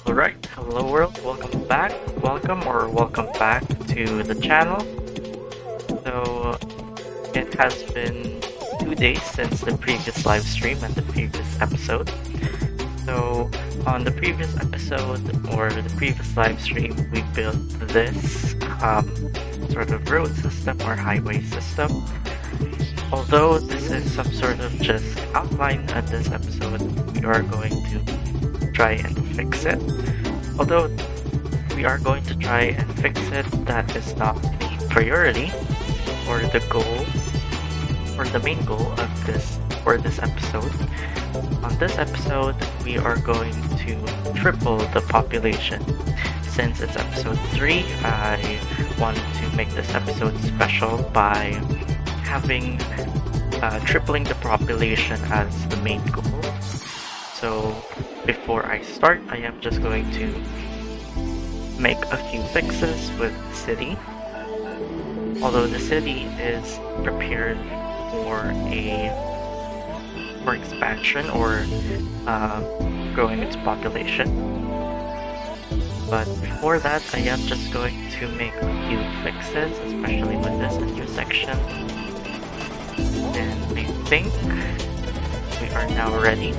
Alright, hello world, welcome back, welcome back to the channel. So, it has been 2 days since the previous live stream and the previous episode. So, on the previous episode, or the previous live stream, we built this sort of road system or highway system. Although this is some sort of just outline at this episode, we are going to try and fix it. Although we are going to try and fix it, that is not the priority or the goal or the main goal of this episode. On this episode, we are going to triple the population. Since it's episode 3, I wanted to make this episode special by having tripling the population as the main goal. So before I start, I am just going to make a few fixes with the city. Although the city is prepared for expansion or growing its population. But before that, I am just going to make a few fixes, especially with this intersection. And I think we are now ready.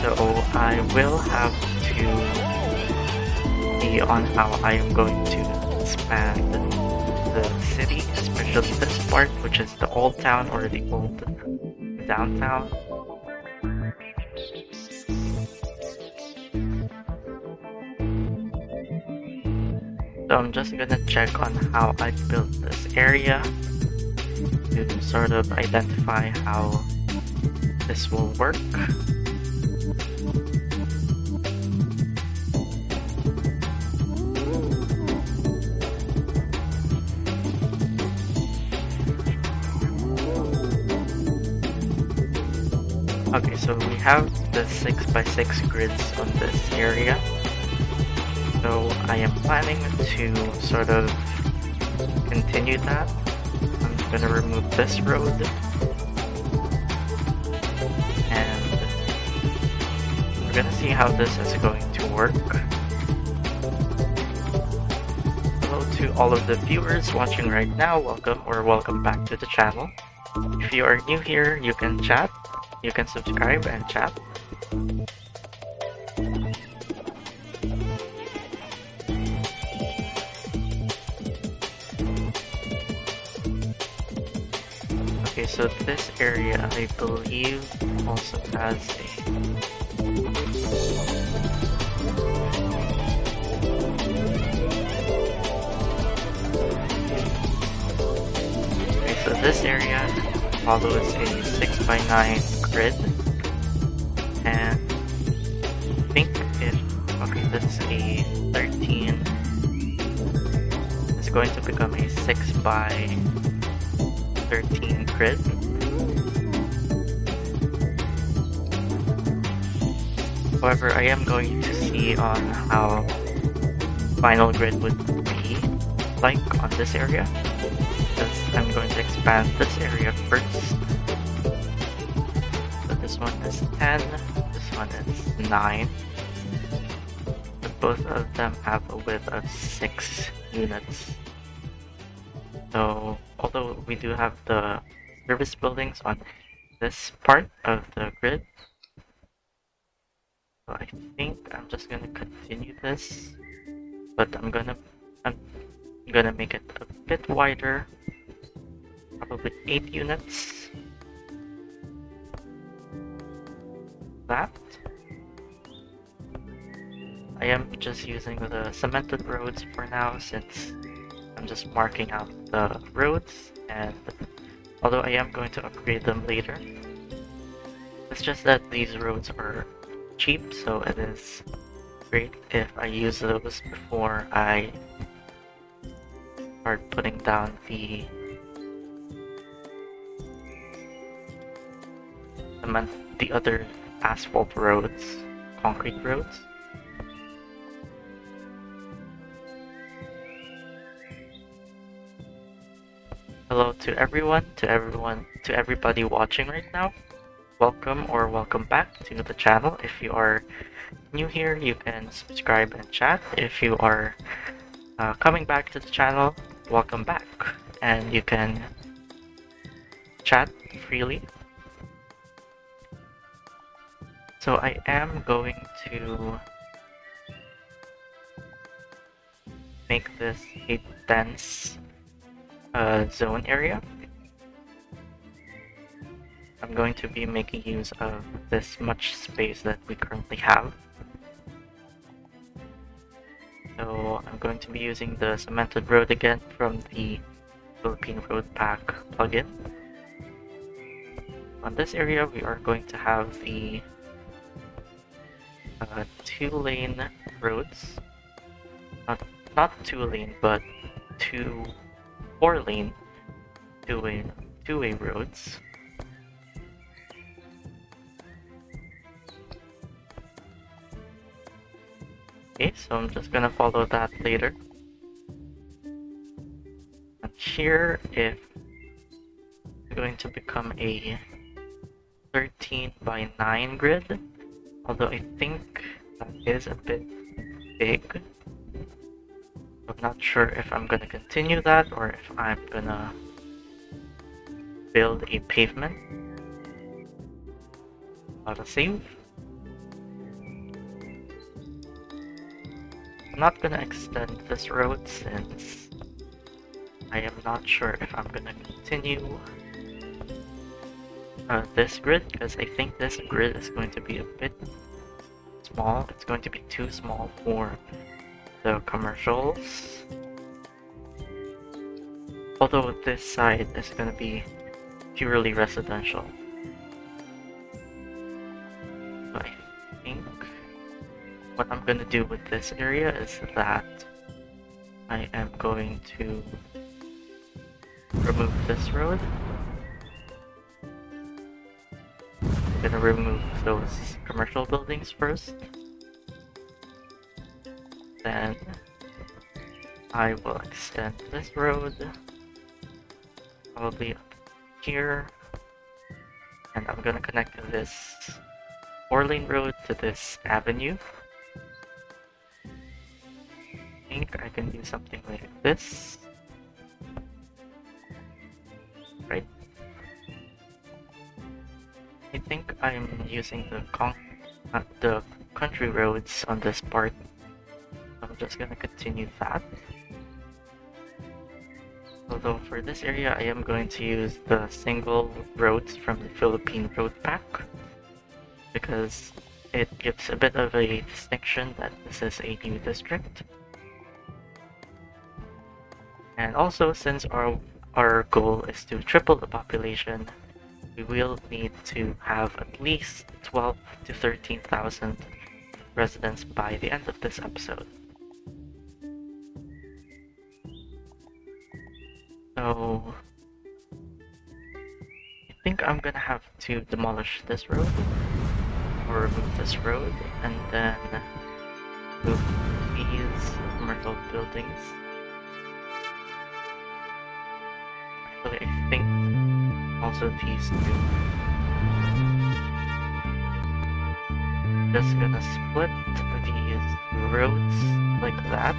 So I will have to see on how I am going to expand the city, especially this part, which is the old town or the old downtown. So I'm just gonna check on how I built this area to sort of identify how this will work. Okay, so we have the 6x6 grids on this area. So I am planning to sort of continue that. I'm gonna remove this road. And we're gonna see how this is going to work. Hello to all of the viewers watching right now. Welcome back to the channel. If you are new here, you can chat. You can subscribe and chat. Okay, so this area, I believe, also has a... Okay, so this area follows a 6x9 grid, and I think this is a 13, it's going to become a 6x13 grid. However, I am going to see on how final grid would be like on this area, because I'm going to expand this area first. This one is 10, this one is 9. But both of them have a width of 6 units. So, although we do have the service buildings on this part of the grid, so I think I'm just gonna continue this, but I'm gonna make it a bit wider, probably 8 units. That. I am just using the cemented roads for now, since I'm just marking out the roads, and although I am going to upgrade them later, it's just that these roads are cheap, so it is great if I use those before I start putting down the other asphalt roads, concrete roads. Hello to everybody watching right now. Welcome or welcome back to the channel. If you are new here, you can subscribe and chat. If you are coming back to the channel, welcome back, and you can chat freely. So I am going to make this a dense zone area. I'm going to be making use of this much space that we currently have. So I'm going to be using the cemented road again from the Philippine Road Pack plugin. On this area, we are going to have the 2-lane roads, not 2-lane, but 4-lane two-way roads. Okay, so I'm just gonna follow that later. And here, if it's going to become a 13x9 grid, although I think that is a bit big. I'm not sure if I'm gonna continue that or if I'm gonna build a pavement. Auto save. I'm not gonna extend this road since I am not sure if I'm gonna continue this grid, because I think this grid is going to be a bit small. It's going to be too small for the commercials. although this side is going to be purely residential. So I think what I'm going to do with this area is that I am going to remove this road. I'm going to remove those commercial buildings first. Then I will extend this road probably up here, and I'm gonna connect this 4-lane road to this avenue. I think I can do something like this, right? I think I'm using the country roads on this part. I'm just gonna continue that. Although for this area I am going to use the single roads from the Philippine road pack, because it gives a bit of a distinction that this is a new district. And also, since our goal is to triple the population, we will need to have at least 12 to 13,000 residents by the end of this episode. So I think I'm gonna have to demolish this road, or remove this road, and then move these commercial buildings. Actually, I think also these two. Just gonna split these roads like that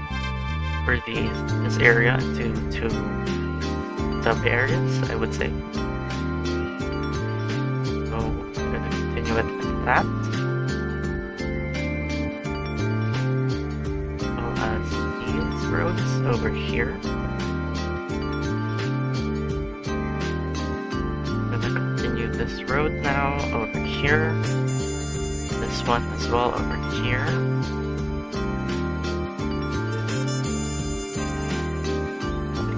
for this area into two sub-areas, I would say. So I'm gonna continue it like that. As well as these roads over here. I'm gonna continue this road now over here. This one as well over here.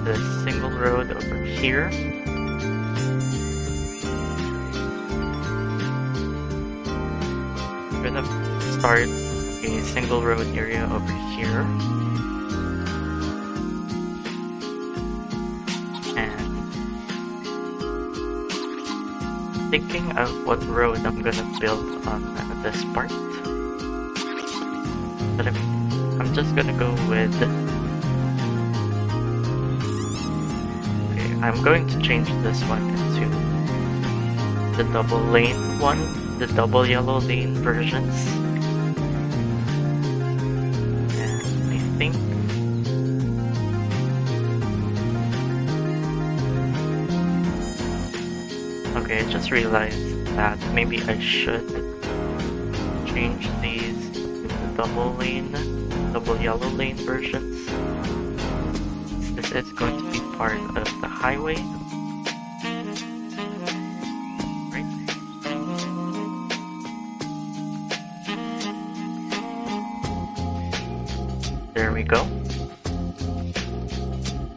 The single road over here. I'm gonna start a single road area over here. And thinking of what road I'm gonna build on this part. But I'm just gonna go with... I'm going to change this one into the double lane one, the double yellow lane versions. And I think okay, I just realized that maybe I should change these to the double yellow lane versions. This is going to be part of the highway. Right. There we go.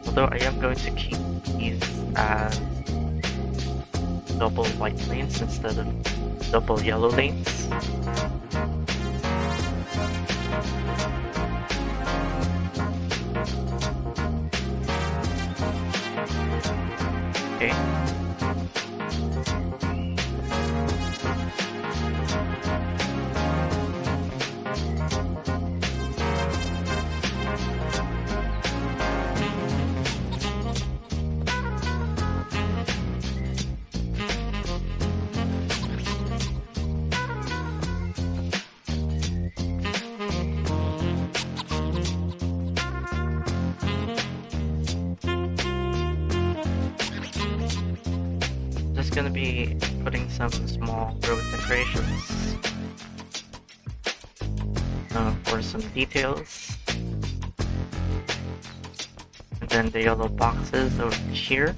Although I am going to keep these as double white lanes instead of double yellow lanes. Okay. Just gonna be putting some small road decorations for some details, and then the yellow boxes over here.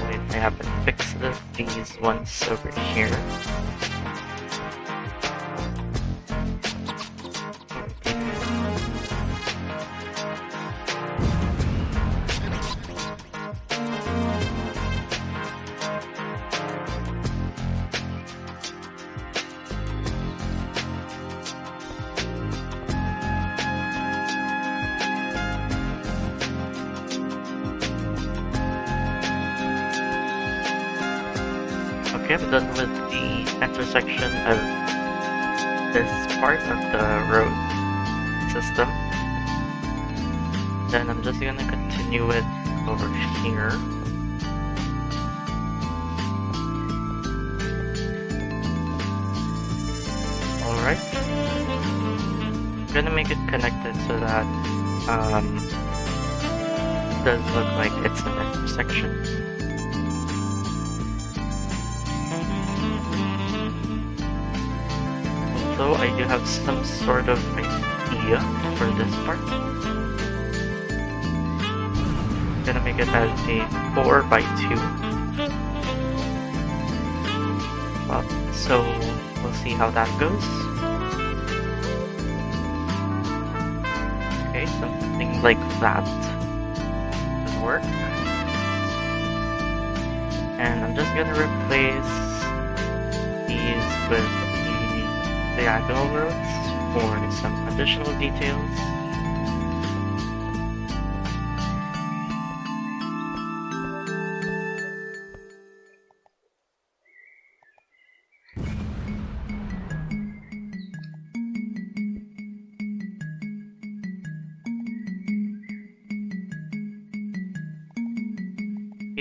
Wait, I haven't fixed these ones over here. Okay, I'm done with the intersection of this part of the road system. Then I'm just gonna continue it over here. Alright. I'm gonna make it connected so that it does look like it's an intersection. Although I do have some sort of idea for this part. I'm gonna make it as a 4x2. So we'll see how that goes. Okay, something like that would work. And I'm just gonna replace these with the diagonal roads for some additional details.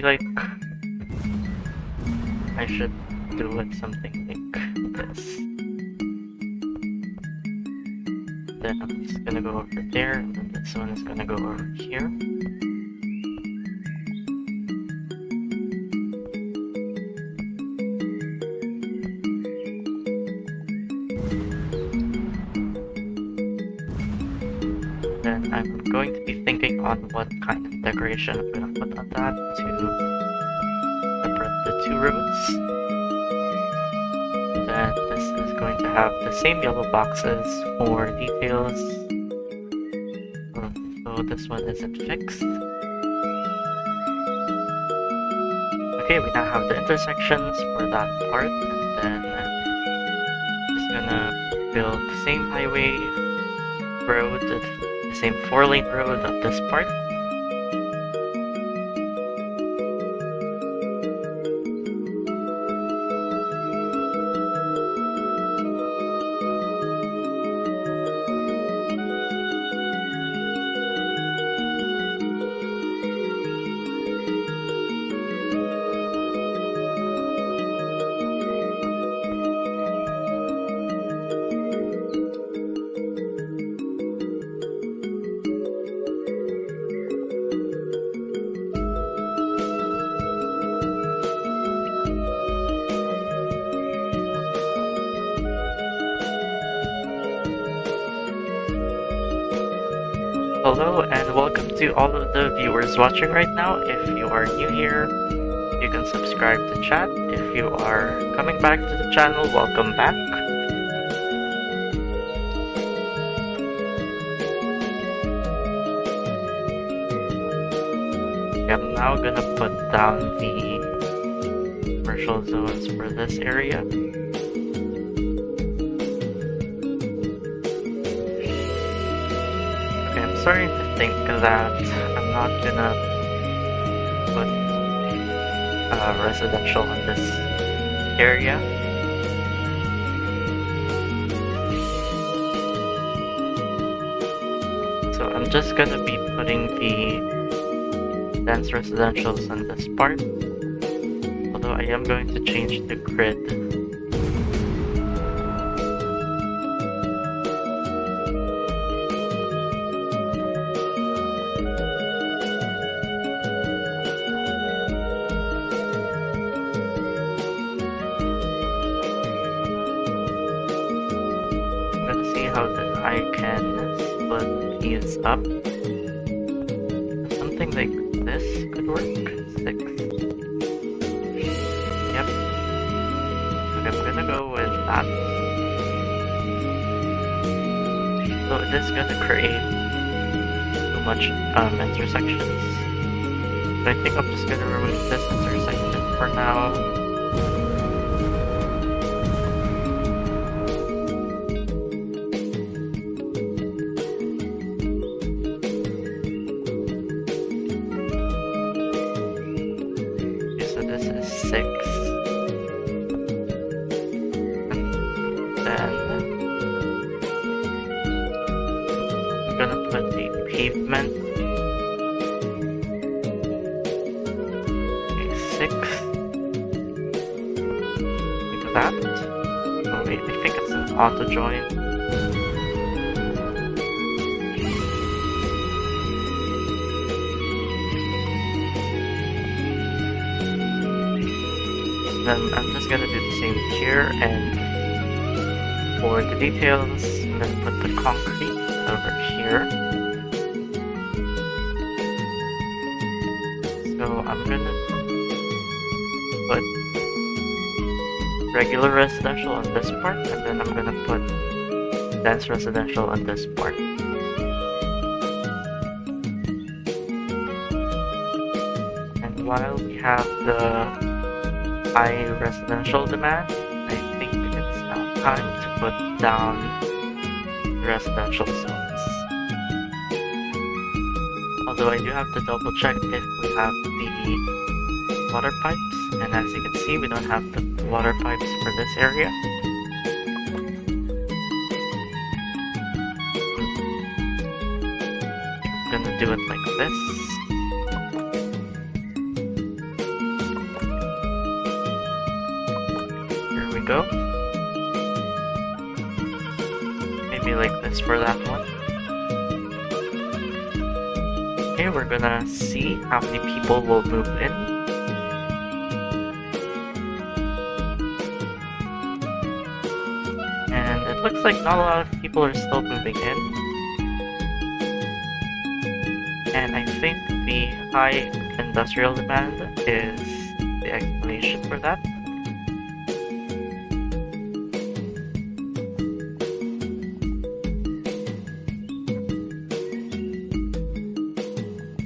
Like I should do it something like this. Then I'm just gonna go over there, and then this one is gonna go over here. Then I'm going to be thinking on what kind of decoration I'm gonna put on that to separate the two roads. Then this is going to have the same yellow boxes for details. So this one isn't fixed. Okay, we now have the intersections for that part, and then just gonna build the same highway road, the same 4-lane road of this part. Hello and welcome to all of the viewers watching right now. If you are new here, you can subscribe to chat. If you are coming back to the channel, welcome back. I'm now gonna put down the commercial zones for this area. Starting to think that I'm not gonna put residential in this area. So I'm just gonna be putting the dense residentials on this part, although I am going to change the grid. How that I can split these up. Something like this could work. 6. Yep. Okay, I'm gonna go with that. So it is gonna create too much intersections. But I think I'm just gonna remove this intersection for now. Oh wait, I think it's an auto join. Then I'm just gonna do the same here, and for the details, I'm gonna put the concrete over here. So I'm gonna put regular residential on this part, and then I'm gonna put dense residential on this part. And while we have the high residential demand, I think it's now time to put down residential zones. Although I do have to double check if we have the water pipes, and as you can see, we don't have the water pipes for this area. I'm gonna do it like this. Go. Maybe like this for that one. Okay, we're gonna see how many people will move in. And it looks like not a lot of people are still moving in. And I think the high industrial demand is the explanation for that.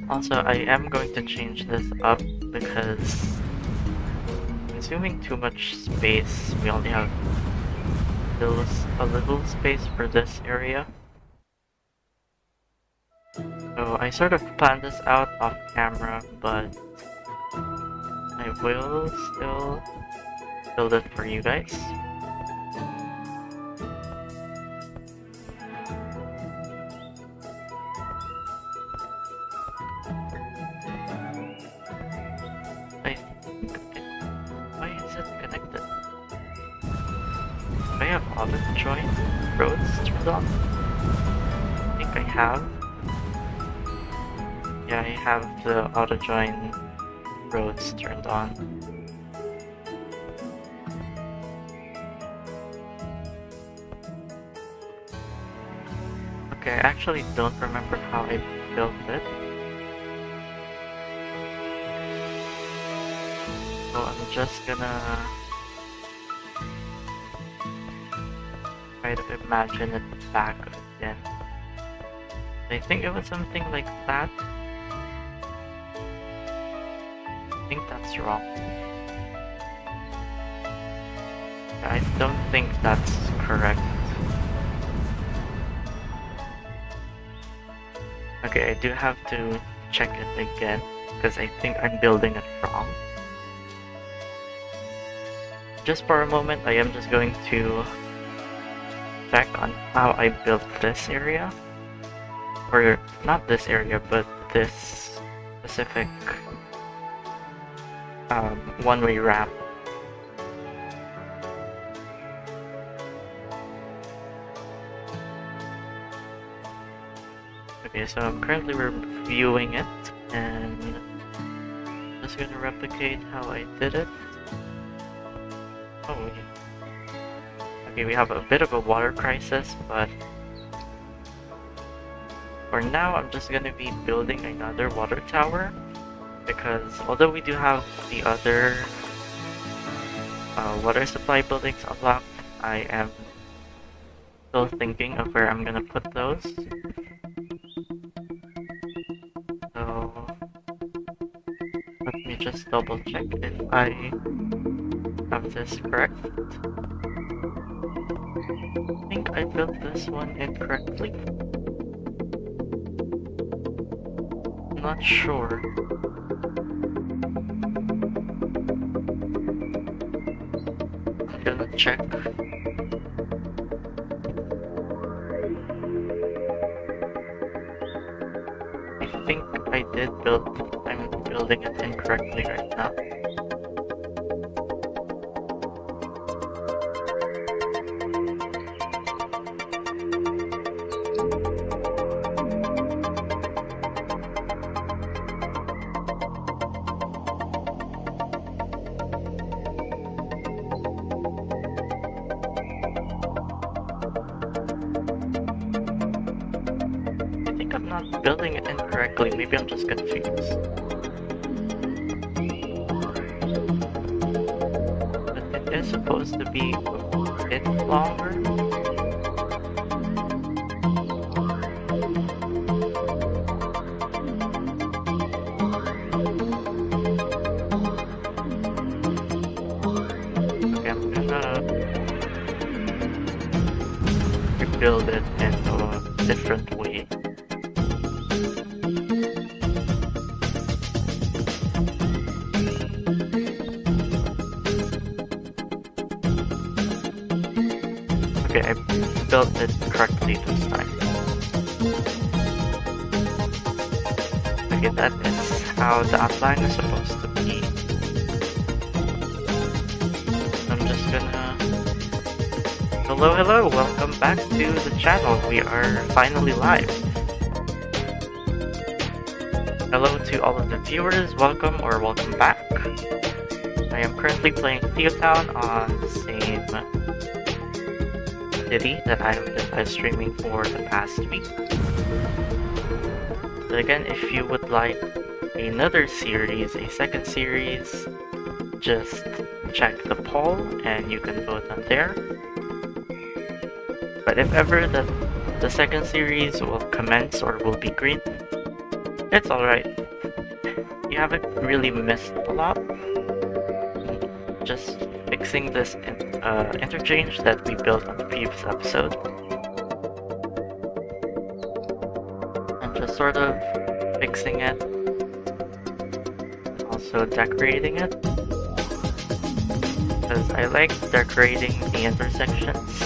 Also, I am going to change this up because consuming too much space. We only have a little space for this area. So I sort of planned this out off camera, but I will still build it for you guys. Auto join roads turned on? I think I have. Yeah, I have the auto join roads turned on. Okay, I actually don't remember how I built it. So I'm just gonna try to imagine it back again. I think it was something like that. I think that's wrong. I don't think that's correct. Okay, I do have to check it again because I think I'm building it wrong. Just for a moment, I am just going to check on how I built this area, or not this area, but this specific one-way ramp. Okay, so I'm currently reviewing it, and I'm just gonna replicate how I did it. Oh, okay, we have a bit of a water crisis, but for now I'm just gonna be building another water tower, because although we do have the other water supply buildings unlocked, I am still thinking of where I'm gonna put those. So let me just double check if I have this correct. I think I built this one incorrectly. I'm not sure. I'm gonna check. I think I did I'm building it incorrectly right now. I'm not building it incorrectly. Maybe I'm just confused. But it is supposed to be a bit longer. Okay, I'm gonna rebuild it in a different way. Okay, I built it correctly this time. Okay, that is how the outline is supposed to be. I'm just gonna... Hello, welcome back to the channel. We are finally live. Hello to all of the viewers, welcome or welcome back. I am currently playing TheoTown on the same city that I have been live streaming for the past week. But again, if you would like another series, a second series, just check the poll and you can vote on there. But if ever the second series will commence or will be green, it's alright. You haven't really missed a lot. Just fixing this interchange that we built on the previous episode. I'm just sort of fixing it. Also decorating it. Because I like decorating the intersections.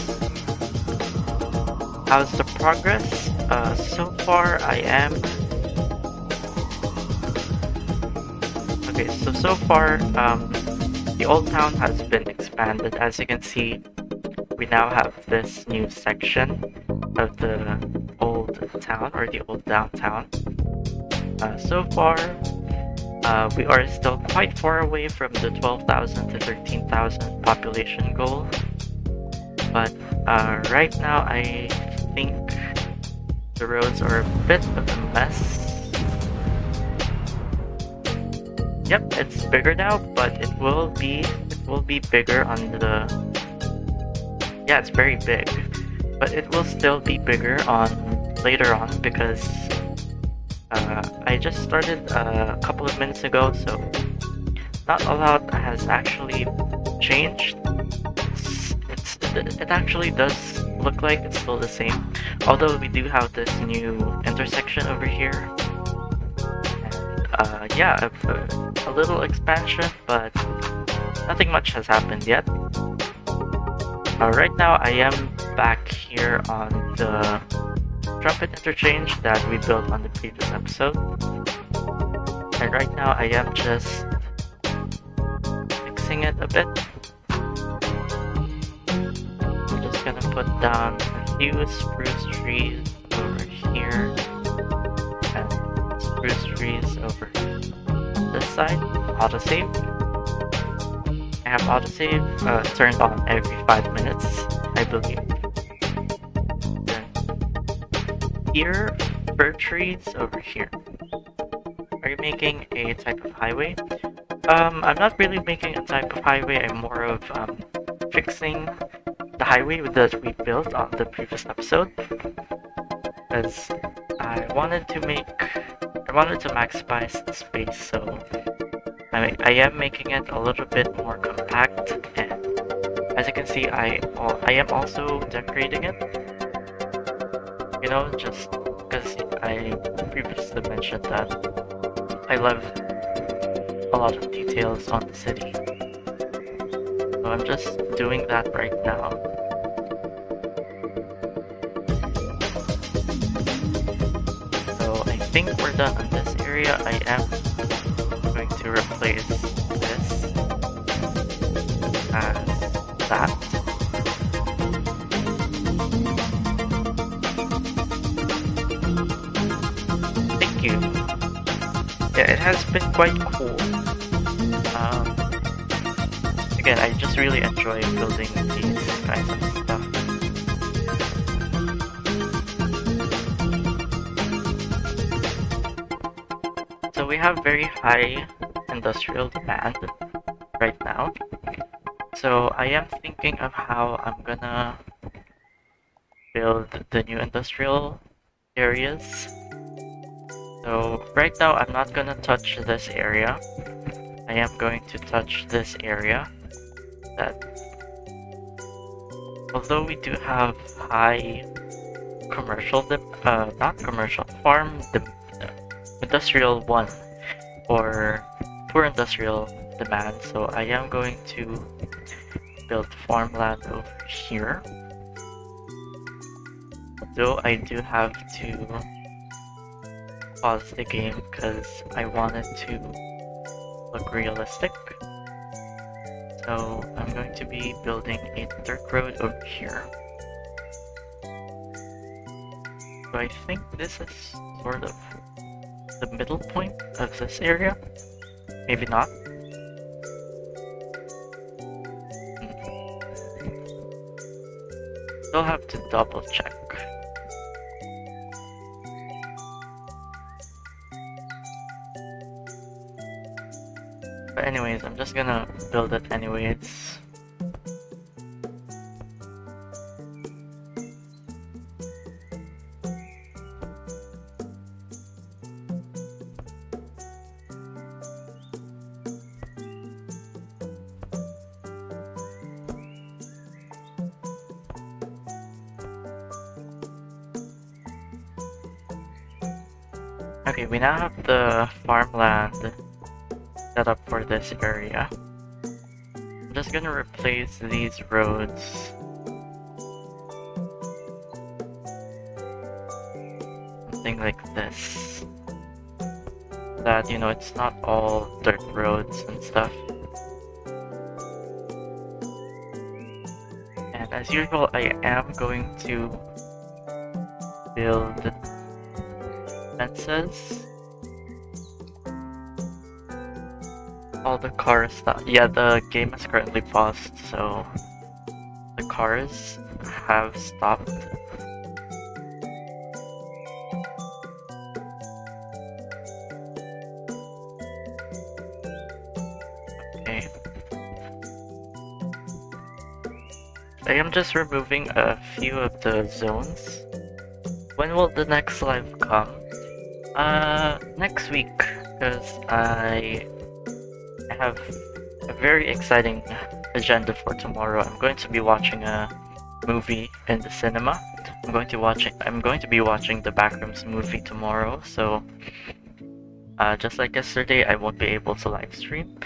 How's the progress? So far I am... Okay, so far the old town has been expanded. As you can see, we now have this new section of the old town or the old downtown. So far, we are still quite far away from the 12,000 to 13,000 population goal. But right now, I think the roads are a bit of a mess. Yep, it's bigger now, but it will be bigger on the... Yeah, it's very big, but it will still be bigger on later on because I just started a couple of minutes ago, so not a lot has actually changed. It actually does look like it's still the same, although we do have this new intersection over here. Yeah, a little expansion, but nothing much has happened yet. Right now I am back here on the trumpet interchange that we built on the previous episode. And right now I am just fixing it a bit. I'm just gonna put down a few spruce trees over here. And spruce trees over this side. Autosave. I have autosave turned on every 5 minutes, I believe. Then here, fir trees over here. Are you making a type of highway? I'm not really making a type of highway. I'm more of fixing the highway that we built on the previous episode. Because I wanted to maximize the space, so I am making it a little bit more compact, and as you can see, I am also decorating it. You know, just because I previously mentioned that I love a lot of details on the city. So I'm just doing that right now. I think we're done on this area. I am going to replace this as that. Thank you. Yeah, it has been quite cool. Again, I just really enjoy building these kinds of stuff. we have very high industrial demand right now. So I am thinking of how I'm gonna build the new industrial areas. So right now I'm not gonna touch this area. I am going to touch this area. That although we do have high commercial, not commercial, industrial 1 or poor industrial demand, so I am going to build farmland over here. Though I do have to pause the game because I want it to look realistic. So I'm going to be building a dirt road over here. So I think this is sort of the middle point of this area. Maybe not. Still have to double check. But anyways, I'm just gonna build it anyways. Okay, we now have the farmland set up for this area. I'm just gonna replace these roads. Something like this. That, you know, it's not all dirt roads and stuff. And as usual, I am going to build fences. All the cars stop. Yeah, the game is currently paused, so the cars have stopped. Okay. I am just removing a few of the zones. When will the next live come? Next week, because I have a very exciting agenda for tomorrow. I'm going to be watching a movie in the cinema. I'm going to be watching the Backrooms movie tomorrow, so just like yesterday, I won't be able to live stream.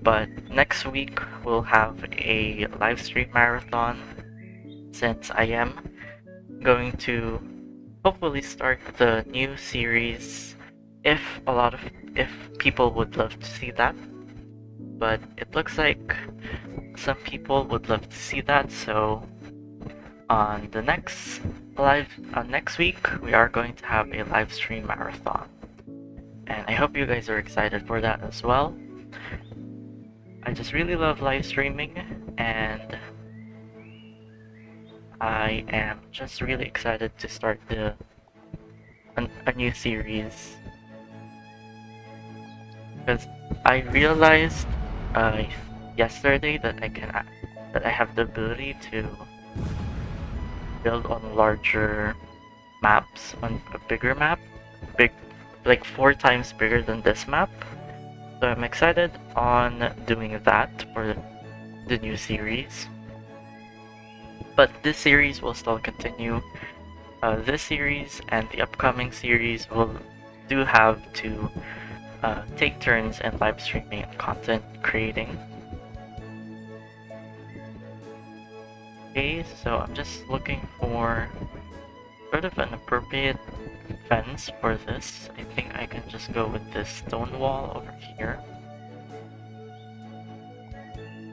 But next week we'll have a live stream marathon, since I am going to hopefully start the new series if people would love to see that. But it looks like some people would love to see that, so on the next week we are going to have a live stream marathon, and I hope you guys are excited for that as well. I just really love live streaming, and I am just really excited to start a new series, because I realized yesterday that I have the ability to build on larger maps, on a bigger map, like 4 times bigger than this map. So I'm excited on doing that for the new series. But this series will still continue. This series and the upcoming series will have to take turns in live streaming and content creating. Okay, so I'm just looking for sort of an appropriate fence for this. I think I can just go with this stone wall over here.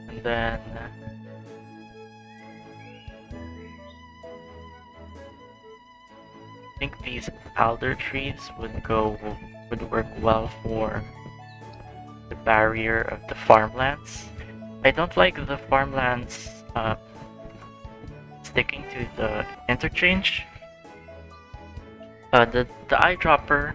And then I think these alder trees would work well for the barrier of the farmlands. I don't like the farmlands sticking to the interchange. The eyedropper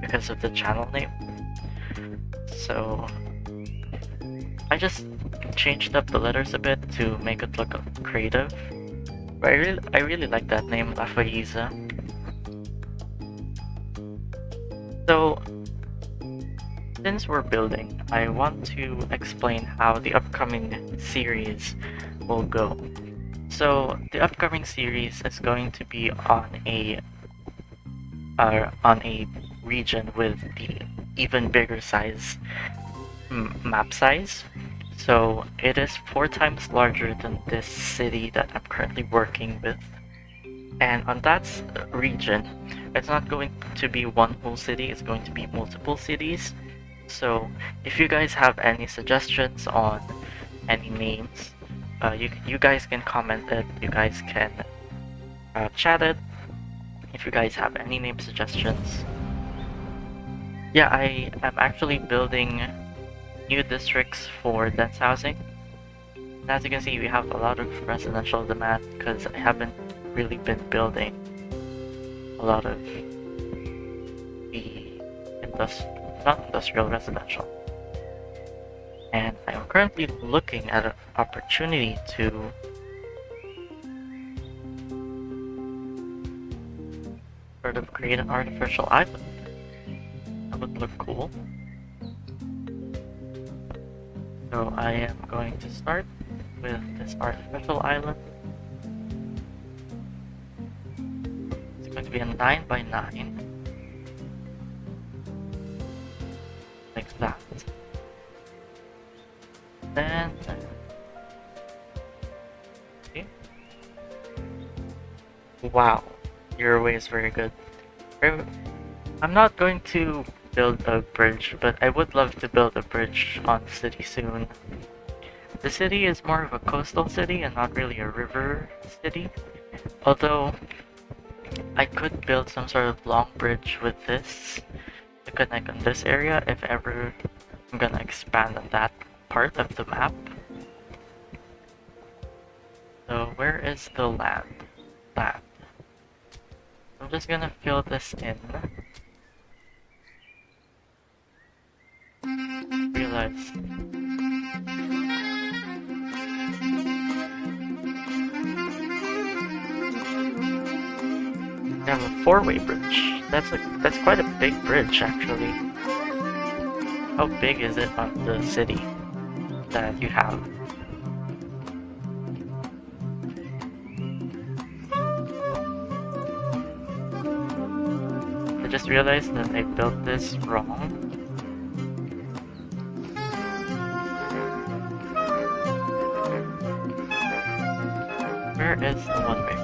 because of the channel name. So I just changed up the letters a bit to make it look creative. But I really like that name, 𝗧𝗵𝗲cie. So since we're building, I want to explain how the upcoming series will go. So the upcoming series is going to be on a region with the even bigger size map size. So it is 4 times larger than this city that I'm currently working with. And on that region, it's not going to be one whole city, it's going to be multiple cities. So if you guys have any suggestions on any names, you guys can comment it, you guys can chat it if you guys have any name suggestions. Yeah, I am actually building new districts for dense housing. As you can see, we have a lot of residential demand because I haven't really been building a lot of the not industrial, residential. And I am currently looking at an opportunity to sort of create an artificial island. That would look cool. So I am going to start with this artificial island. It's going to be a 9 by 9. Like that. Then okay. Wow, your way is very good. I'm not going to build a bridge, but I would love to build a bridge on the city soon. The city is more of a coastal city and not really a river city, although I could build some sort of long bridge with this to connect on this area if ever I'm gonna expand on that part of the map. So where is the land? Land. I'm just gonna fill this in. Realize we have a 4-way bridge. That's quite a big bridge actually. How big is it on the city that you have? I just realized that I built this wrong. Where is the 1-way?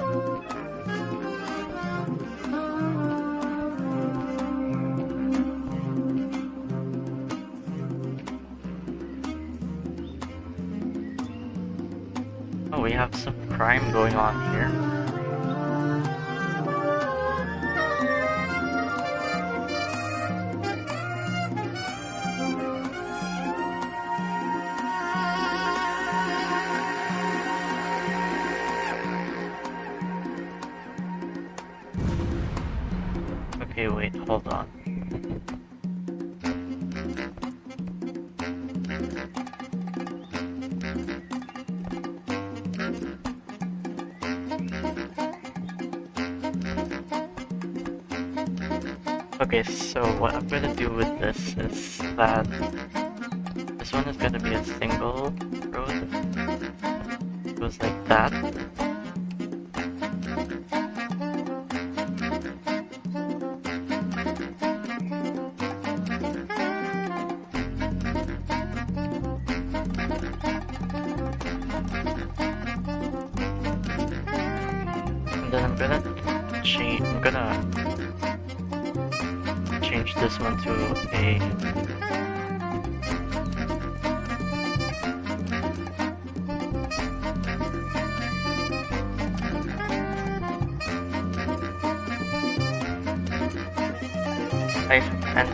Oh, we have some crime going on here. Okay, wait, hold on. Okay, so what I'm gonna do with this is that this one is gonna be a single road. It goes like that. And then I'm gonna change this one to a and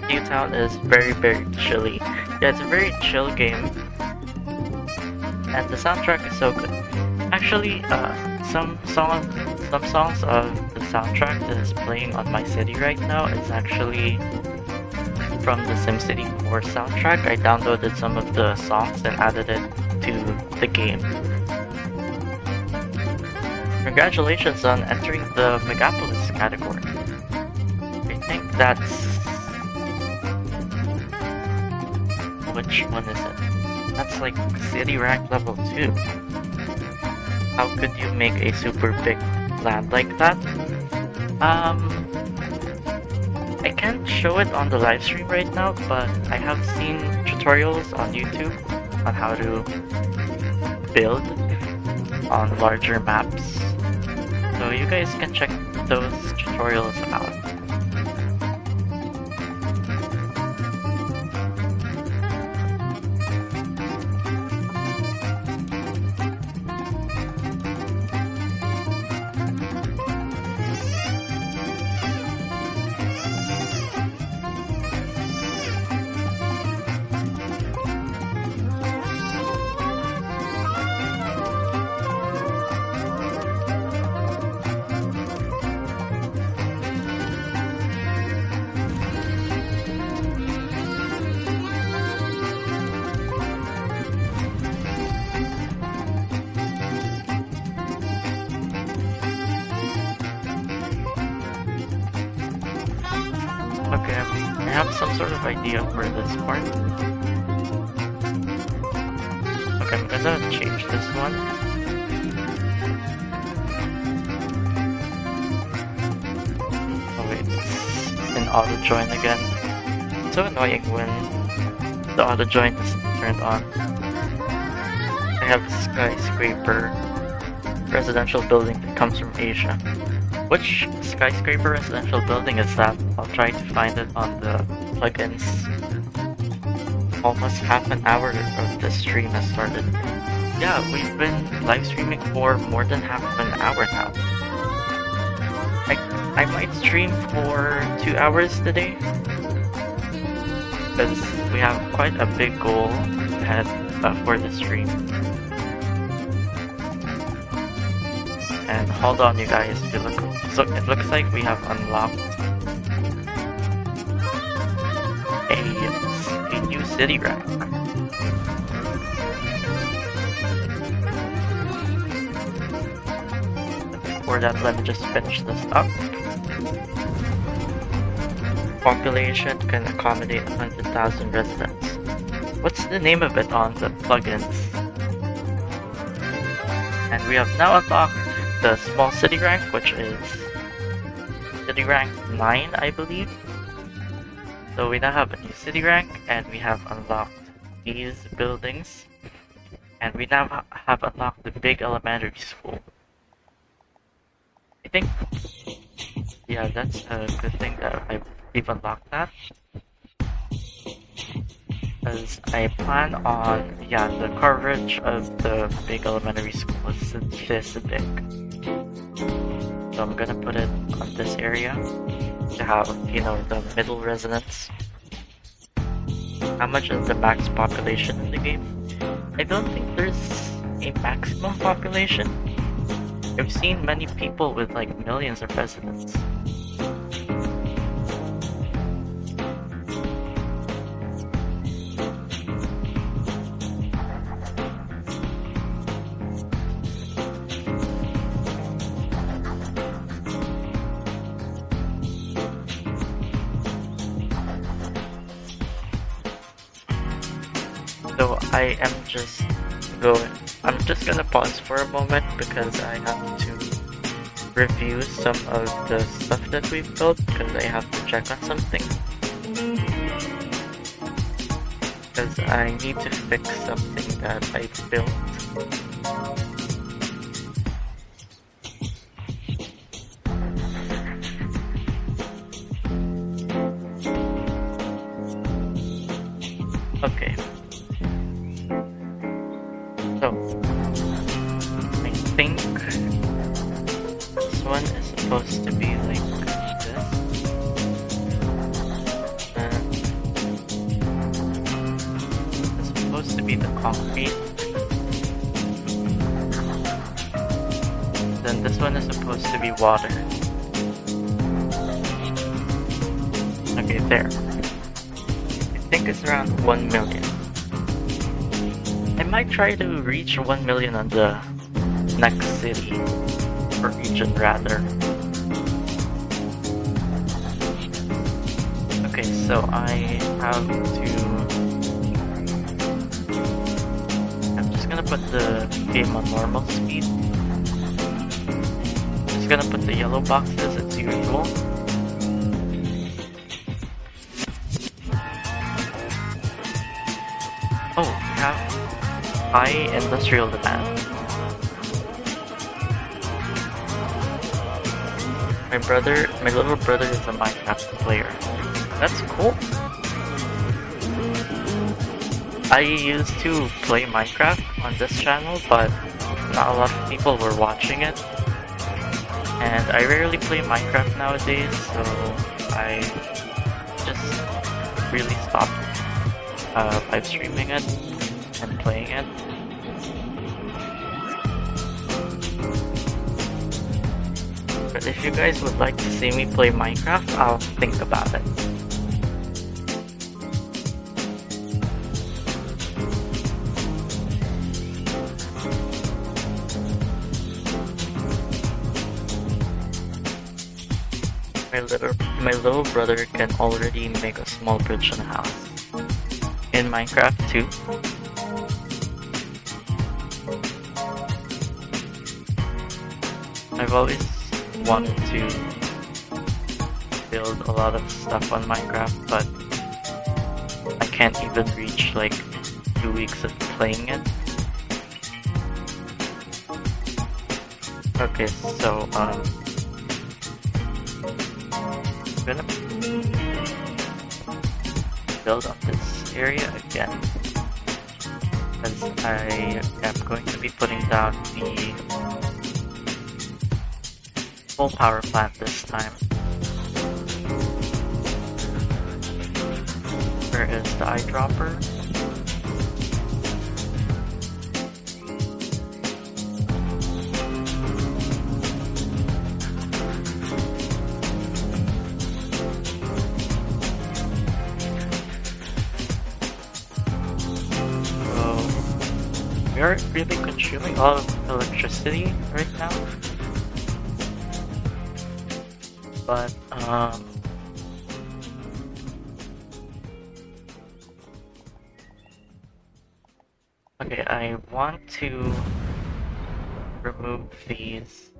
TheoTown is very chilly. Yeah, it's a very chill game, and the soundtrack is so good. Actually, some songs of the soundtrack that is playing on my city right now is actually from the SimCity 4 soundtrack. I downloaded some of the songs and added it to the game. Congratulations on entering the Megapolis category. I think that's... which one is it? That's like city rank level 2. How could you make a super big land like that? I can't show it on the live stream right now, but I have seen tutorials on YouTube on how to build on larger maps. So you guys can check those tutorials out. some sort of idea for this part. Okay, I'm gonna change this one. Oh wait, it's in auto join again. It's so annoying when the auto join is turned on. I have a skyscraper residential building that comes from Asia. Which skyscraper residential building is that? I'll try to find it on the plugins. Almost half an hour of the stream has started. Yeah, we've been live streaming for more than half of an hour now. I might stream for 2 hours today, because we have quite a big goal ahead for the stream. And hold on, you guys. So it looks like we have unlocked a new city rank. Before that, let me just finish this up. Population can accommodate 100,000 residents. What's the name of it on the plugins? And we have now unlocked the small city rank, which is city rank 9, I believe. So we now have a new city rank, and we have unlocked these buildings, and we now have unlocked the big elementary school. I think, yeah, that's a good thing that we've unlocked that, because I plan on, yeah, the coverage of the big elementary school is this big. So I'm gonna put it on this area to have, you know, the middle residents. How much is the max population in the game? I don't think there's a maximum population. I've seen many people with like millions of residents. So I'm just gonna pause for a moment because I have to review some of the stuff that we've built, because I have to check on something. Because I need to fix something that I built. Okay. So, I think this one is supposed to be like this. And it's supposed to be the concrete. Then this one is supposed to be water. Okay, there. I think it's around 1 million. I might try to reach 1 million on the next city, or region rather. Okay, so I'm just gonna put the game on normal speed. Just gonna put the yellow boxes as usual. Oh, we have high industrial demand. My little brother is a Minecraft player. That's cool. I used to play Minecraft on this channel, but not a lot of people were watching it. And I rarely play Minecraft nowadays, so I just really stopped live streaming it and playing it. But if you guys would like to see me play Minecraft, I'll think about it. My little brother can already make us small bridge on a house. In Minecraft too. I've always wanted to build a lot of stuff on Minecraft, but I can't even reach like 2 weeks of playing it. Okay, so I'm gonna build on this area again, as I am going to be putting down the full power plant this time. Where is the eyedropper? We are really consuming a lot of electricity right now, but okay, I want to remove these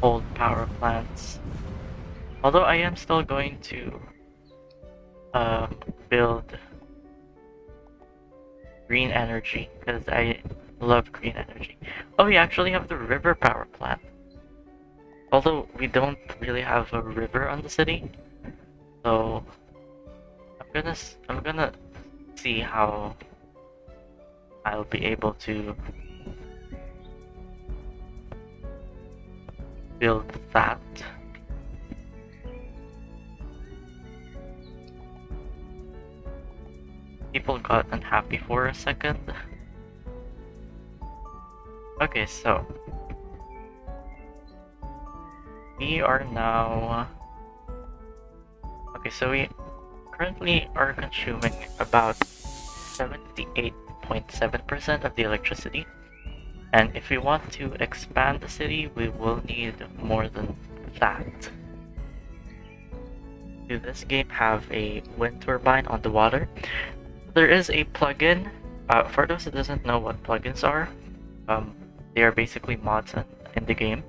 old power plants, although I am still going to build green energy, because I love green energy. Oh, we actually have the river power plant. Although we don't really have a river on the city. So I'm gonna see how I'll be able to build that. People got unhappy for a second. Okay, so we are now... Okay, so we currently are consuming about 78.7% of the electricity. And if we want to expand the city, we will need more than that. Do this game have a wind turbine on the water? There is a plugin. For those that doesn't know what plugins are, they are basically mods in the game.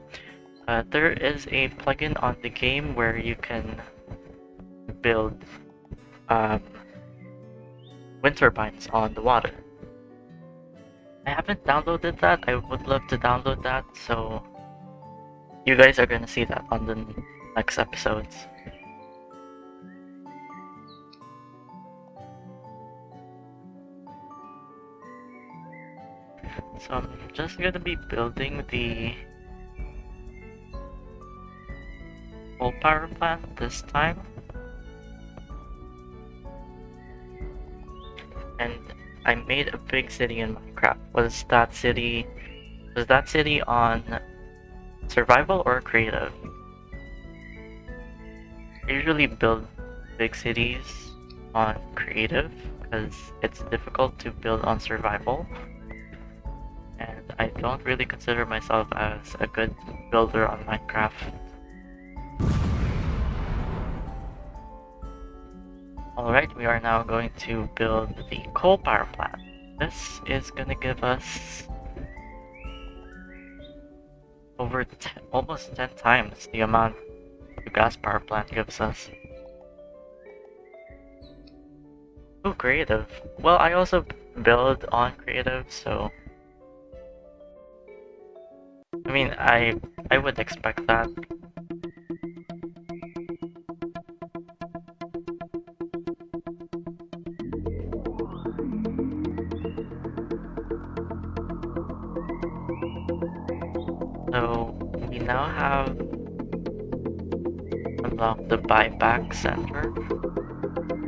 There is a plugin on the game where you can build wind turbines on the water. I haven't downloaded that. I would love to download that, so you guys are gonna see that on the next episodes. So I'm just gonna be building the full power plant this time. And I made a big city in Minecraft. Was that city on survival or creative? I usually build big cities on creative because it's difficult to build on survival. And I don't really consider myself as a good builder on Minecraft. Alright, we are now going to build the coal power plant. This is gonna give us over almost 10 times the amount the gas power plant gives us. Ooh, creative. Well, I also build on creative, so I mean, I would expect that. So we now have unlocked the buyback center.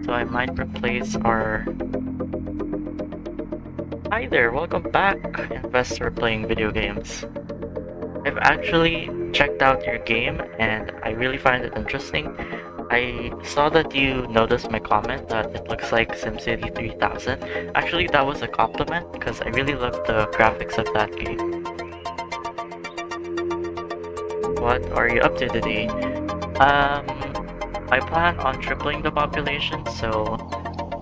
So I might replace our... Hi there, welcome back, investor playing video games. I've actually checked out your game and I really find it interesting. I saw that you noticed my comment that it looks like SimCity 3000. Actually, that was a compliment because I really love the graphics of that game. What are you up to today? I I plan on tripling the population, so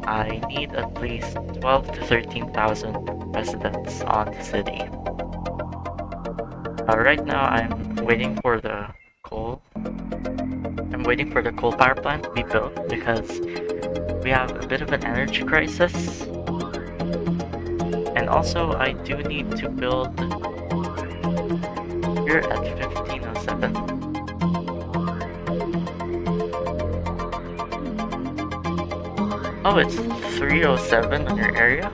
I need at least 12 to 13,000 residents on the city. Right now, I'm waiting for the coal. I'm waiting for the coal power plant to be built because we have a bit of an energy crisis. And also, I do need to build here at 1507. Oh, it's 307 on your area?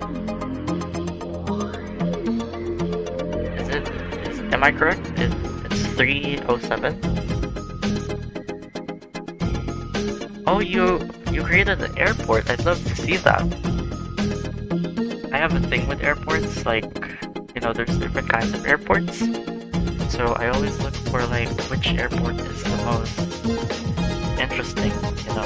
Am I correct? It's 307? Oh, you created an airport. I'd love to see that. I have a thing with airports, like, you know, there's different kinds of airports. So I always look for, like, which airport is the most interesting, you know.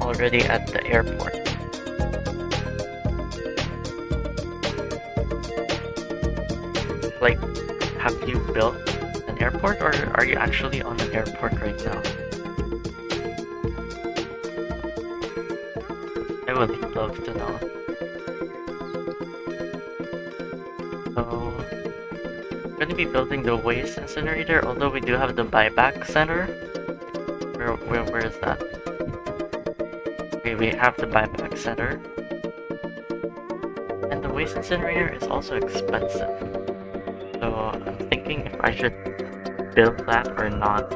Already at the airport. Like, have you built an airport or are you actually on an airport right now? I would love to know. So, I'm gonna be building the waste incinerator, although we do have the buyback center. Where is that? Okay, we have the buyback center. And the waste incinerator is also expensive. So I'm thinking if I should build that or not.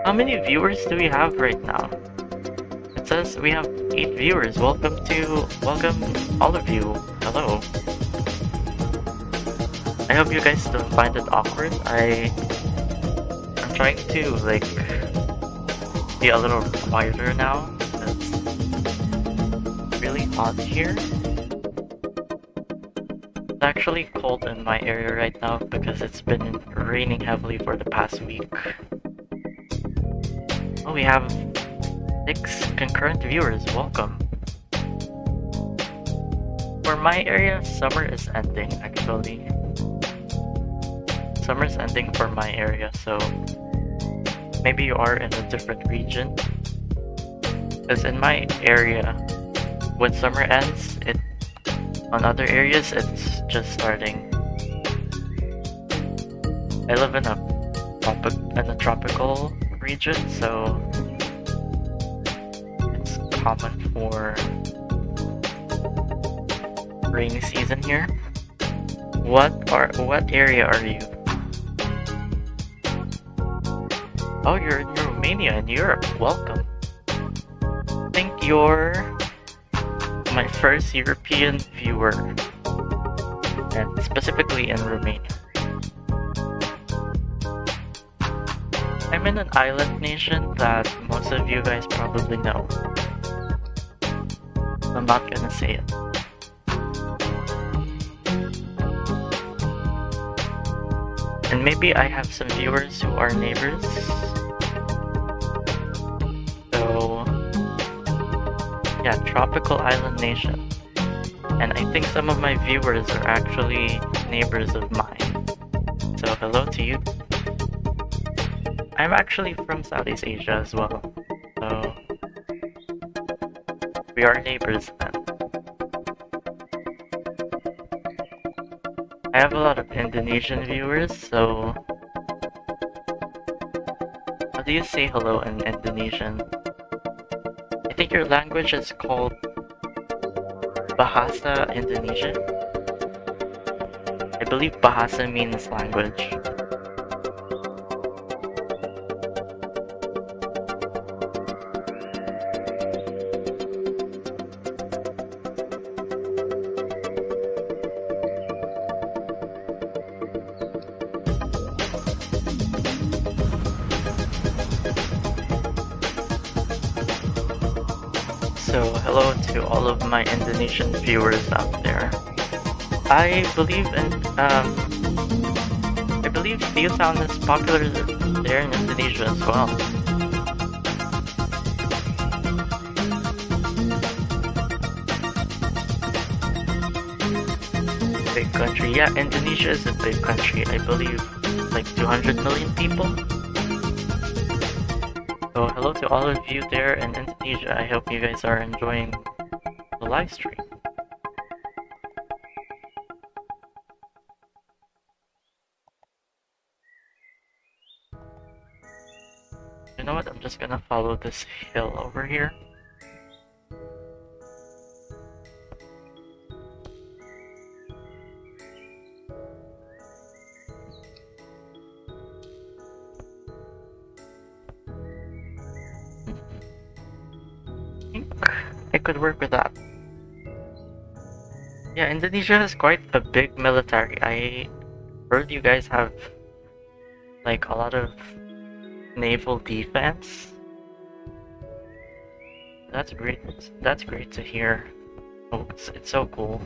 How many viewers do we have right now? It says we have 8 viewers. Welcome all of you. Hello. I hope you guys don't find it awkward. I'm trying to, like, be a little quieter now. It's really hot here. It's actually cold in my area right now because it's been raining heavily for the past week. Oh, we have 6 concurrent viewers. Welcome. For my area, summer is ending, actually. Summer's ending for my area, so maybe you are in a different region. Because in my area, when summer ends, on other areas it's just starting. I live in a tropical region, so it's common for rainy season here. What area are you? Oh, you're in Romania in Europe. Welcome. I think you're my first European viewer, and specifically in Romania. I'm in an island nation that most of you guys probably know. I'm not gonna say it. And maybe I have some viewers who are neighbors. So, yeah, tropical island nation. And I think some of my viewers are actually neighbors of mine. So hello to you. I'm actually from Southeast Asia as well. So, we are neighbors then. I have a lot of Indonesian viewers, so how do you say hello in Indonesian? I think your language is called Bahasa Indonesia. I believe Bahasa means language. So hello to all of my Indonesian viewers out there. I believe TheoTown is there in Indonesia as well. Big country. Yeah, Indonesia is a big country. I believe like 200 million people. So hello to all of you there in Indonesia. I hope you guys are enjoying the live stream. You know what? I'm just gonna follow this hill over here. I could work with that. Yeah, Indonesia has quite a big military. I heard you guys have like a lot of naval defense. That's great. That's great to hear. Oh, it's so cool.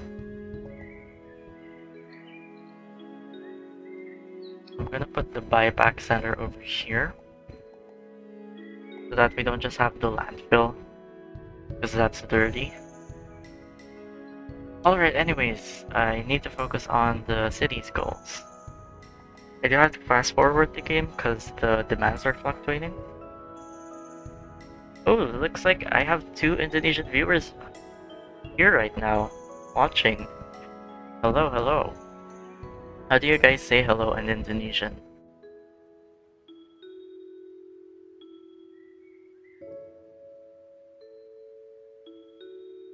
I'm gonna put the buyback center over here so that we don't just have the landfill, because that's dirty. Alright, anyways, I need to focus on the city's goals. I do have to fast forward the game because the demands are fluctuating. Oh, looks like I have 2 Indonesian viewers here right now, watching. Hello, hello. How do you guys say hello in Indonesian?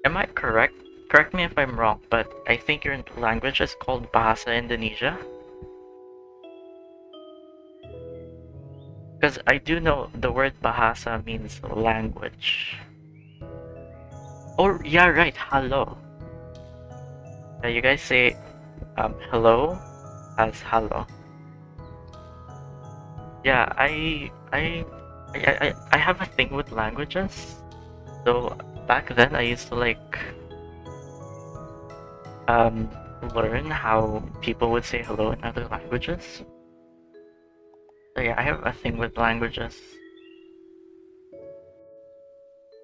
Am I correct? Correct me if I'm wrong, but I think your language is called Bahasa Indonesia. Because I do know the word Bahasa means language. Oh, yeah, right, hello. You guys say hello as hello. Yeah, I have a thing with languages. So back then I used to like learn how people would say hello in other languages. So yeah, I have a thing with languages.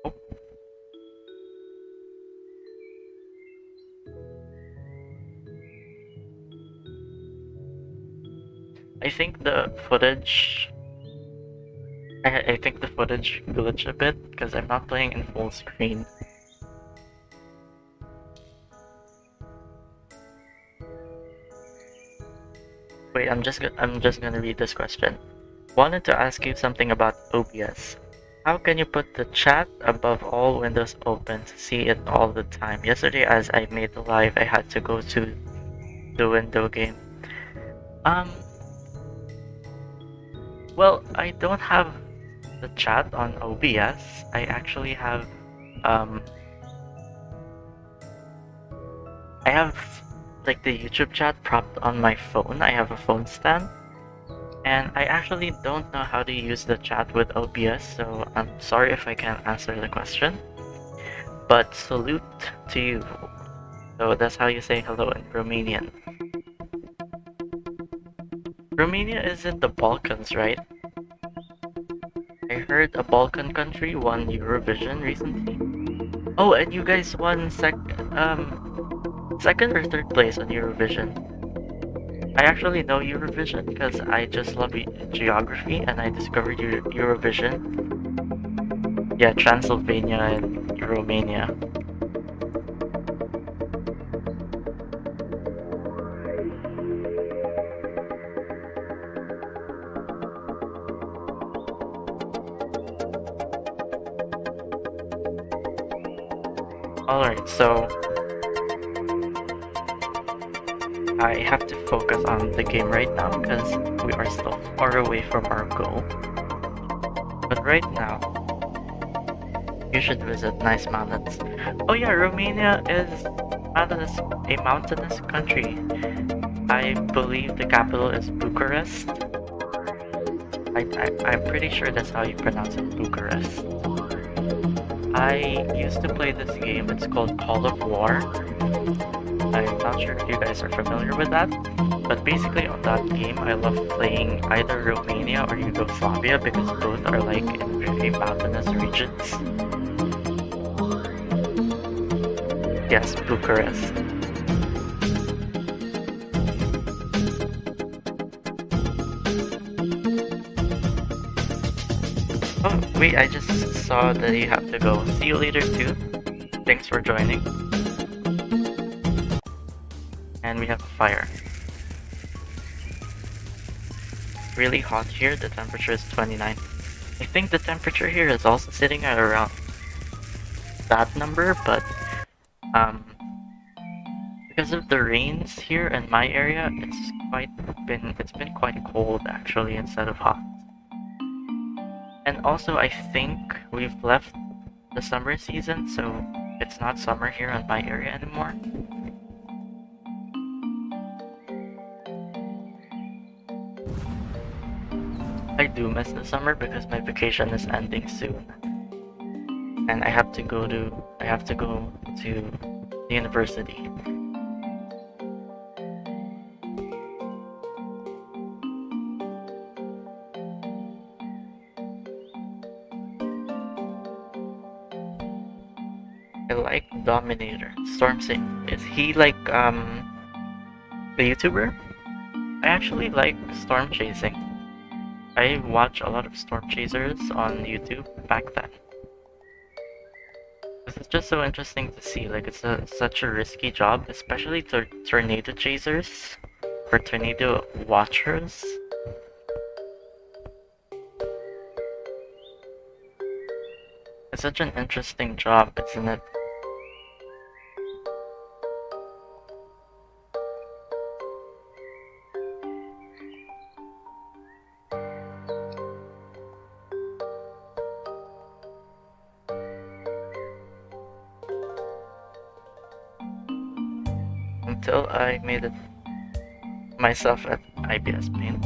Oh. I think the footage I think the footage glitched a bit because I'm not playing in full screen. Wait, I'm just gonna read this question. Wanted to ask you something about OBS. How can you put the chat above all windows open to see it all the time? Yesterday, as I made the live, I had to go to the window game. Well, I don't have the chat on OBS. I actually have I have like the YouTube chat propped on my phone. I have a phone stand, and I actually don't know how to use the chat with OBS, so I'm sorry if I can't answer the question, but salute to you. So that's how you say hello in Romanian. Romania is in the Balkans, right? I heard a Balkan country won Eurovision recently. Oh, and you guys won second or third place on Eurovision. I actually know Eurovision because I just love geography and I discovered Eurovision. Yeah, Transylvania and Romania. Alright, so I have to focus on the game right now because we are still far away from our goal. But right now, you should visit nice mountains. Oh yeah, Romania is a mountainous country. I believe the capital is Bucharest. I'm pretty sure that's how you pronounce it, Bucharest. I used to play this game, it's called Call of War. I'm not sure if you guys are familiar with that, but basically on that game, I love playing either Romania or Yugoslavia because both are like in very mountainous regions. Yes, Bucharest. Oh, wait, I just saw that you have to go. See you later too. Thanks for joining. And we have a fire. Really hot here, the temperature is 29. I think the temperature here is also sitting at around that number, but because of the rains here in my area, it's been quite cold actually instead of hot. And also I think we've left the summer season, so it's not summer here in my area anymore. I do miss the summer because my vacation is ending soon. And I have to go to the university. I like Dominator. 𝗧𝗵𝗲cie. Is he like the YouTuber? I actually like storm chasing. I watch a lot of storm chasers on YouTube back then. It's just so interesting to see, like it's such a risky job, especially tornado chasers or tornado watchers. It's such an interesting job, isn't it? Until I made it myself at IBS Paint.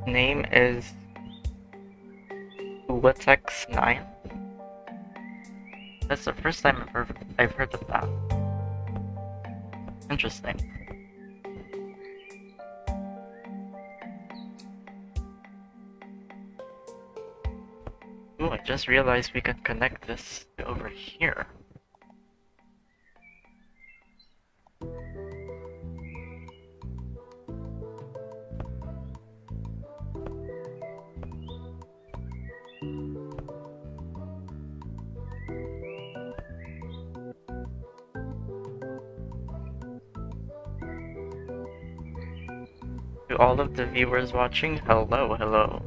Name is 𝗬𝗧𝗵𝗲cie. That's the first time I've heard of that. Interesting. Ooh, I just realized we can connect this to over here. To all of the viewers watching, hello, hello.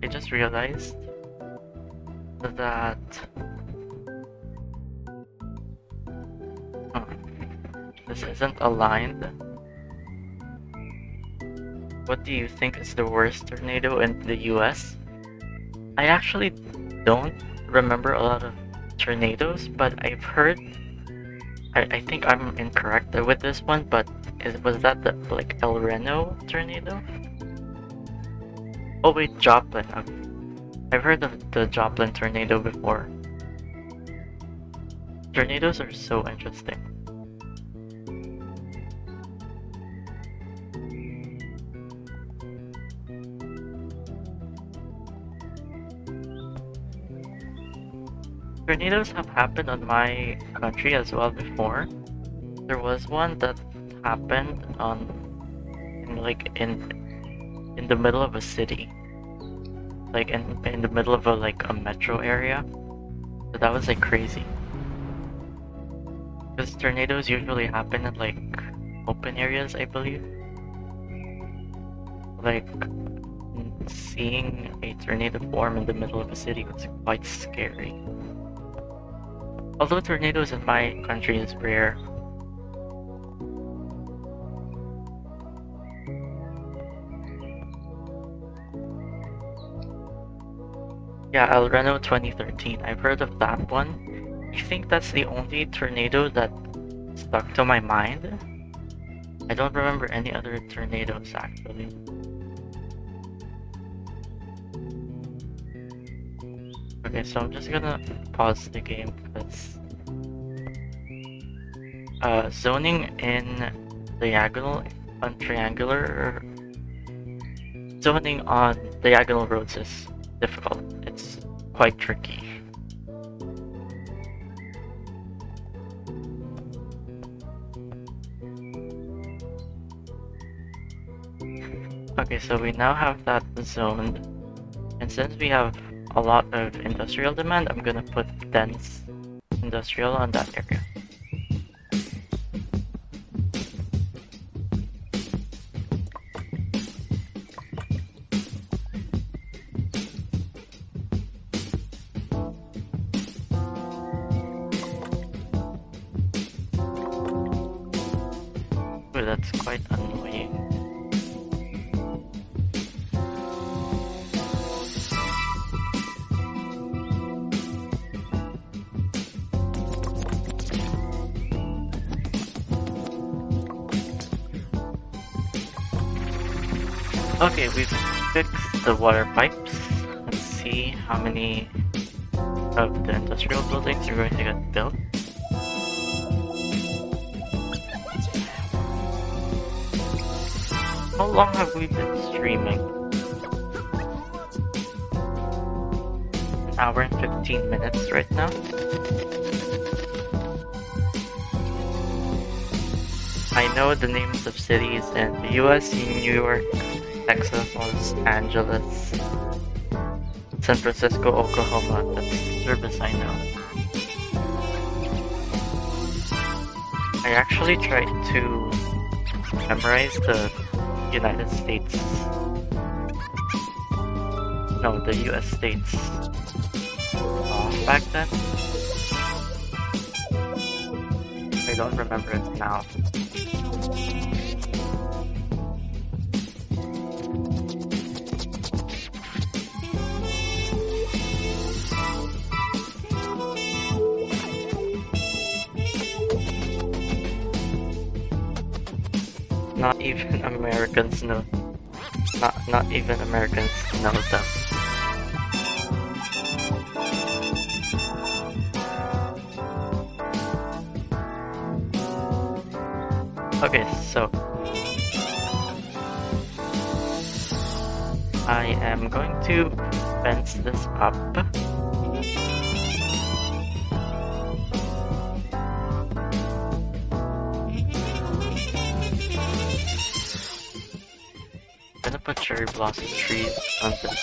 I just realized that this isn't aligned. What do you think is the worst tornado in the US? I actually don't remember a lot of tornadoes, but I've heard, I think I'm incorrect with this one, but was that the like El Reno tornado? Oh wait, Joplin. I've heard of the Joplin tornado before. Tornadoes are so interesting. Tornadoes have happened on my country as well before. There was one that happened in the middle of a city, like in the middle of a metro area. So that was like crazy. Because tornadoes usually happen in like open areas, I believe. like seeing a tornado form in the middle of a city was quite scary. Although tornadoes in my country is rare. Yeah, El Reno 2013. I've heard of that one. I think that's the only tornado that stuck to my mind. I don't remember any other tornadoes actually. Okay, so I'm just gonna pause the game because zoning in diagonal on triangular zoning on diagonal roads is difficult. It's quite tricky. Okay, so we now have that zoned, and since we have a lot of industrial demand, I'm gonna put dense industrial on that area. Ooh, that's quite annoying. Okay, we've fixed the water pipes. Let's see how many of the industrial buildings are going to get built. How long have we been streaming? An hour and 15 minutes right now. I know the names of cities in the US: New York, Texas, Los Angeles, San Francisco, Oklahoma. That's the service I know. I actually tried to memorize the United States. No, the US states back then. I don't remember it now. Not even Americans know. Not even Americans know them. Okay, so I am going to fence this up. I'm gonna put cherry blossom trees on this.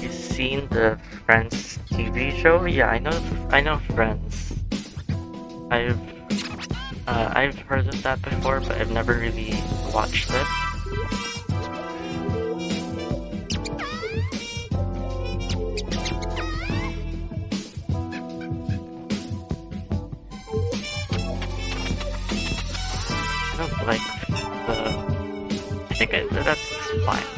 You've seen the Friends TV show? Yeah, I know Friends. I've heard of that before, but I've never really watched it. I don't like I think that's fine.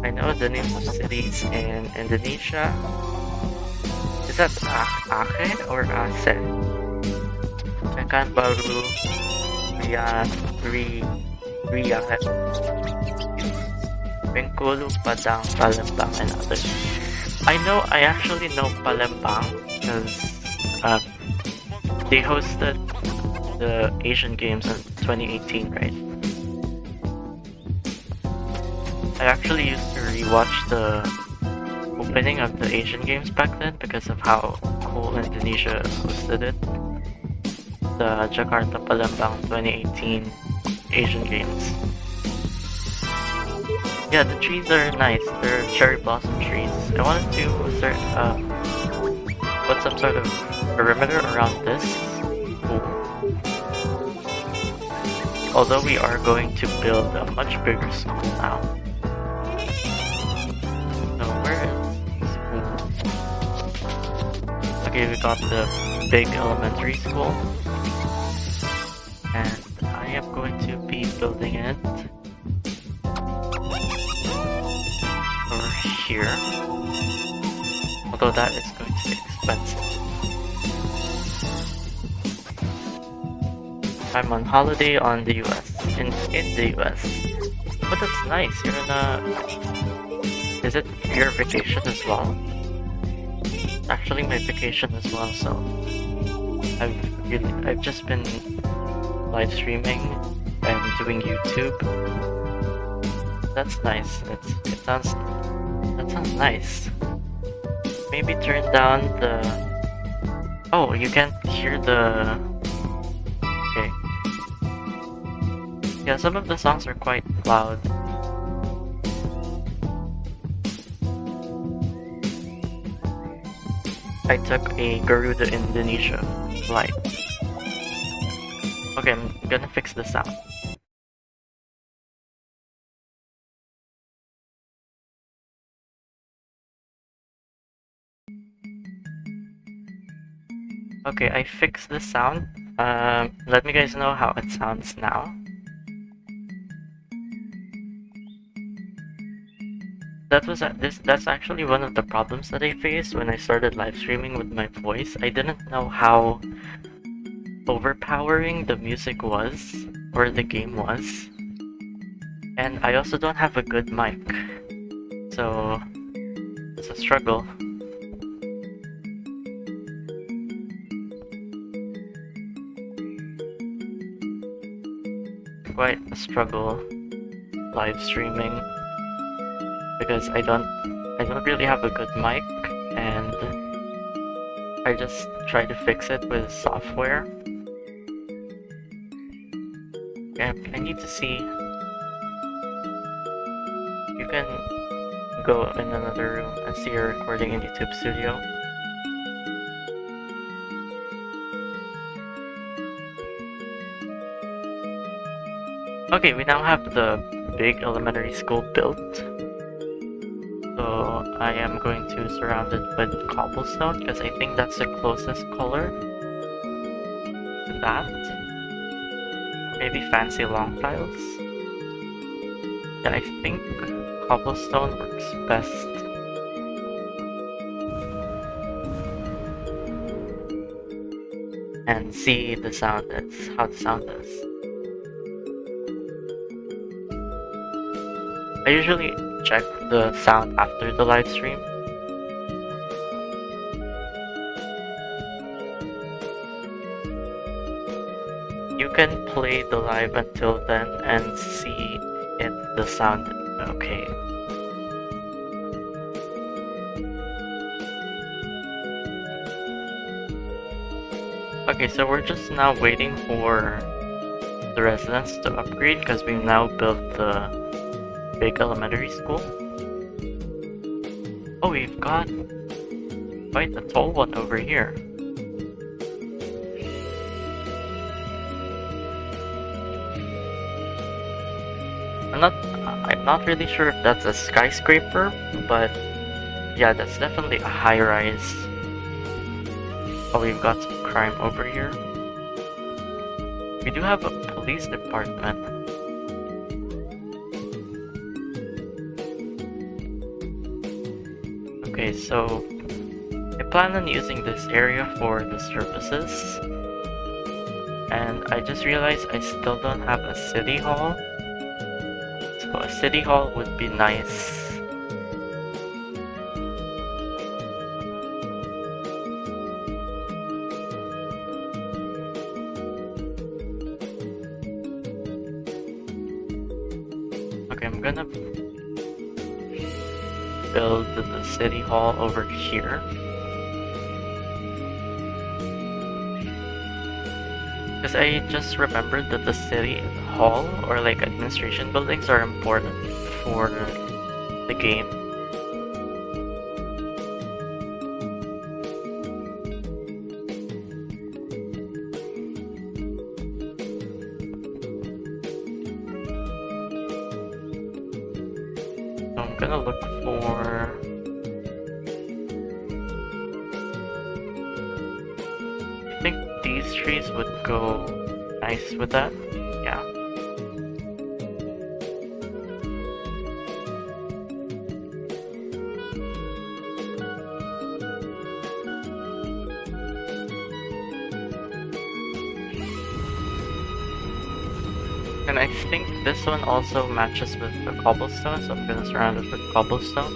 I know the names of cities in Indonesia. Is that Aceh or Aceh? Pekanbaru, Riyadh, Bengkulu, Padang, Palembang, and others. I actually know Palembang because they hosted the Asian Games in 2018, right? I actually used to rewatch the opening of the Asian Games back then because of how cool Indonesia hosted it. The Jakarta Palembang 2018 Asian Games. Yeah, the trees are nice. They're cherry blossom trees. I wanted to put some sort of perimeter around this. Ooh. Although we are going to build a much bigger school now. So where is school? Okay, we got the big elementary school. And I am going to be building it over here. Although that is going to be expensive. I'm on holiday on the US. In the US. But that's nice. You're in a... Is it your vacation as well? It's actually my vacation as well, so I've just been live streaming and doing YouTube. That's nice. That sounds nice. Maybe turn down the... Oh, you can't hear the... Okay. Yeah, some of the songs are quite loud. I took a Garuda Indonesia flight. Okay, I'm gonna fix the sound. Okay, I fixed the sound. Let me guys know how it sounds now. That's actually one of the problems that I faced when I started live streaming with my voice. I didn't know how overpowering the music was, or the game was. And I also don't have a good mic. So it's a struggle. Quite a struggle live streaming because I don't really have a good mic, and I just try to fix it with software. Okay, I need to see. You can go in another room and see your recording in YouTube Studio. Okay, we now have the big elementary school built. So I am going to surround it with cobblestone because I think that's the closest color to that. Maybe fancy long tiles. Yeah, I think cobblestone works best. And see the sound is how the sound is. I usually check the sound after the live stream. You can play the live until then and see if the sound is okay. Okay, so we're just now waiting for the residents to upgrade because we've now built the big elementary school. Oh, we've got quite a tall one over here. I'm not really sure if that's a skyscraper, but yeah, that's definitely a high-rise. Oh, we've got some crime over here. We do have a police department. Okay, so I plan on using this area for the services, and I just realized I still don't have a city hall, so a city hall would be nice. Okay, I'm gonna build the city hall over here. Because I just remembered that the city hall or like administration buildings are important for the game. gonna look for... I think these trees would go nice with that. Yeah. And I think this one also matches with the cobblestone, so I'm gonna surround it with cobblestone.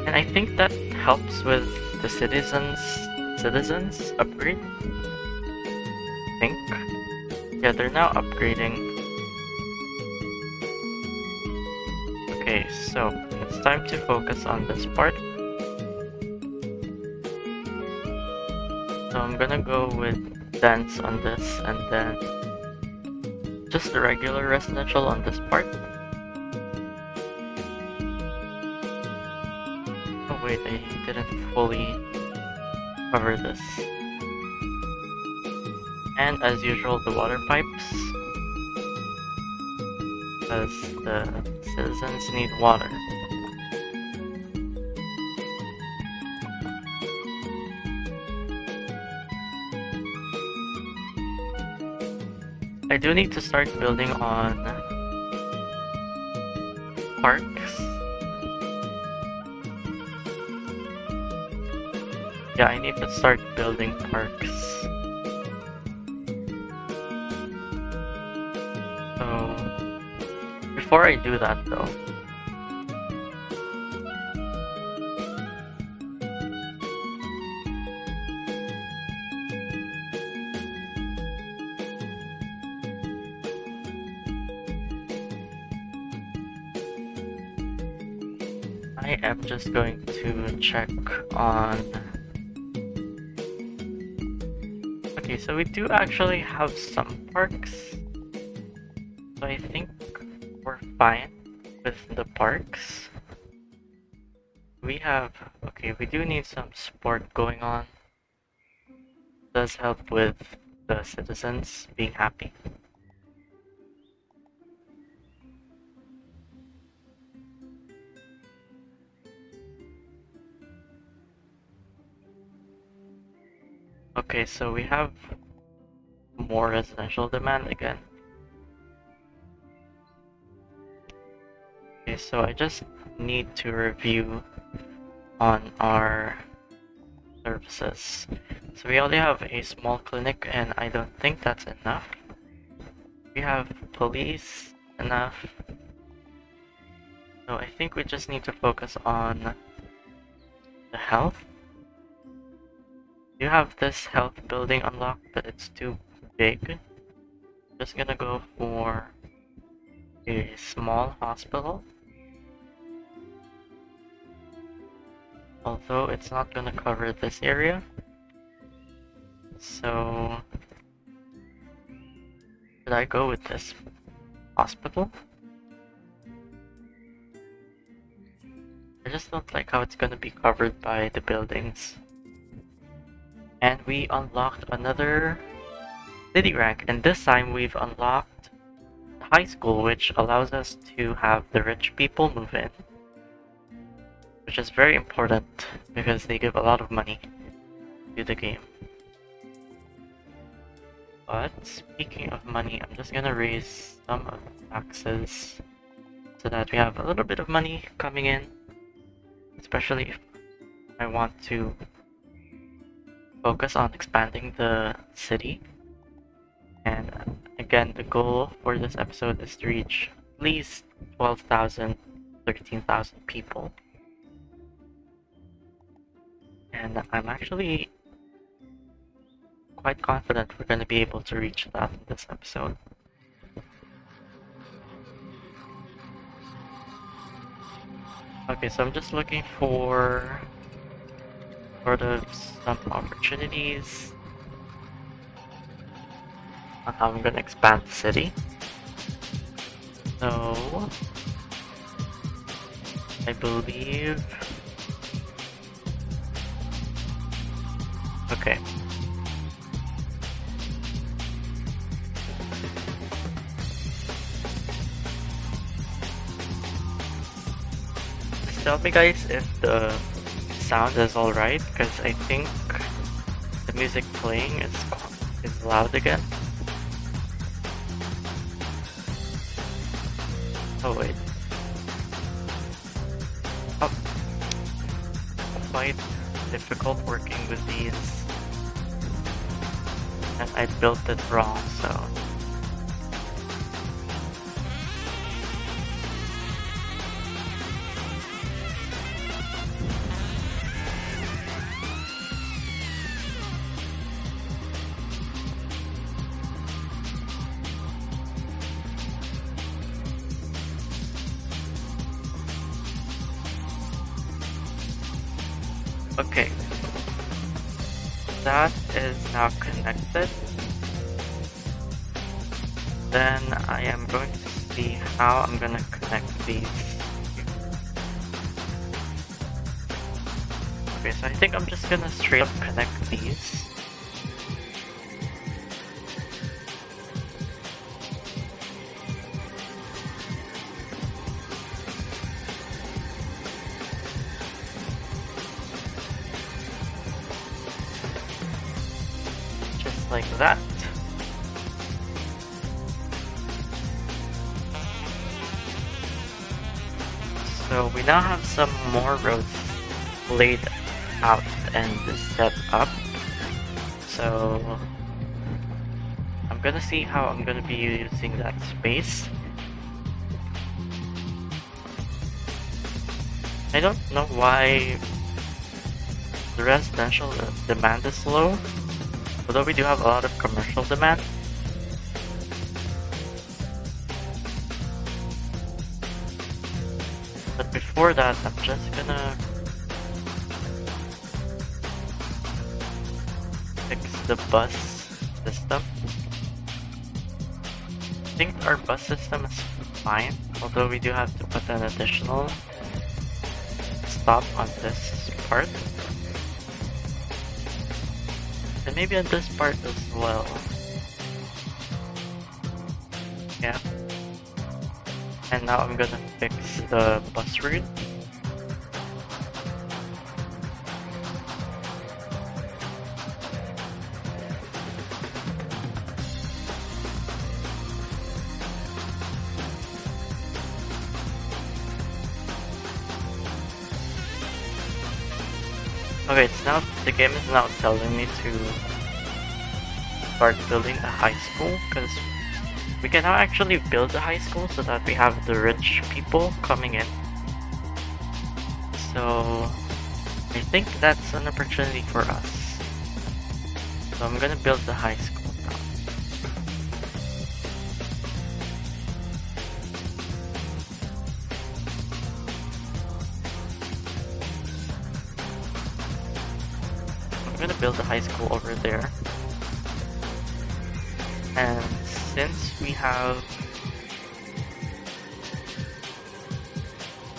And I think that helps with the citizens upgrade. I think. Yeah, they're now upgrading. Okay, so it's time to focus on this part. So I'm gonna go with dense on this, and then just a regular residential on this part. Oh wait, I didn't fully cover this. And as usual, the water pipes, because the citizens need water. I do need to start building on parks. Yeah, I need to start building parks. So, before I do that though, I am just going to check on... Okay, so we do actually have some parks. So I think we're fine with the parks. We have... Okay, we do need some sport going on. Does help with the citizens being happy. Okay, so we have more residential demand again. Okay, so I just need to review on our services. So we only have a small clinic, and I don't think that's enough. We have police enough. So I think we just need to focus on the health. You have this health building unlocked, but it's too big. Just gonna go for a small hospital. Although it's not gonna cover this area. So should I go with this hospital? I just don't like how it's gonna be covered by the buildings. And we unlocked another city rank, and this time we've unlocked high school, which allows us to have the rich people move in, which is very important because they give a lot of money to the game. But speaking of money, I'm just gonna raise some of the taxes so that we have a little bit of money coming in, especially if I want to focus on expanding the city. And again, the goal for this episode is to reach at least 12,000, 13,000 people. And I'm actually quite confident we're going to be able to reach that in this episode. Okay, so I'm just looking for sort of some opportunities on how I'm gonna expand the city. So I believe... Okay. tell me guys if the sound is alright, because I think the music playing is loud again. Oh wait. Oh. Quite difficult working with these. And I built it wrong, so... Okay, that is now connected. Then I am going to see how I'm going to connect these. Okay, so I think I'm just going to straight up connect these. Like that. So we now have some more roads laid out and set up. So I'm gonna see how I'm gonna be using that space. I don't know why the residential demand is low. Although we do have a lot of commercial demand. But before that, I'm just gonna fix the bus system. I think our bus system is fine, although we do have to put an additional stop on this part. And maybe on this part as well. Yeah. And now I'm gonna fix the bus route. Okay, the game is now telling me to start building a high school, because we can now actually build a high school so that we have the rich people coming in. So I think that's an opportunity for us. So I'm gonna build the high school now. I'm gonna build a high school over there. And since we have...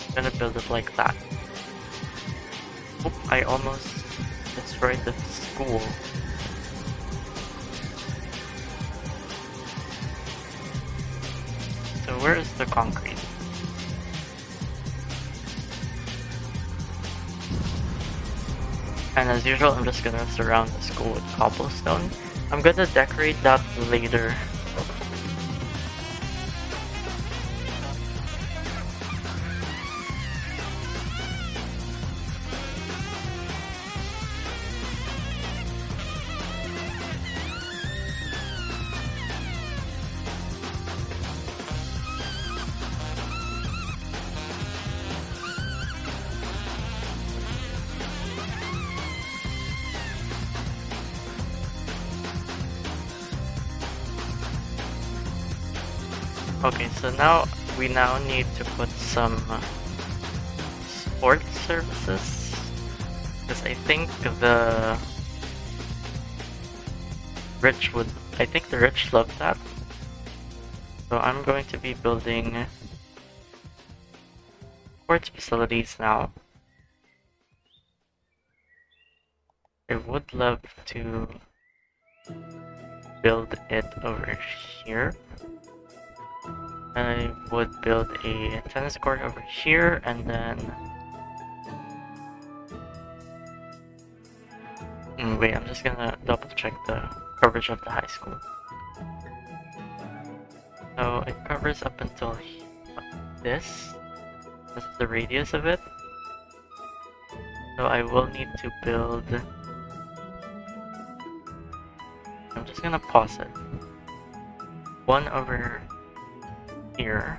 I'm gonna build it like that. Oop, I almost destroyed the school. So where is the concrete? And as usual, I'm just gonna surround the school with cobblestone. I'm gonna decorate that later. Okay, so now we need to put some sports services, because I think the rich love that. So I'm going to be building sports facilities now. I would love to build it over here. I would build a tennis court over here, and then Wait, I'm just gonna double check the coverage of the high school. So it covers up until this. This is the radius of it. So I will need to build... I'm just gonna pause it. One over here.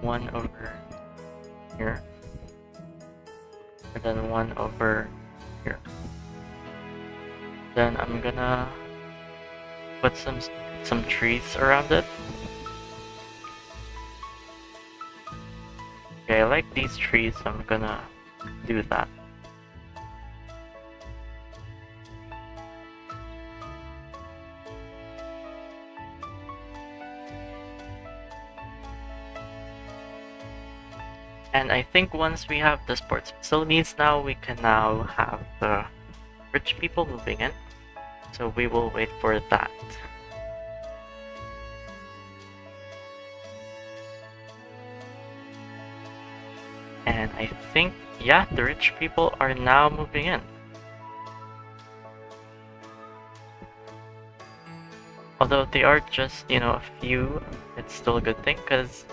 One over here. And then one over here. Then I'm gonna put some trees around it. Okay, I like these trees, so I'm gonna do that. And I think once we have the sports facilities now, we can now have the rich people moving in. So we will wait for that. And I think, yeah, the rich people are now moving in. Although they are just, you know, a few, it's still a good thing because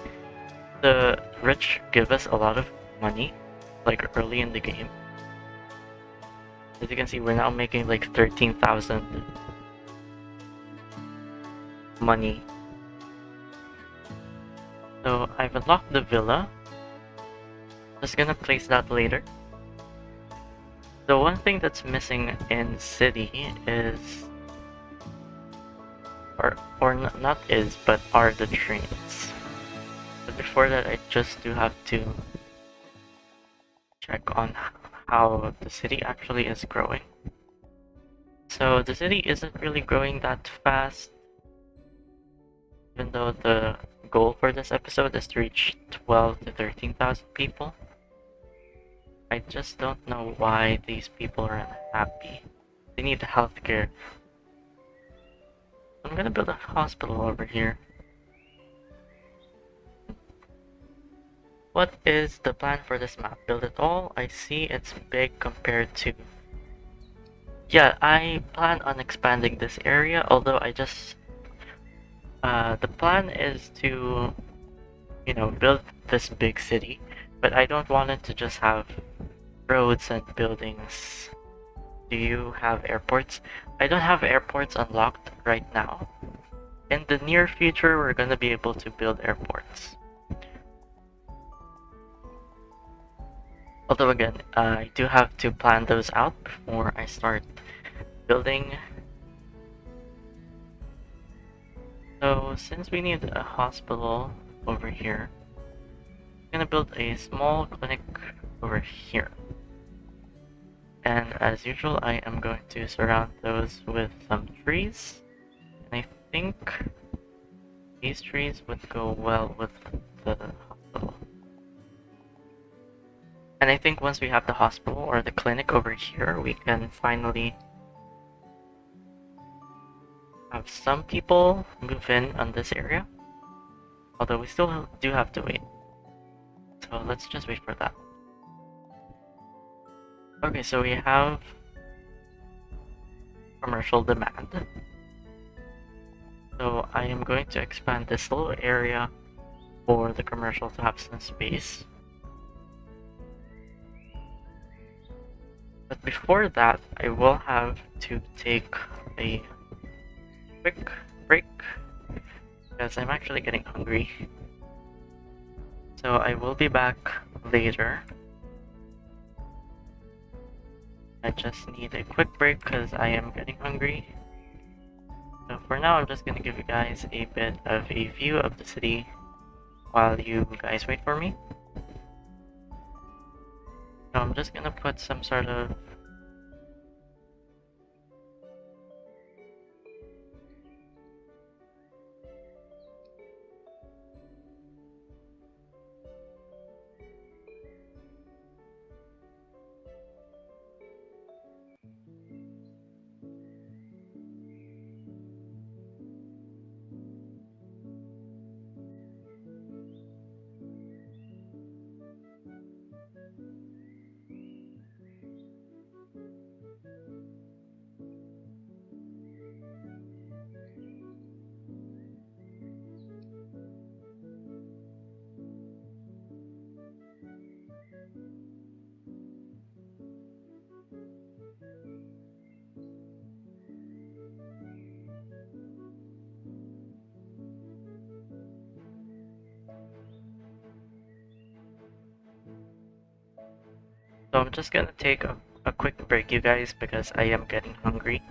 the rich give us a lot of money, like early in the game. As you can see, we're now making like 13,000 money. So I've unlocked the villa. Just gonna place that later. The one thing that's missing in city is, or not is, but are the trains. But before that, I just do have to check on how the city actually is growing. So the city isn't really growing that fast, even though the goal for this episode is to reach 12 to 13,000 people. I just don't know why these people are unhappy. They need healthcare. I'm gonna build a hospital over here. What is the plan for this map? Build it all? I see it's big compared to... Yeah, I plan on expanding this area, although I just... the plan is to, you know, build this big city, but I don't want it to just have roads and buildings. Do you have airports? I don't have airports unlocked right now. In the near future, we're gonna be able to build airports. Although again, I do have to plan those out before I start building. So since we need a hospital over here, I'm gonna build a small clinic over here. And as usual, I am going to surround those with some trees. And I think these trees would go well with the hospital. And I think once we have the hospital or the clinic over here, we can finally have some people move in on this area. Although we still do have to wait. So let's just wait for that. Okay, so we have commercial demand. So I am going to expand this little area for the commercial to have some space. But before that, I will have to take a quick break because I'm actually getting hungry. So I will be back later. I just need a quick break because I am getting hungry. So for now, I'm just gonna give you guys a bit of a view of the city while you guys wait for me. So I'm just gonna put some sort of So I'm just gonna take a quick break, you guys, because I am getting hungry.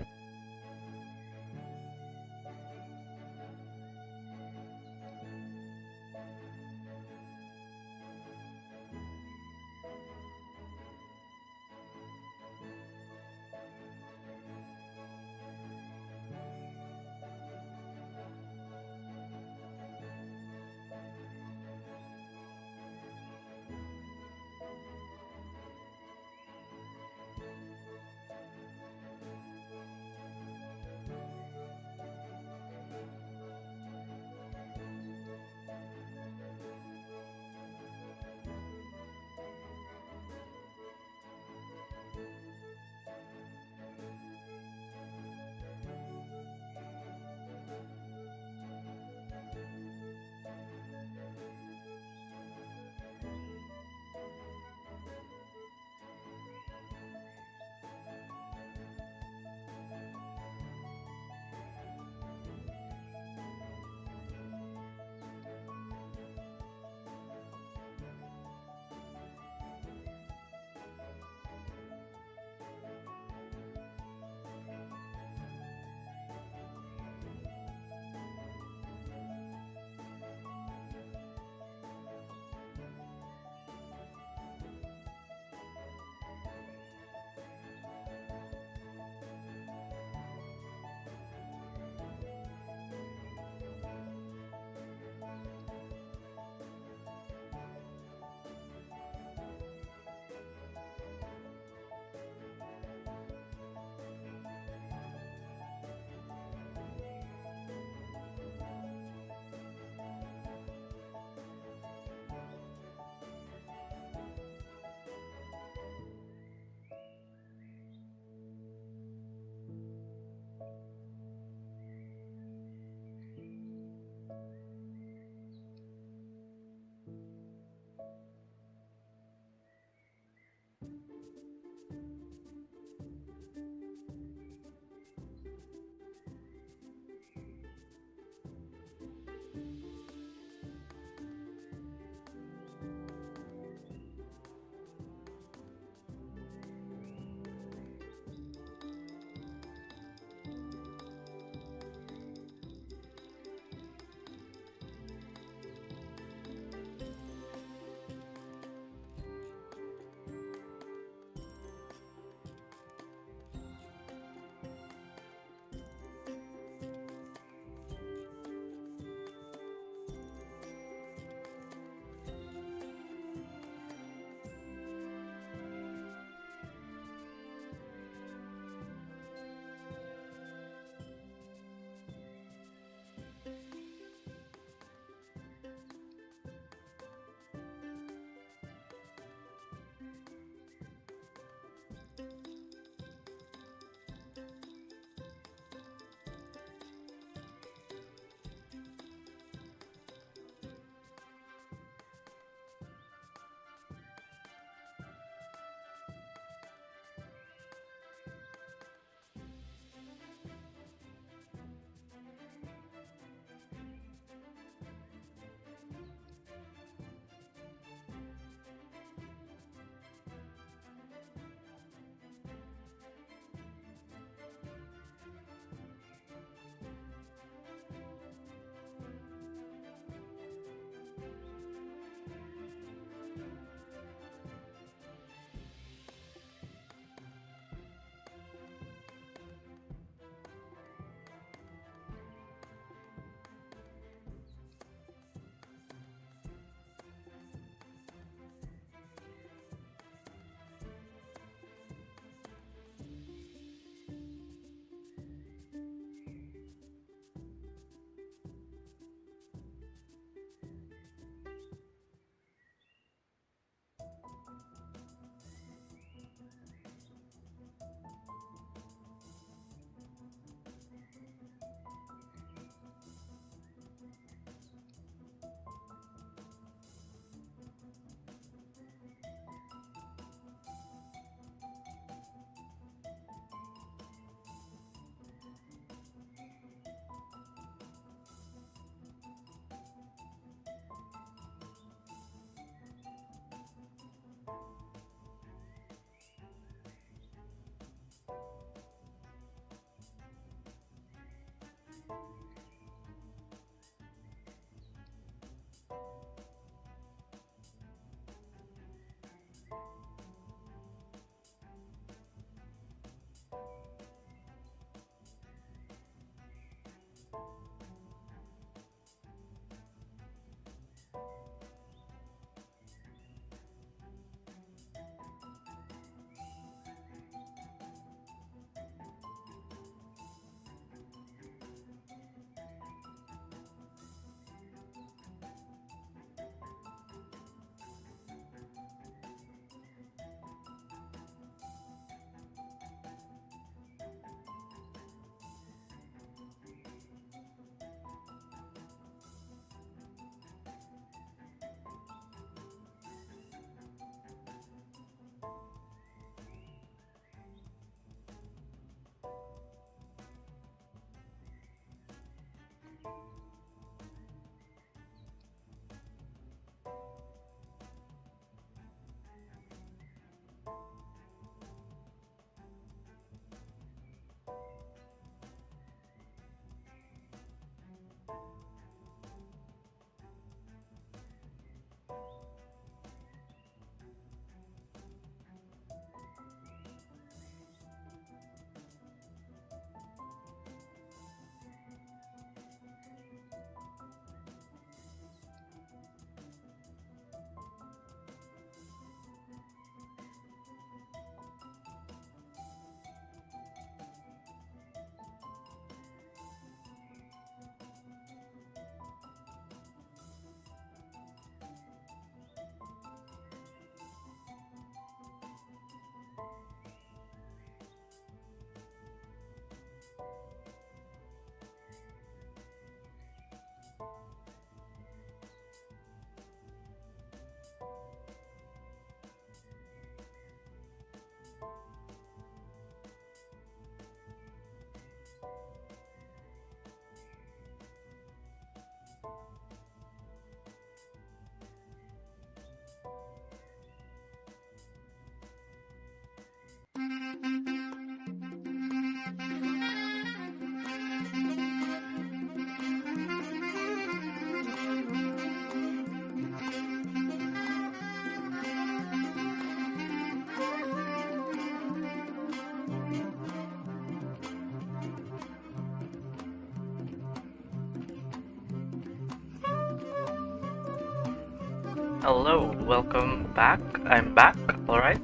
Hello, welcome back. I'm back, alright?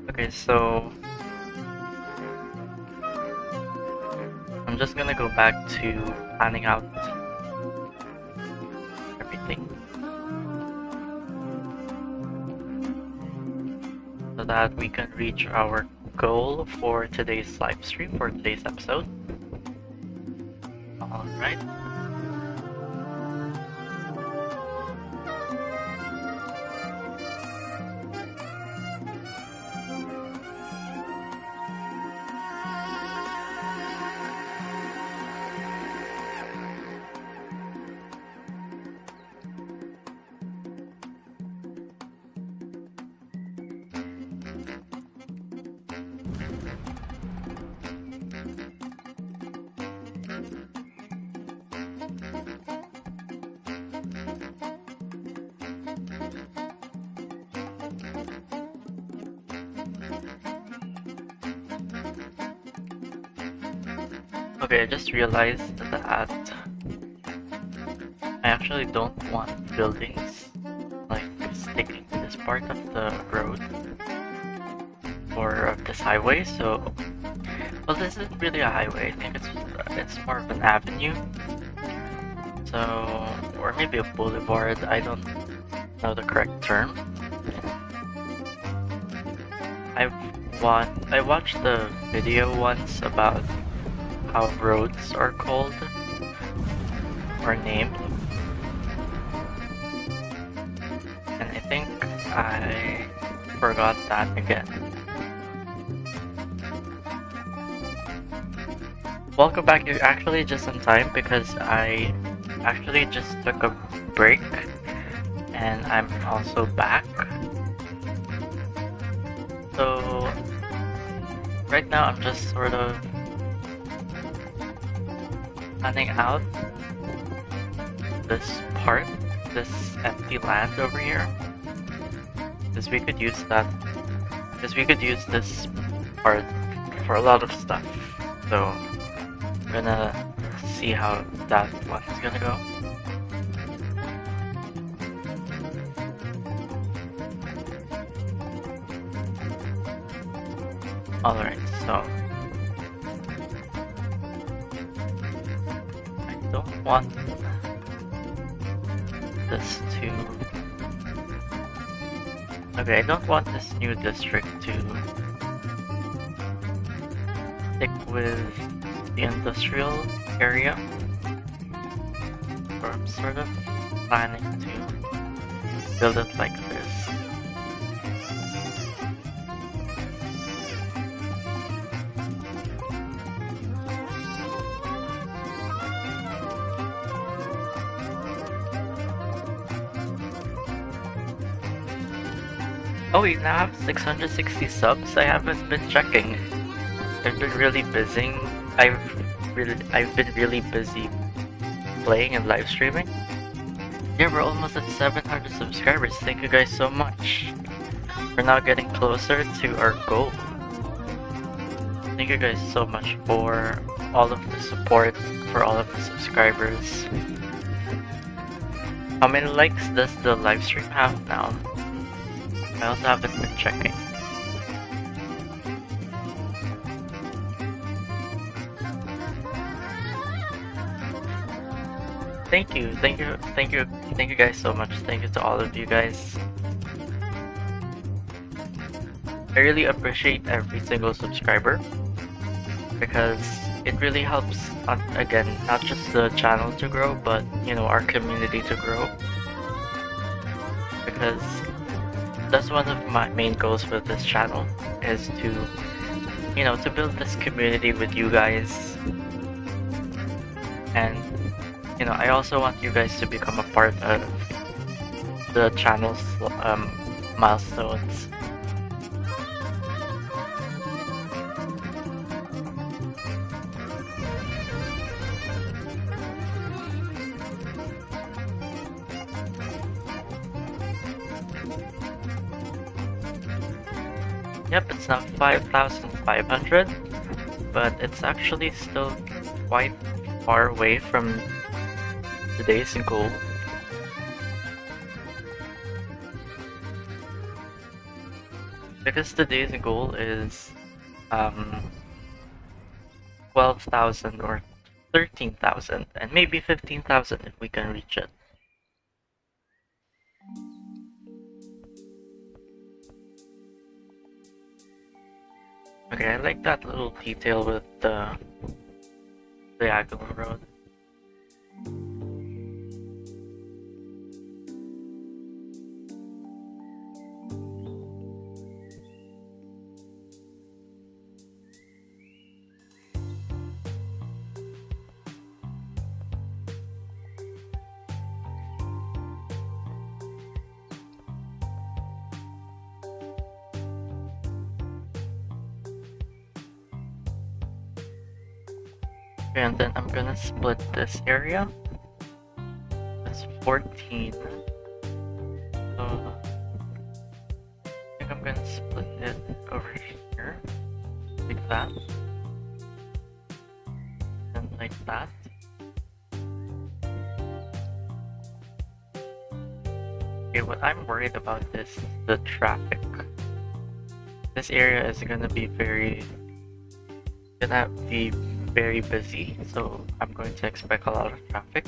Okay, so I'm just gonna go back to planning out everything so that we can reach our goal for today's live stream, for today's episode. Alright. Okay, I just realized that I actually don't want buildings like sticking to this part of the road or of this highway, so well, this isn't really a highway. I think it's more of an avenue, so or maybe a boulevard. I don't know the correct term. I watched the video once about how roads are called or named, and I think I forgot that again. Welcome back. You're actually just in time because I actually just took a break and I'm also back. So right now I'm just sort of planning out this part, this empty land over here, because we could use that. Because we could use this part for a lot of stuff. So we're gonna see how that one is gonna go. Alright, so I don't want this to... Okay, I don't want this new district to stick with the industrial area. So I'm sort of planning to build it like this. Oh, we now have 660 subs. I haven't been checking. I've been really busy. I've been really busy playing and live streaming. Yeah, we're almost at 700 subscribers. Thank you guys so much. We're now getting closer to our goal. Thank you guys so much for all of the support, for all of the subscribers. How many likes does the live stream have now? I also haven't been checking. Thank you guys so much. Thank you to all of you guys. I really appreciate every single subscriber because it really helps, again, not just the channel to grow, but you know, our community to grow. Because that's one of my main goals with this channel, is to, you know, to build this community with you guys. And, you know, I also want you guys to become a part of the channel's milestones. Yep, it's now 5,500, but it's actually still quite far away from today's goal. Because today's goal is 12,000 or 13,000, and maybe 15,000 if we can reach it. Okay, I like that little detail with the diagonal road. And then I'm gonna split this area. It's 14. So I think I'm gonna split it over here. Like that. And like that. Okay, what I'm worried about is the traffic. This area is gonna be very busy, so I'm going to expect a lot of traffic.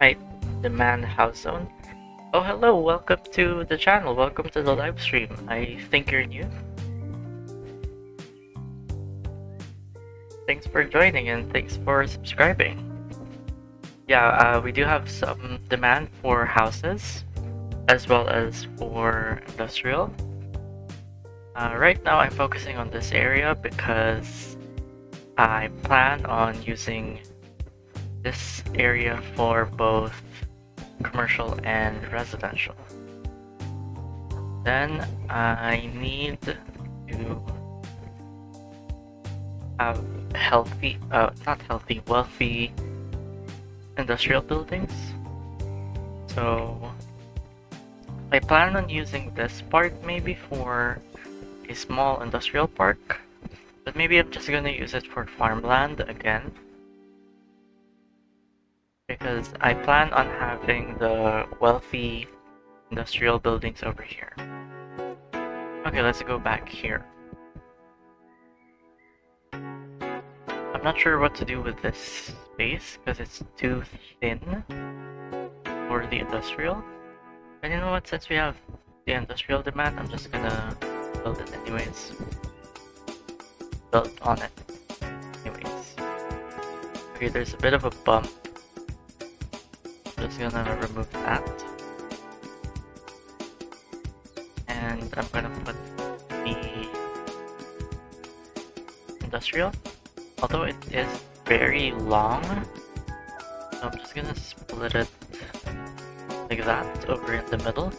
Right, demand house zone. Oh, hello, welcome to the channel, welcome to the live stream. I think you're new. thanks for joining and thanks for subscribing. Yeah, we do have some demand for houses as well as for industrial. Right now I'm focusing on this area because I plan on using this area for both commercial and residential. Then I need to have wealthy industrial buildings. So I plan on using this part maybe for a small industrial park, but maybe I'm just gonna use it for farmland again, because I plan on having the wealthy industrial buildings over here. Okay, let's go back here. I'm not sure what to do with this space because it's too thin for the industrial. And you know what, since we have the industrial demand, I'm just gonna build it anyways. Build on it anyways. Okay, there's a bit of a bump. Just gonna remove that. And I'm gonna put the industrial, although it is very long, so I'm just gonna split it like that over in the middle.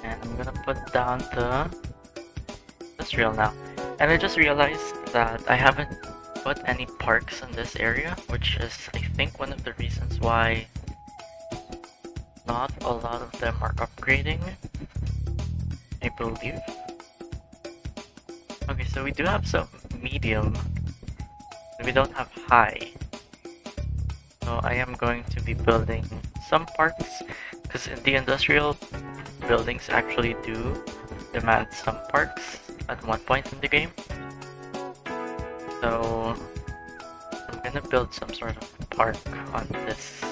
And I'm gonna put down the industrial now. And I just realized that I haven't put any parks in this area, which is I think one of the reasons why not a lot of them are upgrading, I believe. Okay, so we do have some medium, but we don't have high. So I am going to be building some parks, because the industrial buildings actually do demand some parks at one point in the game. So I'm gonna build some sort of park on this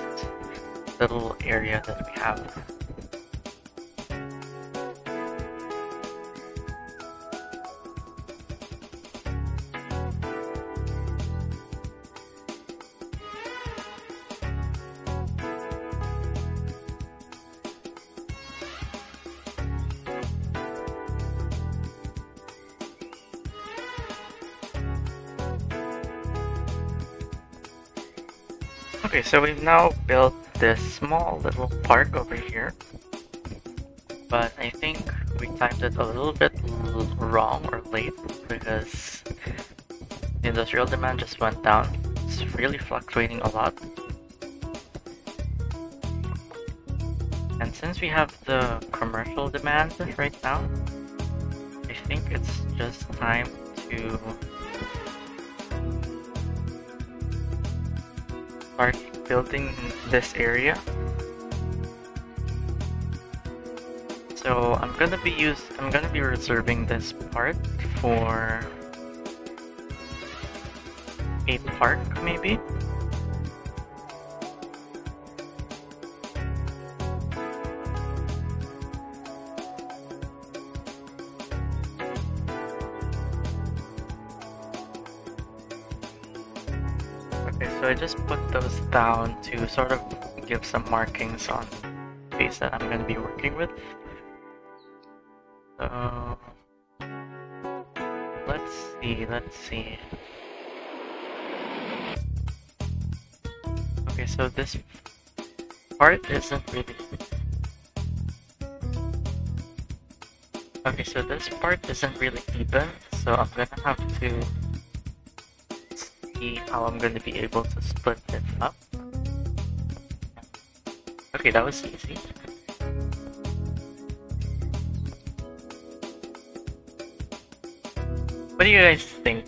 little area that we have. Okay, so we've now built this small little park over here, but I think we timed it a little bit wrong or late because the industrial demand just went down. It's really fluctuating a lot. And since we have the commercial demand right now, I think it's just time to start building this area. So I'm gonna be reserving this part for a park maybe. So I just put those down to sort of give some markings on the space that I'm going to be working with. So let's see. Okay, so this part isn't really... Okay, so this part isn't really even, so I'm gonna have to how I'm going to be able to split it up. Okay, that was easy. What do you guys think?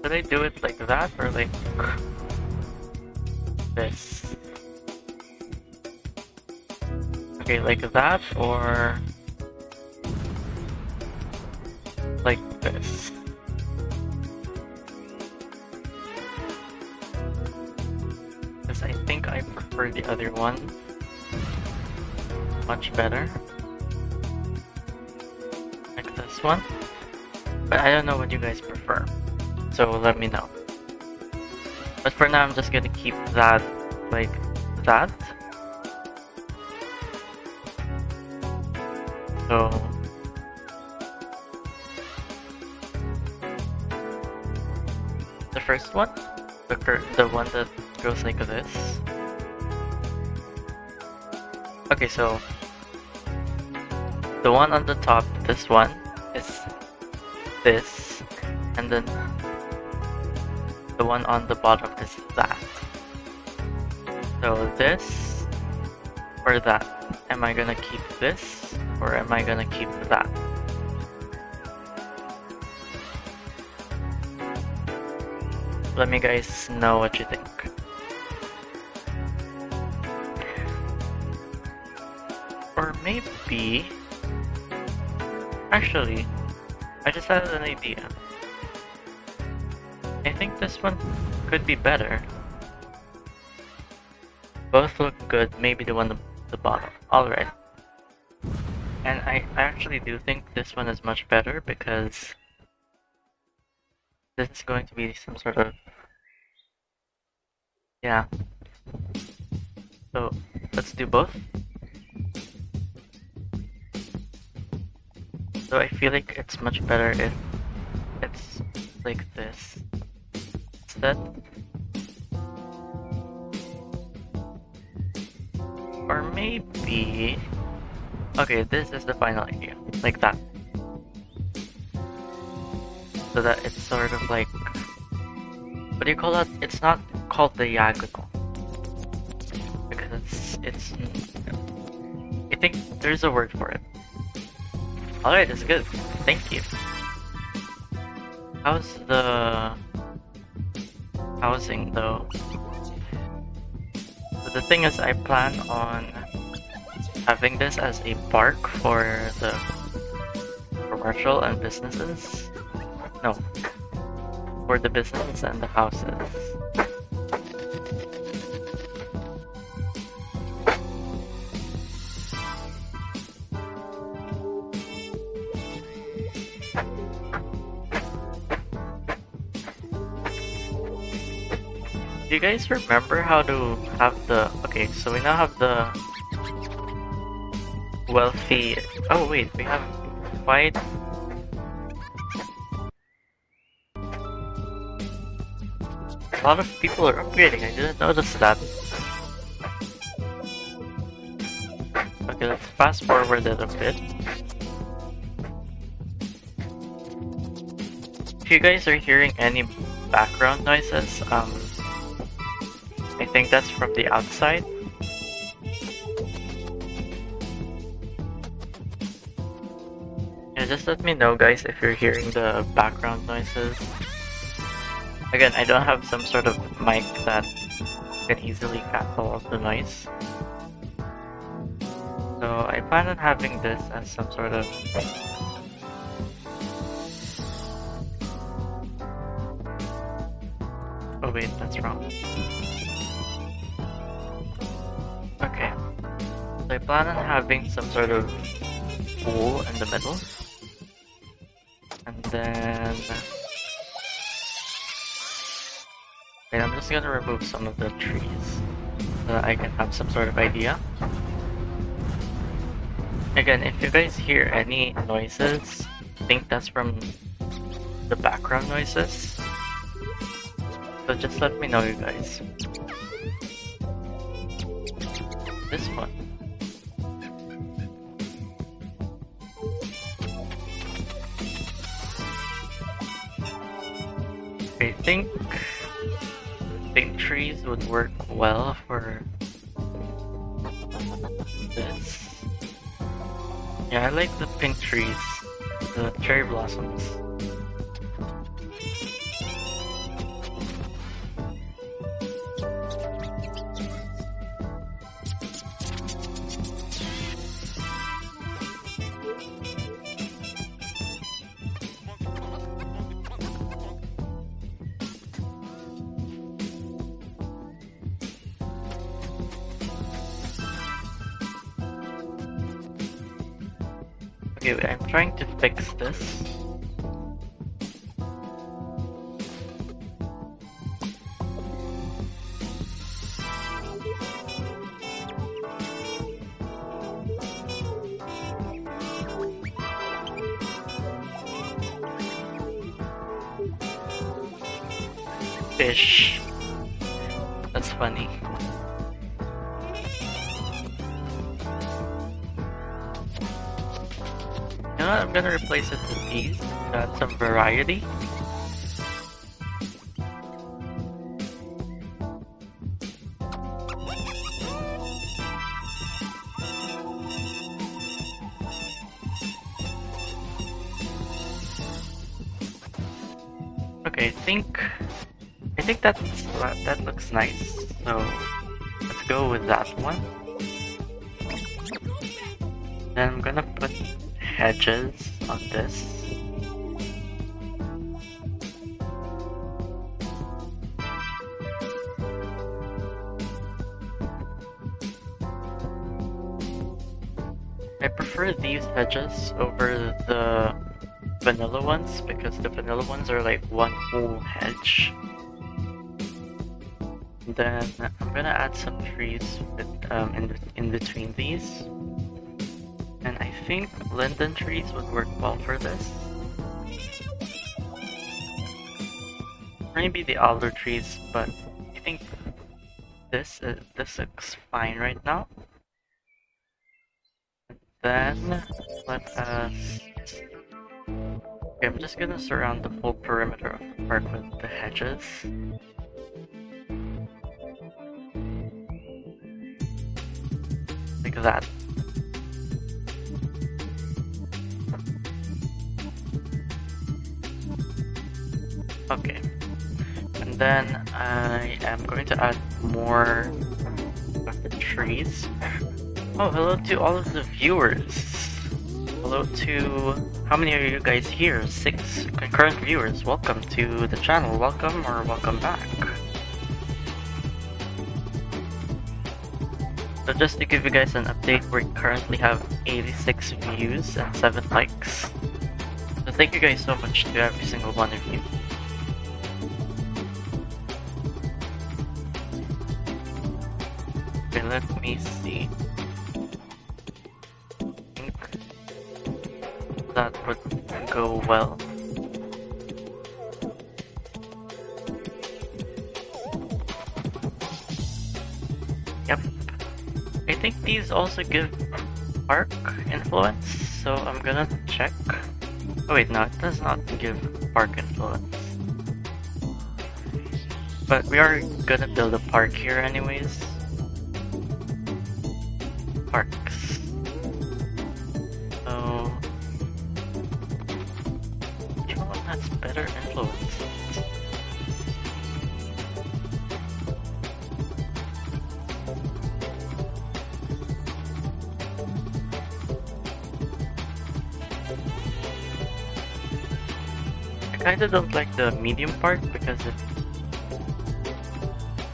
Should I do it like that or like this? Okay, like that or like this? I think I prefer the other one much better. this one, but I don't know what you guys prefer, so let me know. But for now, I'm just gonna keep that like that. So the first one, the one that goes like this. Okay, so the one on the top, this one, is this, and then the one on the bottom is that. So this or that. Am I gonna keep this or am I gonna keep that? Let me guys know what you think. Or maybe... Actually, I just had an idea. I think this one could be better. Both look good, maybe the one at the bottom. Alright. And I actually do think this one is much better because this is going to be some sort of... Yeah. So, let's do both. So I feel like it's much better if it's like this instead. Or maybe... Okay, this is the final idea. Like that. So that it's sort of like... What do you call that? It's not called diagonal. Because it's... I think there's a word for it. Alright, that's good. Thank you. How's the housing though? So the thing is, I plan on having this as a park for the commercial and businesses. No, for the businesses and the houses. Do you guys remember how to have the... Okay, so we now have the wealthy... Oh wait, we have quite... A lot of people are upgrading, I didn't notice that. Okay, let's fast forward it a bit. If you guys are hearing any background noises, I think that's from the outside. Yeah, just let me know guys if you're hearing the background noises. Again, I don't have some sort of mic that can easily cancel out the noise. So I plan on having this as some sort of... Oh wait, that's wrong. Okay, so I plan on having some sort of pool in the middle, and then I'm just gonna remove some of the trees so that I can have some sort of idea. Again, if you guys hear any noises, I think that's from the background noises, so just let me know you guys. This one. I think big trees would work well for this. Yeah, I like the pink trees, the cherry blossoms. Okay, I'm trying to fix this. Fish. That's funny. You know what? I'm gonna replace it with these to add some variety. Okay, I think that looks nice. So let's go with that one. Then I'm gonna put hedges on this. I prefer these hedges over the vanilla ones because the vanilla ones are like one whole hedge. Then I'm gonna add some trees with, in between these. And I think linden trees would work well for this. Maybe the alder trees, but I think this looks fine right now. And then let us. Okay, I'm just gonna surround the full perimeter of the park with the hedges. Like that. Okay, and then I am going to add more of the trees. Oh, hello to all of the viewers. Hello to, how many are you guys here? 6 concurrent viewers. Welcome to the channel. Welcome or welcome back. So just to give you guys an update, we currently have 86 views and 7 likes. So thank you guys so much to every single one of you. Okay, let me see. I think that would go well. Yep. I think these also give park influence, so I'm gonna check. Oh wait, no, it does not give park influence. But we are gonna build a park here anyways. Parks. So which one has better influence? I kinda don't like the medium part because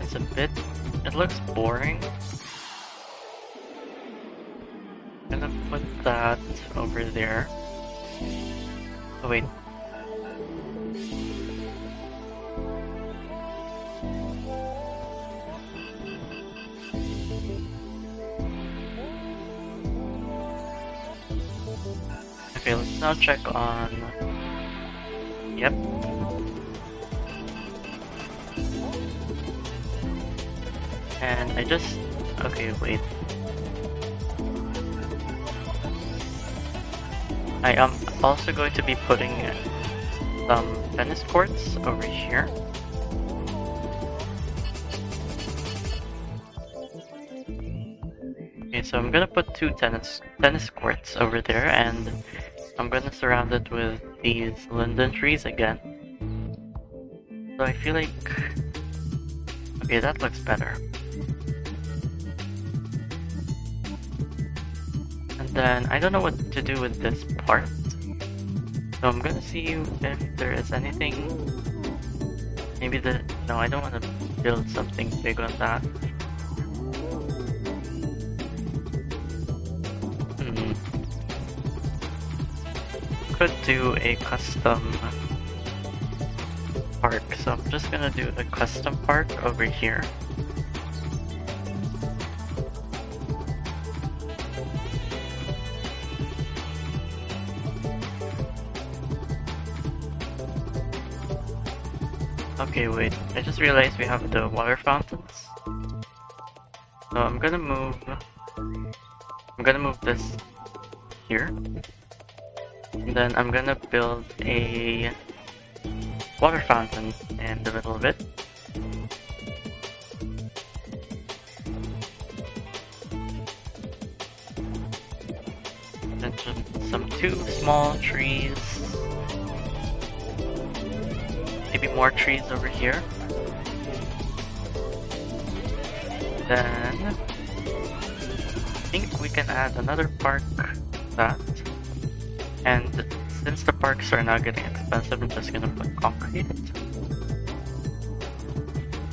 it's a bit, it looks boring. I'm gonna put that over there. Oh wait. Okay, let's now check on. Yep. And I just. Okay, wait. I am also going to be putting some tennis courts over here. Okay, so I'm gonna put 2 tennis courts over there, and I'm gonna surround it with these linden trees again. So I feel like, okay, that looks better. And then I don't know what to do with this part, so I'm gonna see if there is anything. Maybe no, I don't want to build something big on that. could do a custom park, so I'm just gonna do the custom park over here. Okay, wait, I just realized we have the water fountains. So I'm gonna move this here. And then I'm gonna build a water fountain in the middle of it. Then just two small trees. Maybe more trees over here. Then I think we can add another park to that. And since the parks are now getting expensive, I'm just gonna put concrete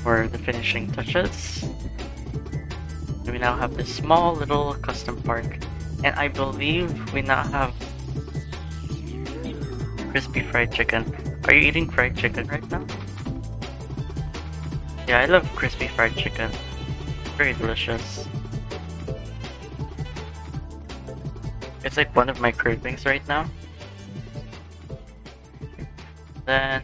for the finishing touches. And we now have this small little custom park. And I believe we now have crispy fried chicken. Are you eating fried chicken right now? Yeah, I love crispy fried chicken. Very delicious. It's like one of my cravings right now. Then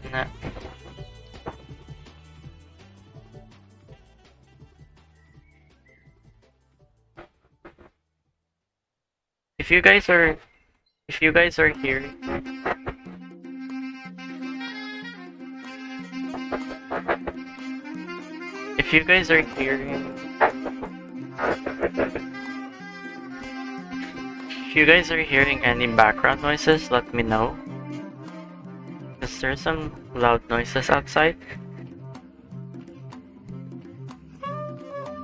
if you guys are here, if you guys are hearing any background noises, let me know. Because there's some loud noises outside.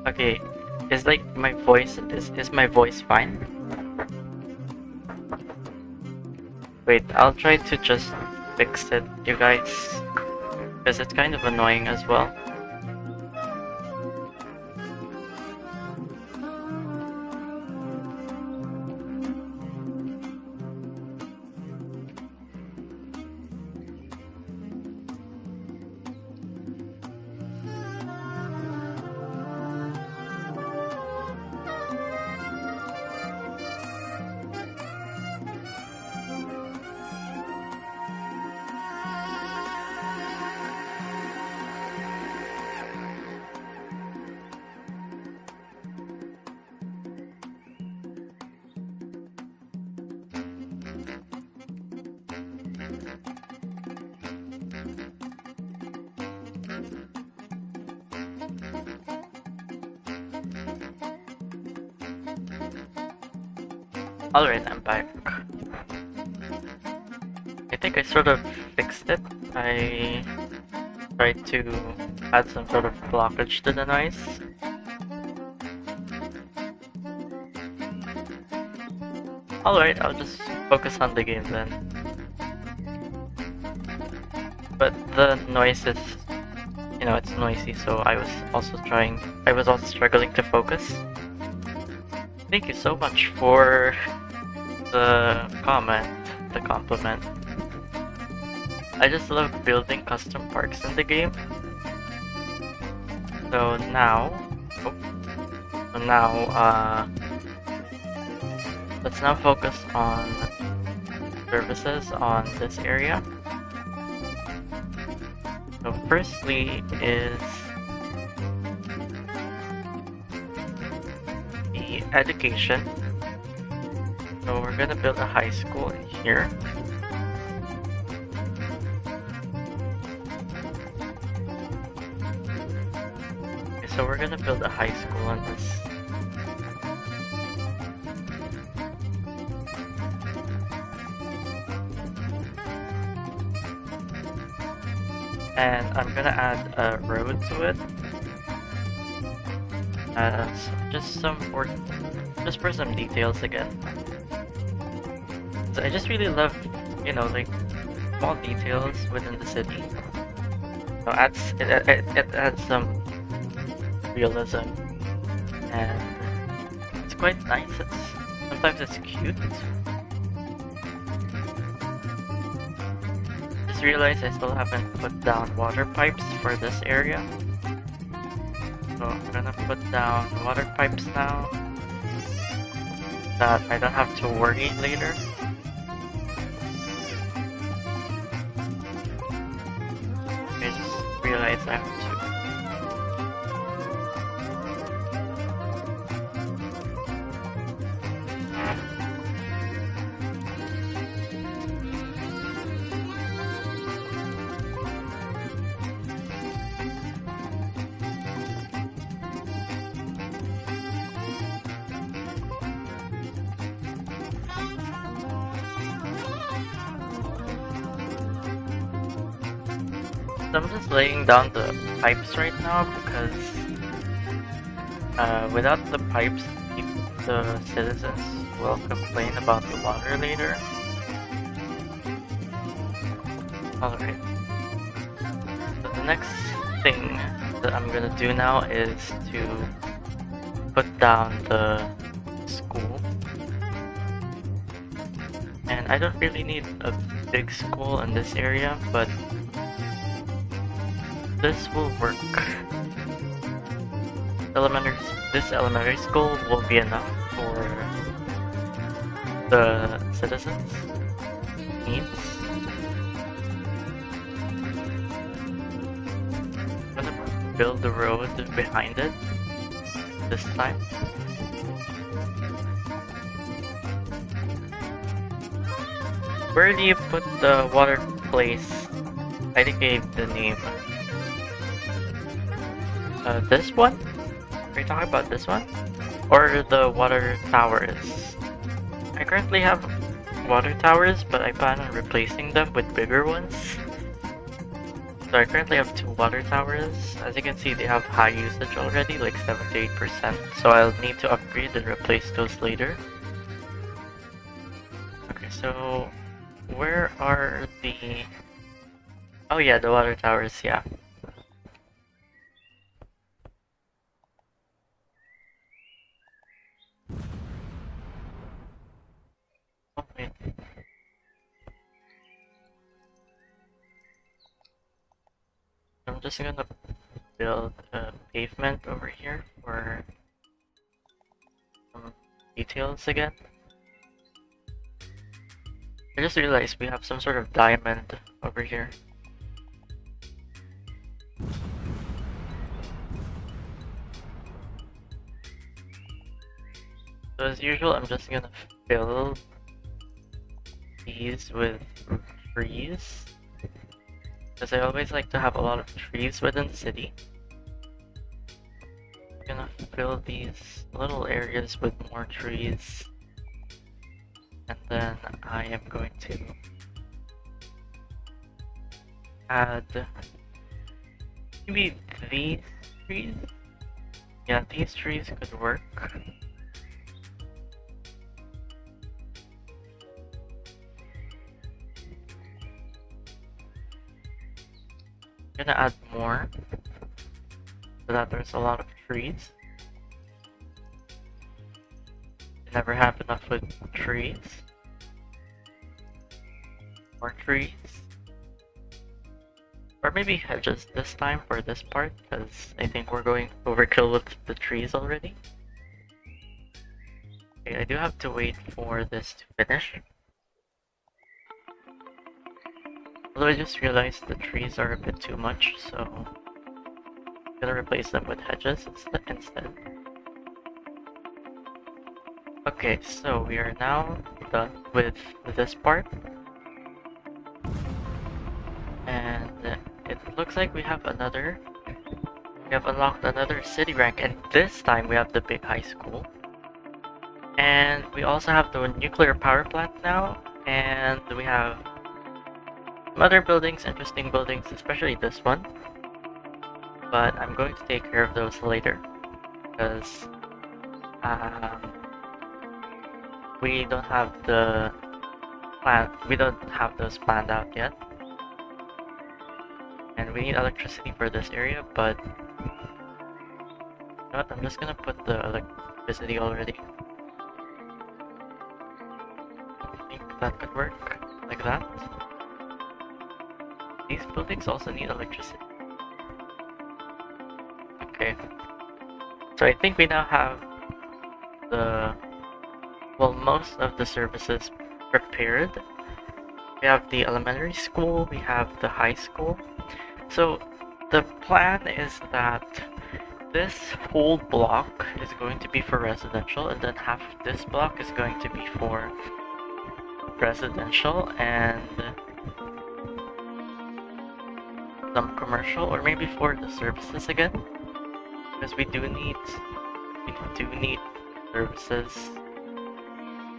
Okay, is like my voice, is my voice fine? Wait, I'll try to just fix it, you guys, because it's kind of annoying as well. Alright, I'm back. I think I sort of fixed it. I tried to add some sort of blockage to the noise. Alright, I'll just focus on the game then. But the noise is, you know, it's noisy, so I was also struggling to focus. Thank you so much for the compliment. I just love building custom parks in the game. So now, let's now focus on services on this area. So firstly is the education. So we're gonna build a high school in here. Okay, so we're gonna build a high school on this. And I'm gonna add a road to it. Just for some details again. So I just really love, you know, like small details within the city. So it adds some realism, and it's quite nice. Sometimes it's cute. just realized I still haven't put down water pipes for this area. So I'm gonna put down water pipes now, that I don't have to worry later. I just realized I have to. So I'm just laying down the pipes right now because without the pipes, the citizens will complain about the water later. Alright. So the next thing that I'm gonna do now is to put down the school. And I don't really need a big school in this area, but this will work. This elementary school will be enough for the citizens' needs. I'm gonna build the road behind it this time. Where do you put the water place? I think I gave the name. This one? Are you talking about this one? Or the water towers? I currently have water towers, but I plan on replacing them with bigger ones. So I currently have 2 water towers. As you can see, they have high usage already, like 78%. So I'll need to upgrade and replace those later. Okay, so where are the... Oh yeah, the water towers, yeah. Oh, wait. I'm just gonna build a pavement over here for some details again. I just realized we have some sort of diamond over here. So as usual, I'm just gonna fill these with trees, because I always like to have a lot of trees within the city. I'm gonna fill these little areas with more trees, and then I am going to add maybe these trees. Yeah, these trees could work. I'm gonna add more so that there's a lot of trees. I never have enough with trees. More trees. Or maybe hedges this time for this part, because I think we're going overkill with the trees already. Okay, I do have to wait for this to finish. Although I just realized the trees are a bit too much, so I'm gonna replace them with hedges instead. Okay, so we are now done with this part. And it looks like we have unlocked another city rank, and this time we have the big high school. And we also have the nuclear power plant now, and we have some other buildings, interesting buildings, especially this one. But I'm going to take care of those later, because we don't have those planned out yet. And we need electricity for this area, but you know what? I'm just gonna put the electricity already. I think that could work like that. these buildings also need electricity. Okay. So I think we now have most of the services prepared. We have the elementary school, we have the high school. So the plan is that this whole block is going to be for residential, and then half of this block is going to be for residential and some commercial, or maybe for the services again, because we do need services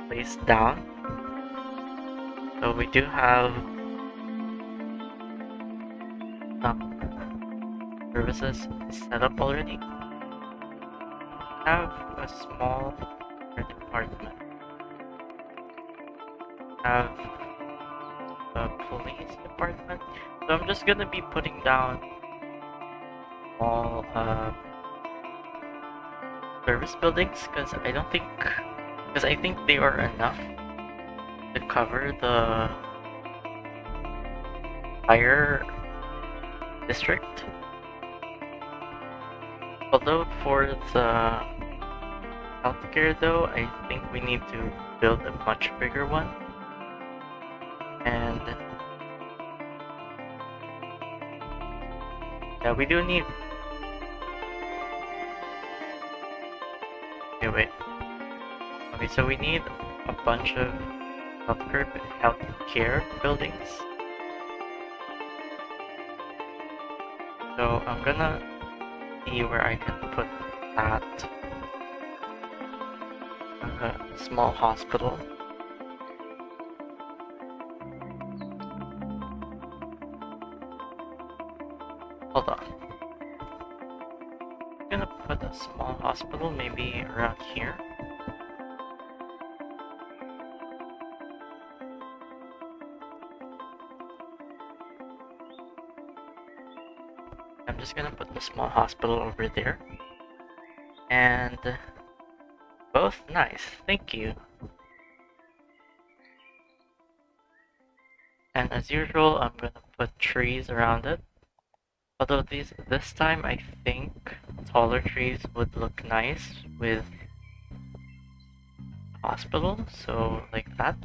placed down. So we do have services set up already. We have a small department. We have a police department. So I'm just gonna be putting down all service buildings because I think they are enough to cover the entire district. Although for the healthcare though, I think we need to build a much bigger one. And yeah, we do need... Wait. Okay, so we need a bunch of healthcare buildings. So I'm gonna see where I can put that. A small hospital. Hold on. I'm gonna put a small hospital maybe around here. I'm just gonna put the small hospital over there. And both nice, thank you. And as usual, I'm gonna put trees around it. Although this time I think taller trees would look nice with hospital, so like that.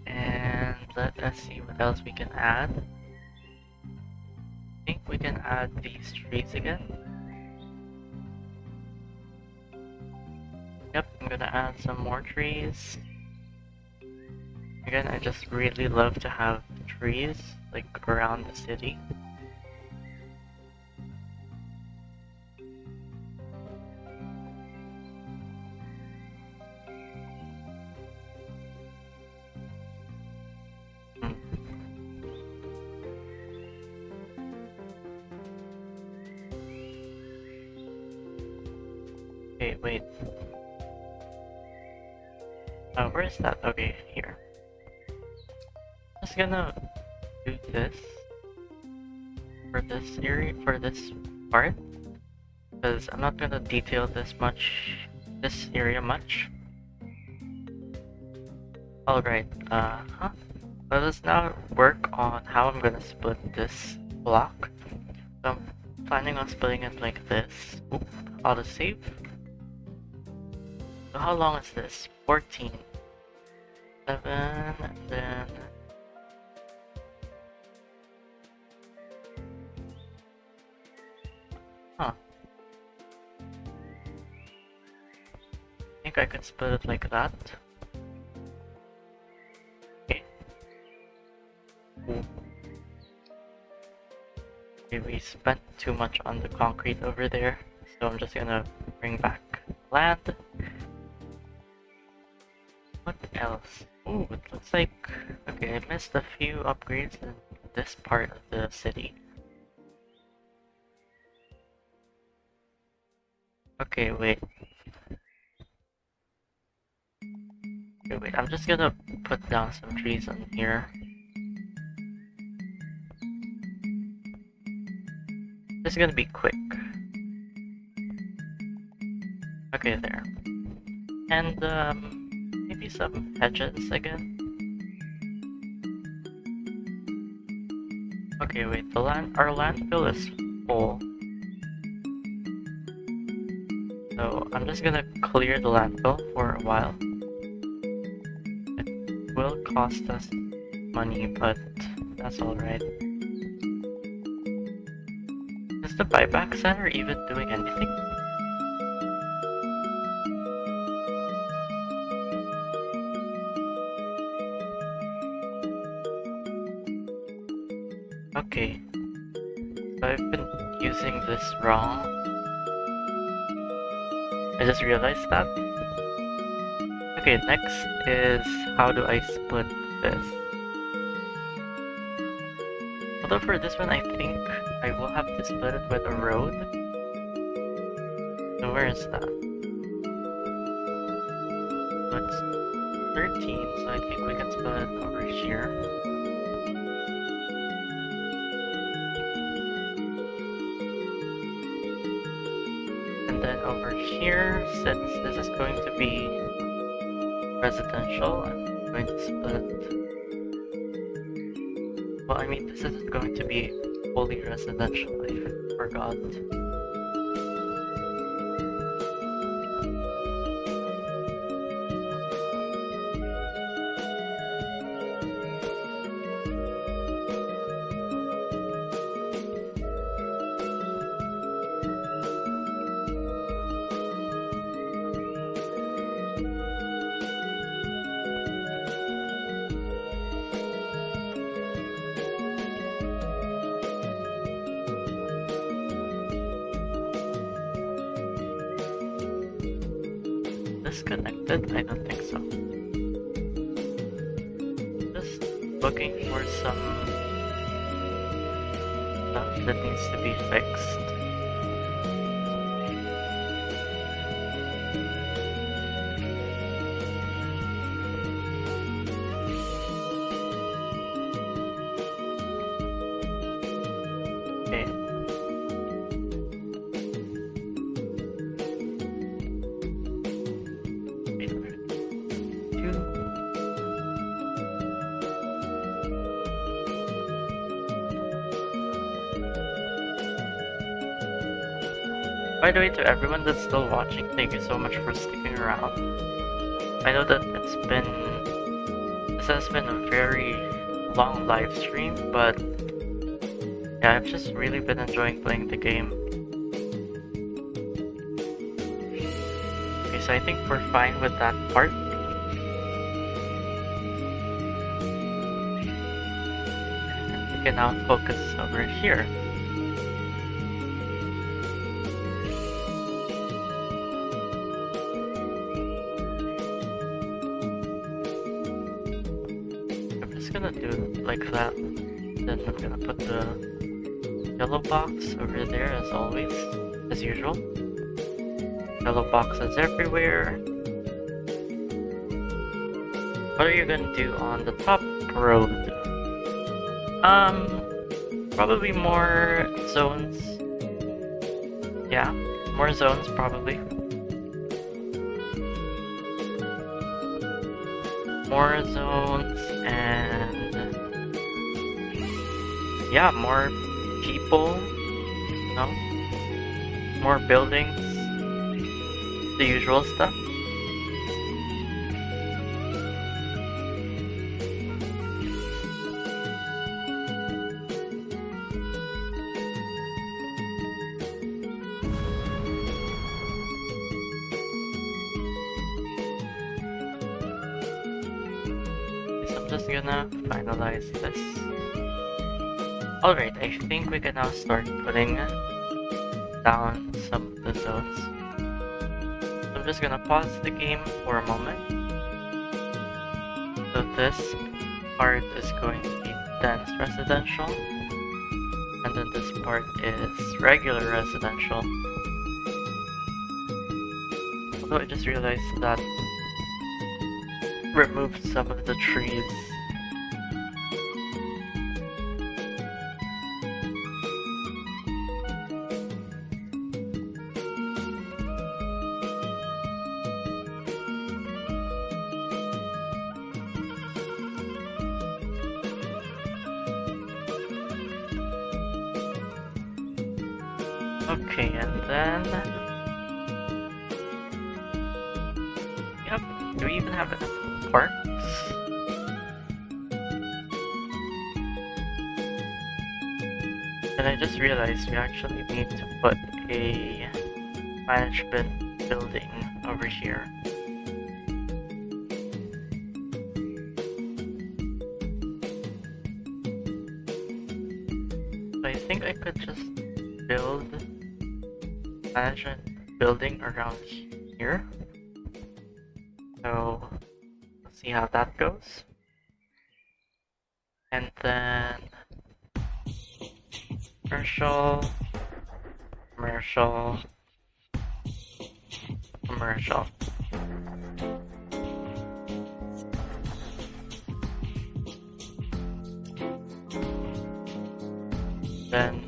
And let us see what else we can add. I think we can add these trees again. Yep, I'm gonna add some more trees. Again, I just really love to have trees like around the city. Okay, wait. Where is that? Okay, here. I'm just gonna do this for this area, for this part, because I'm not gonna detail this area much. Alright, let us now work on how I'm gonna split this block. So I'm planning on splitting it like this. Oop, autosave. So how long is this? 14. 7, and then... Huh. I think I could split it like that. Okay. Ooh. Okay, we spent too much on the concrete over there, so I'm just gonna bring back land. What else? Ooh, it looks like... Okay, I missed a few upgrades in this part of the city. Okay, wait. Okay, wait, I'm just gonna put down some trees on here. This is gonna be quick. Okay, there. And, maybe some hedges again. Okay, wait, our landfill is full. So I'm just gonna clear the landfill for a while. It will cost us money, but that's alright. Is the buyback center even doing anything? Okay, so I've been using this wrong. I just realized that. Okay, next is how do I split this? Although for this one, I think I will have to split it with a road. So where is that? So it's 13, so I think we can split it over here. And then over here, since this is going to be residential, I'm going to split. Well, I mean, this isn't going to be fully residential, I forgot. Disconnected? I don't think so. Just looking for some stuff that needs to be fixed. Okay. By the way, to everyone that's still watching, thank you so much for sticking around. I know that this has been a very long live stream, but yeah, I've just really been enjoying playing the game. Okay, so I think we're fine with that part. And we can now focus over here. Gonna do it like that. Then I'm gonna put the yellow box over there as always, as usual. Yellow boxes everywhere. What are you gonna do on the top road? Probably more zones. Yeah, more zones probably. More zones and yeah, more people, no? More buildings, the usual stuff. Just gonna finalize this. Alright, I think we can now start putting down some of the zones. So I'm just gonna pause the game for a moment. So this part is going to be dense residential, and then this part is regular residential. Although I just realized that removed some of the trees. Okay, and then do we even have enough parks? And I just realized we actually need to put a management building over here. So I think I could just build management building around here. So let's see how that goes. And then commercial, commercial, commercial. Then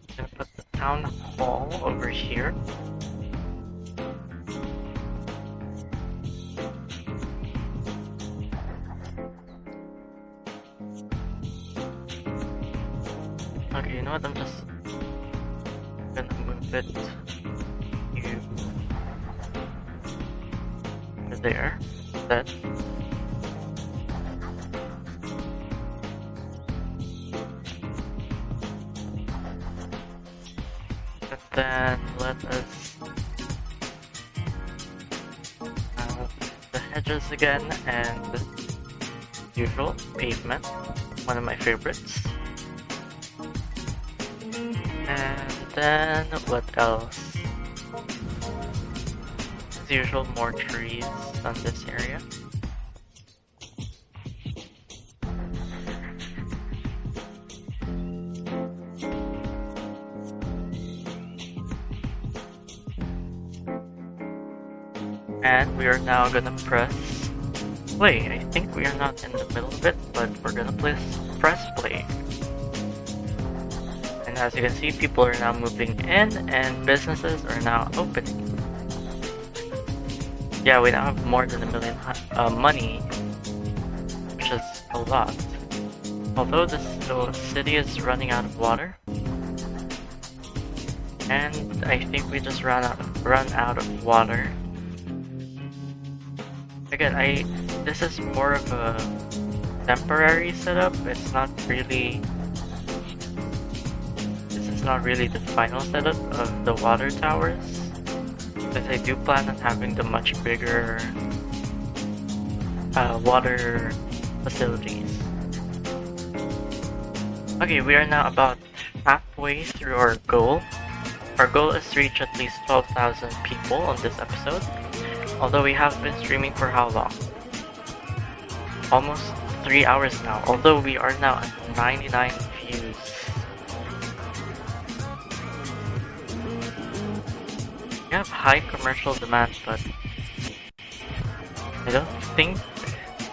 I'm gonna put the town hall over here. Okay, you know what? I'm just gonna move it to there. That. And then let us have the hedges again and usual pavement, one of my favorites. And then what else? As usual, more trees on this area. And we are now gonna press play. I think we are not in the middle of it, but we're gonna press play. And as you can see, people are now moving in and businesses are now opening. Yeah, we now have more than $1 million money, which is a lot. Although the city is running out of water, and I think we just run out of water. Again, this is more of a temporary setup. It's not really. This is not really the final setup of the water towers, because I do plan on having the much bigger water facilities. Okay, we are now about halfway through our goal. Our goal is to reach at least 12,000 people on this episode. Although we have been streaming for how long? Almost 3 hours now. Although we are now at 99 views. We have high commercial demand, but I don't think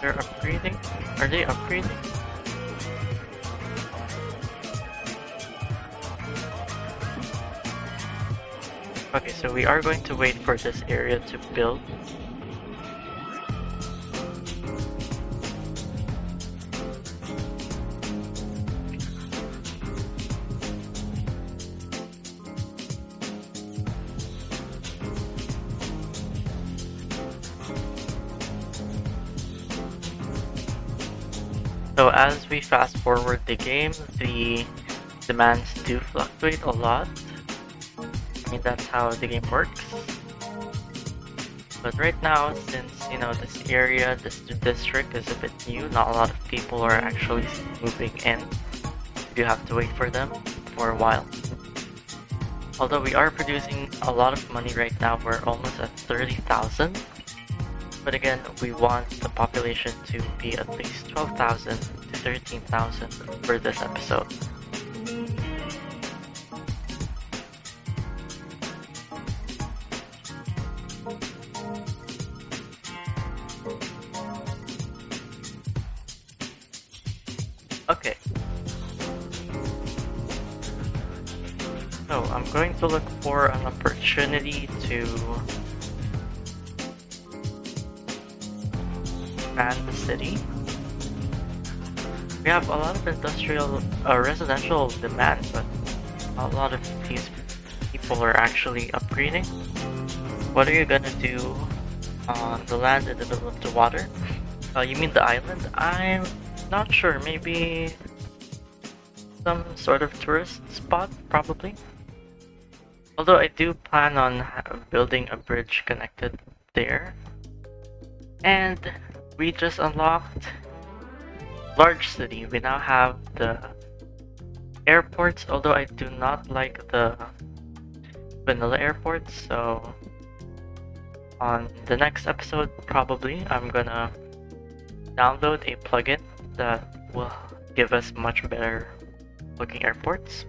they're upgrading. Are they upgrading? Okay, so we are going to wait for this area to build. So as we fast forward the game, the demands do fluctuate a lot. I mean, that's how the game works. But right now, since this area, this district is a bit new, not a lot of people are actually moving in. We do have to wait for them for a while. Although we are producing a lot of money right now, we're almost at 30,000. But again, we want the population to be at least 12,000 to 13,000 for this episode. Okay. So I'm going to look for an opportunity to expand the city. We have a lot of residential demand, but a lot of these people are actually upgrading. What are you gonna do on the land in the middle of the water? You mean the island? I'm not sure. Maybe some sort of tourist spot, probably. Although I do plan on building a bridge connected there. And we just unlocked large city. We now have the airports, although I do not like the vanilla airports, so on the next episode probably I'm gonna download a plugin that will give us much better looking airports.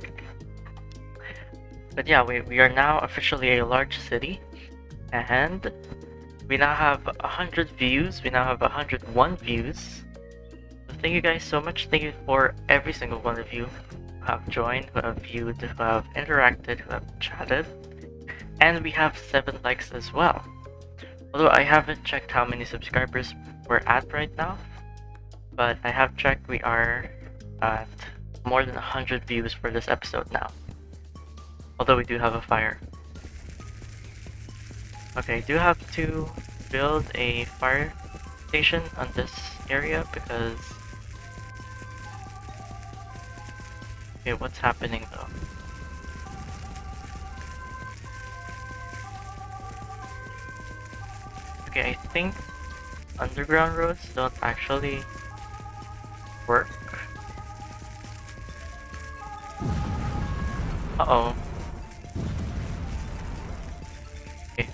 But yeah, we are now officially a large city, and we now have 100 views. We now have 101 views. So thank you guys so much. Thank you for every single one of you who have joined, who have viewed, who have interacted, who have chatted. And we have 7 likes as well. Although I haven't checked how many subscribers we're at right now, but I have checked, we are at more than 100 views for this episode now. Although we do have a fire. Okay, I do have to build a fire station on this area because... Okay, what's happening though? Okay, I think underground roads don't actually work. Uh-oh. Okay.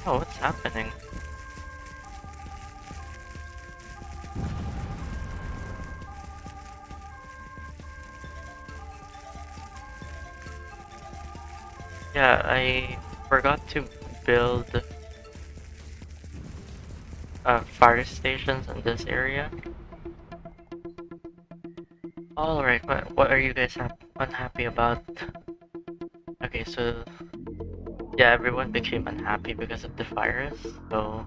Oh, what's happening? Yeah, I forgot to build fire stations in this area. Alright, what are you guys unhappy about? Okay, so yeah, everyone became unhappy because of the fires, so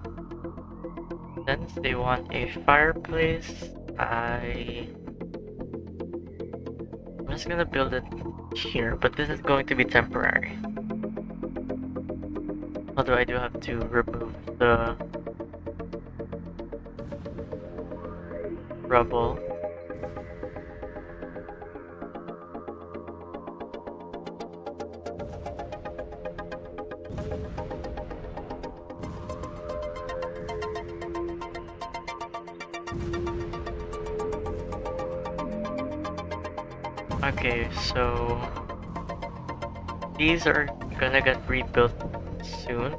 since they want a fireplace, I'm just gonna build it here, but this is going to be temporary. Although I do have to remove the rubble. Okay, so these are gonna get rebuilt soon.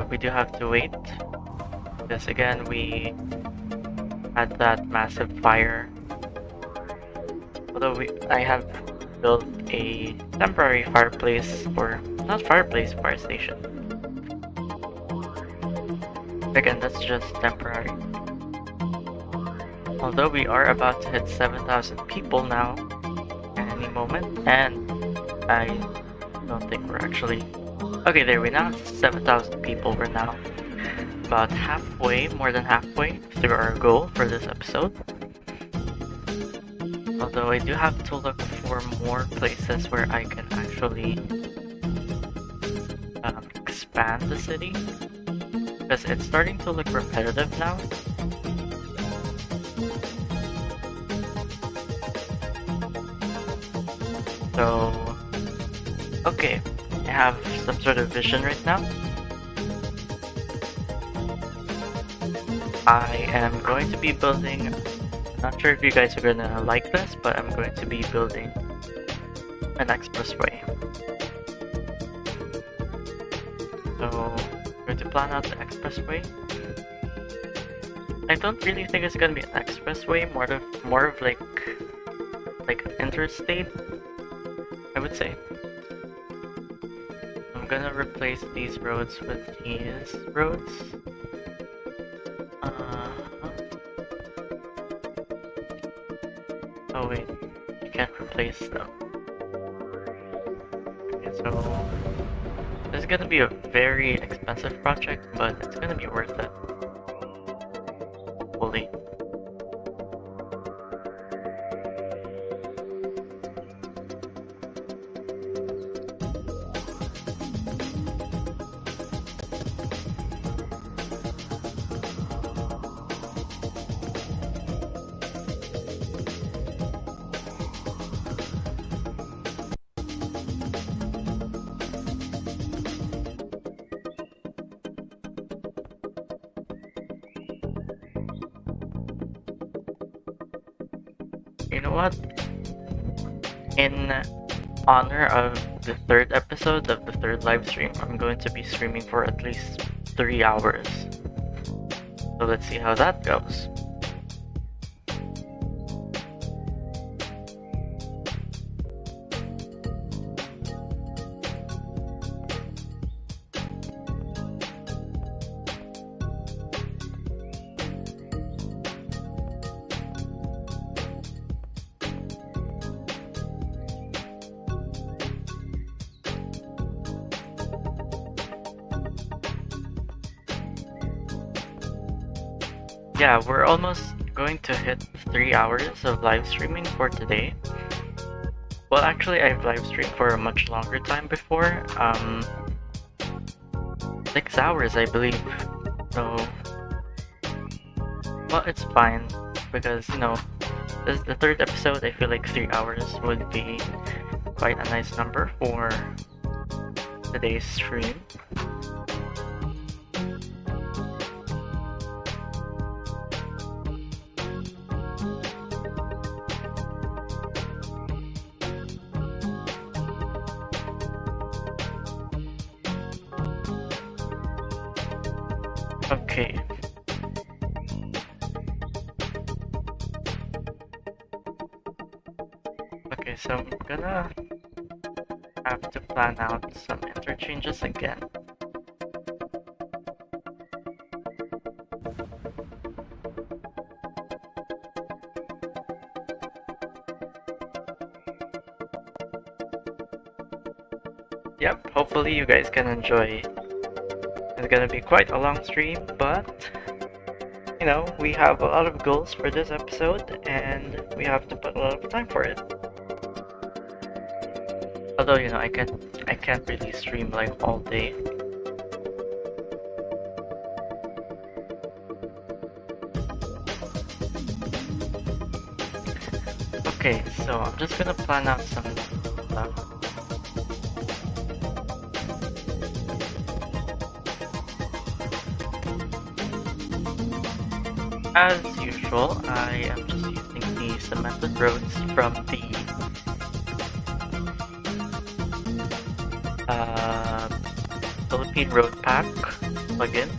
We do have to wait because again we had that massive fire. Although I have built a temporary fireplace, or not fireplace, fire station. Again, that's just temporary. Although we are about to hit 7,000 people now any moment, and I don't think we're actually... Okay, there we now have 7,000 people. We're now about halfway, more than halfway through our goal for this episode. Although I do have to look for more places where I can actually expand the city, because it's starting to look repetitive now. So, okay, I have some sort of vision right now. I am going to be building, not sure if you guys are gonna like this, but I'm going to be building an expressway. So, I'm going to plan out the expressway. I don't really think it's gonna be an expressway, more of like interstate, I would say. I'm gonna replace these roads with these roads. Oh wait, you can't replace them. Okay, so this is is gonna be a very expensive project, but it's gonna be worth it. Hopefully. You know what? In honor of the third episode of the third live stream, I'm going to be streaming for at least 3 hours. So let's see how that goes. Yeah, we're almost going to hit 3 hours of live streaming for today. Well, actually, I've live streamed for a much longer time before. 6 hours, I believe. So, well, it's fine because, you know, this is the third episode. I feel like 3 hours would be quite a nice number for today's stream. Okay. Okay, so I'm gonna have to plan out some interchanges again. Yep, hopefully you guys can enjoy. It's gonna be quite a long stream, but you know, we have a lot of goals for this episode and we have to put a lot of time for it. Although, you know, I can't really stream like all day. Okay, so I'm just gonna plan out some stuff. As usual, I am just using the cemented roads from the Philippine Road Pack plugin.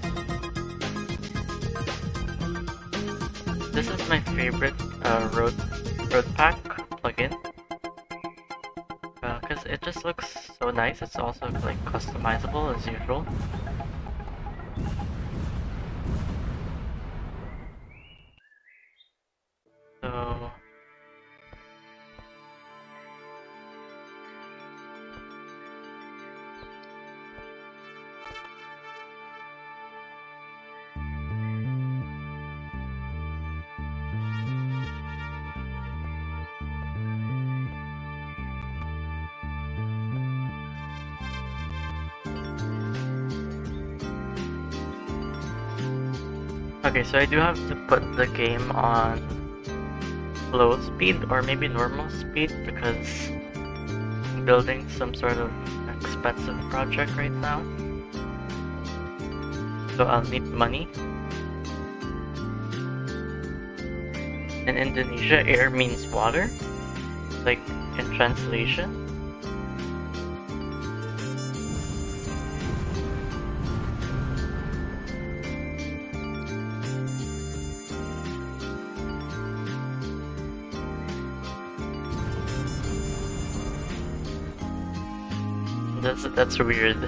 This is my favorite road pack plugin because it just looks so nice. It's also like customizable as usual. So okay, so I do have to put the game on low speed or maybe normal speed because I'm building some sort of expensive project right now. So I'll need money. In Indonesia, air means water, like in translation. That's weird,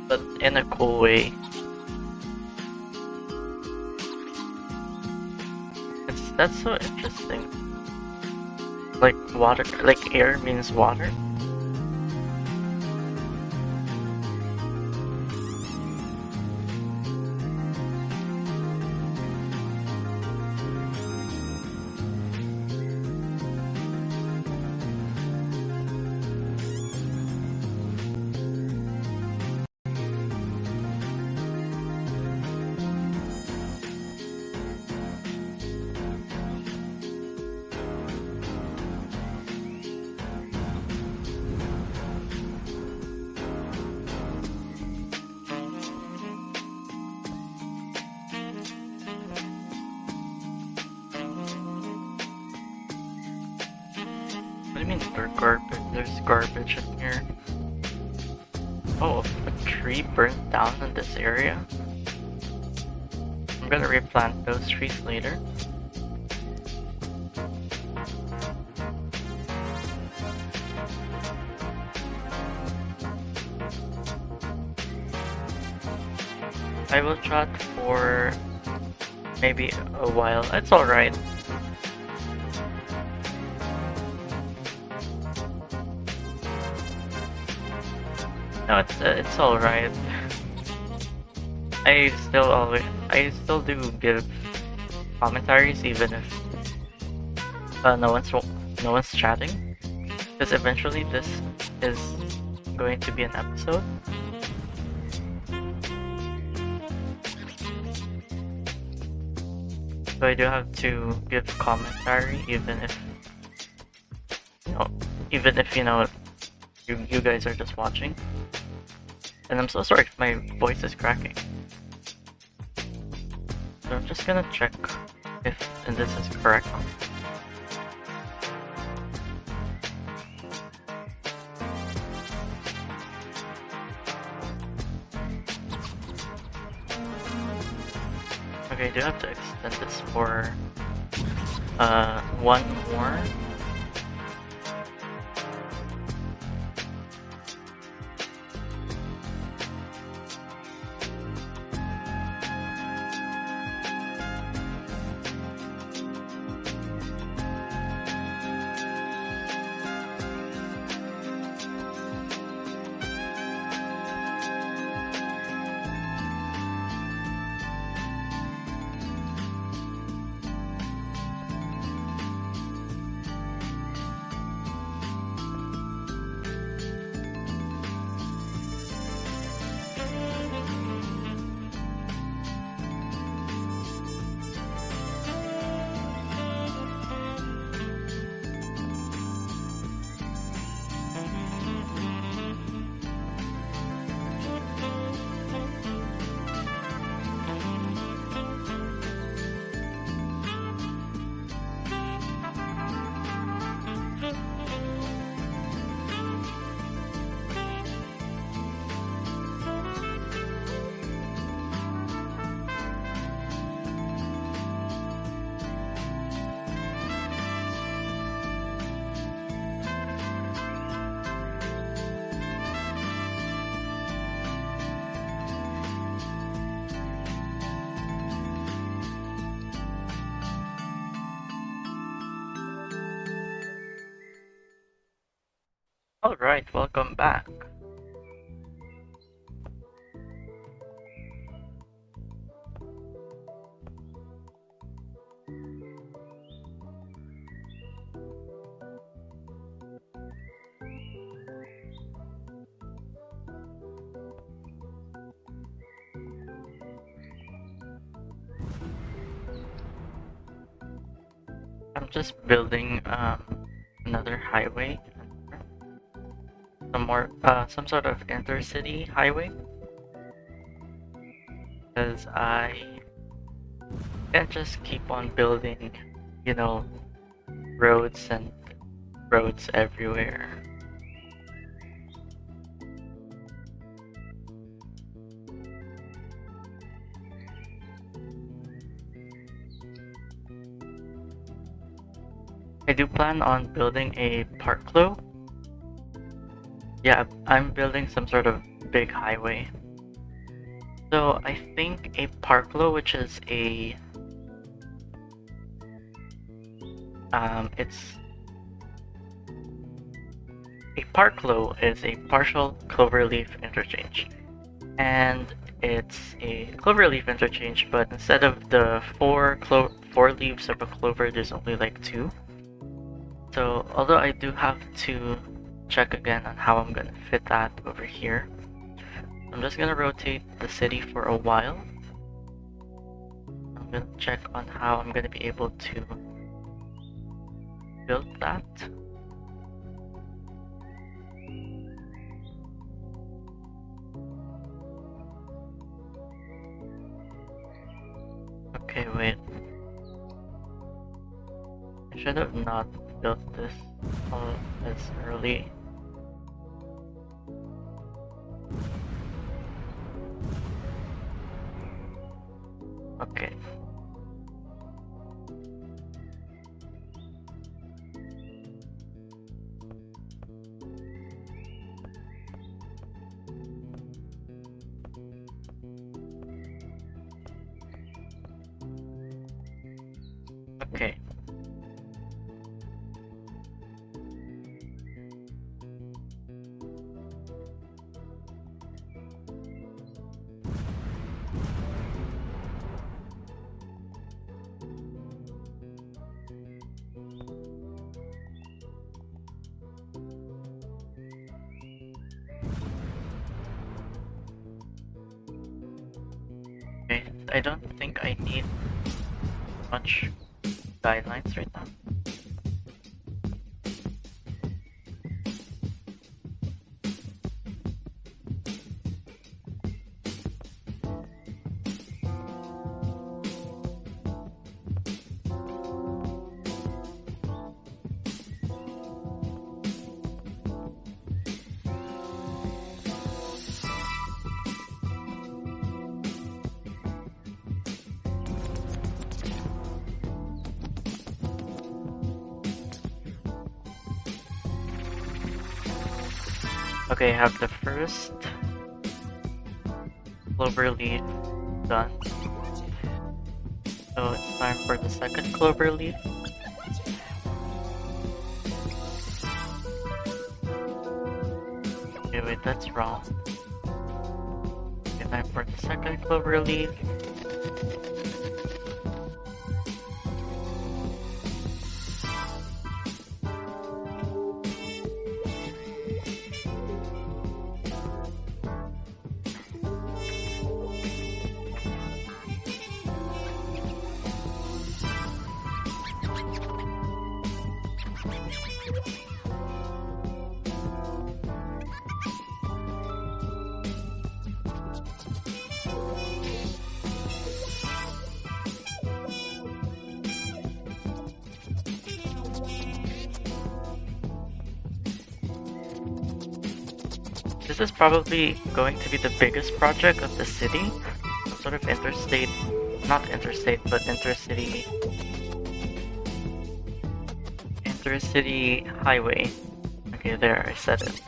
but in a cool way. That's so interesting. Like water, like air means water. mean there's garbage in here? Oh, a tree burned down in this area? I'm gonna replant those trees later. I will chat for maybe a while. It's alright. No, it's alright. I still do give commentaries even if no one's chatting, because eventually this is going to be an episode. So I do have to give commentary even if you guys are just watching. And I'm so sorry if my voice is cracking. So I'm just gonna check if this is correct. Okay, I do have to extend this for one more. Alright, welcome back. I'm just building another highway. Some sort of intercity highway, because I can't just keep on building, roads and roads everywhere. I do plan on building a parklo. Yeah, I'm building some sort of big highway. So I think a parklo, which is a parklo is a partial cloverleaf interchange, and it's a cloverleaf interchange, but instead of the four leaves of a clover, there's only like 2. So although I do have to check again on how I'm gonna fit that over here, I'm just gonna rotate the city for a while. I'm gonna check on how I'm gonna be able to build that. Okay, wait. I should have not built this. this early. Okay. Okay. Okay, I don't think I need much guidelines right now. Okay, I have the first clover leaf done. So it's time for the second clover leaf. Okay, wait, that's wrong. Okay, time for the second clover leaf. This is probably going to be the biggest project of the city. Some sort of interstate, not interstate, but intercity highway. Okay, there, I said it.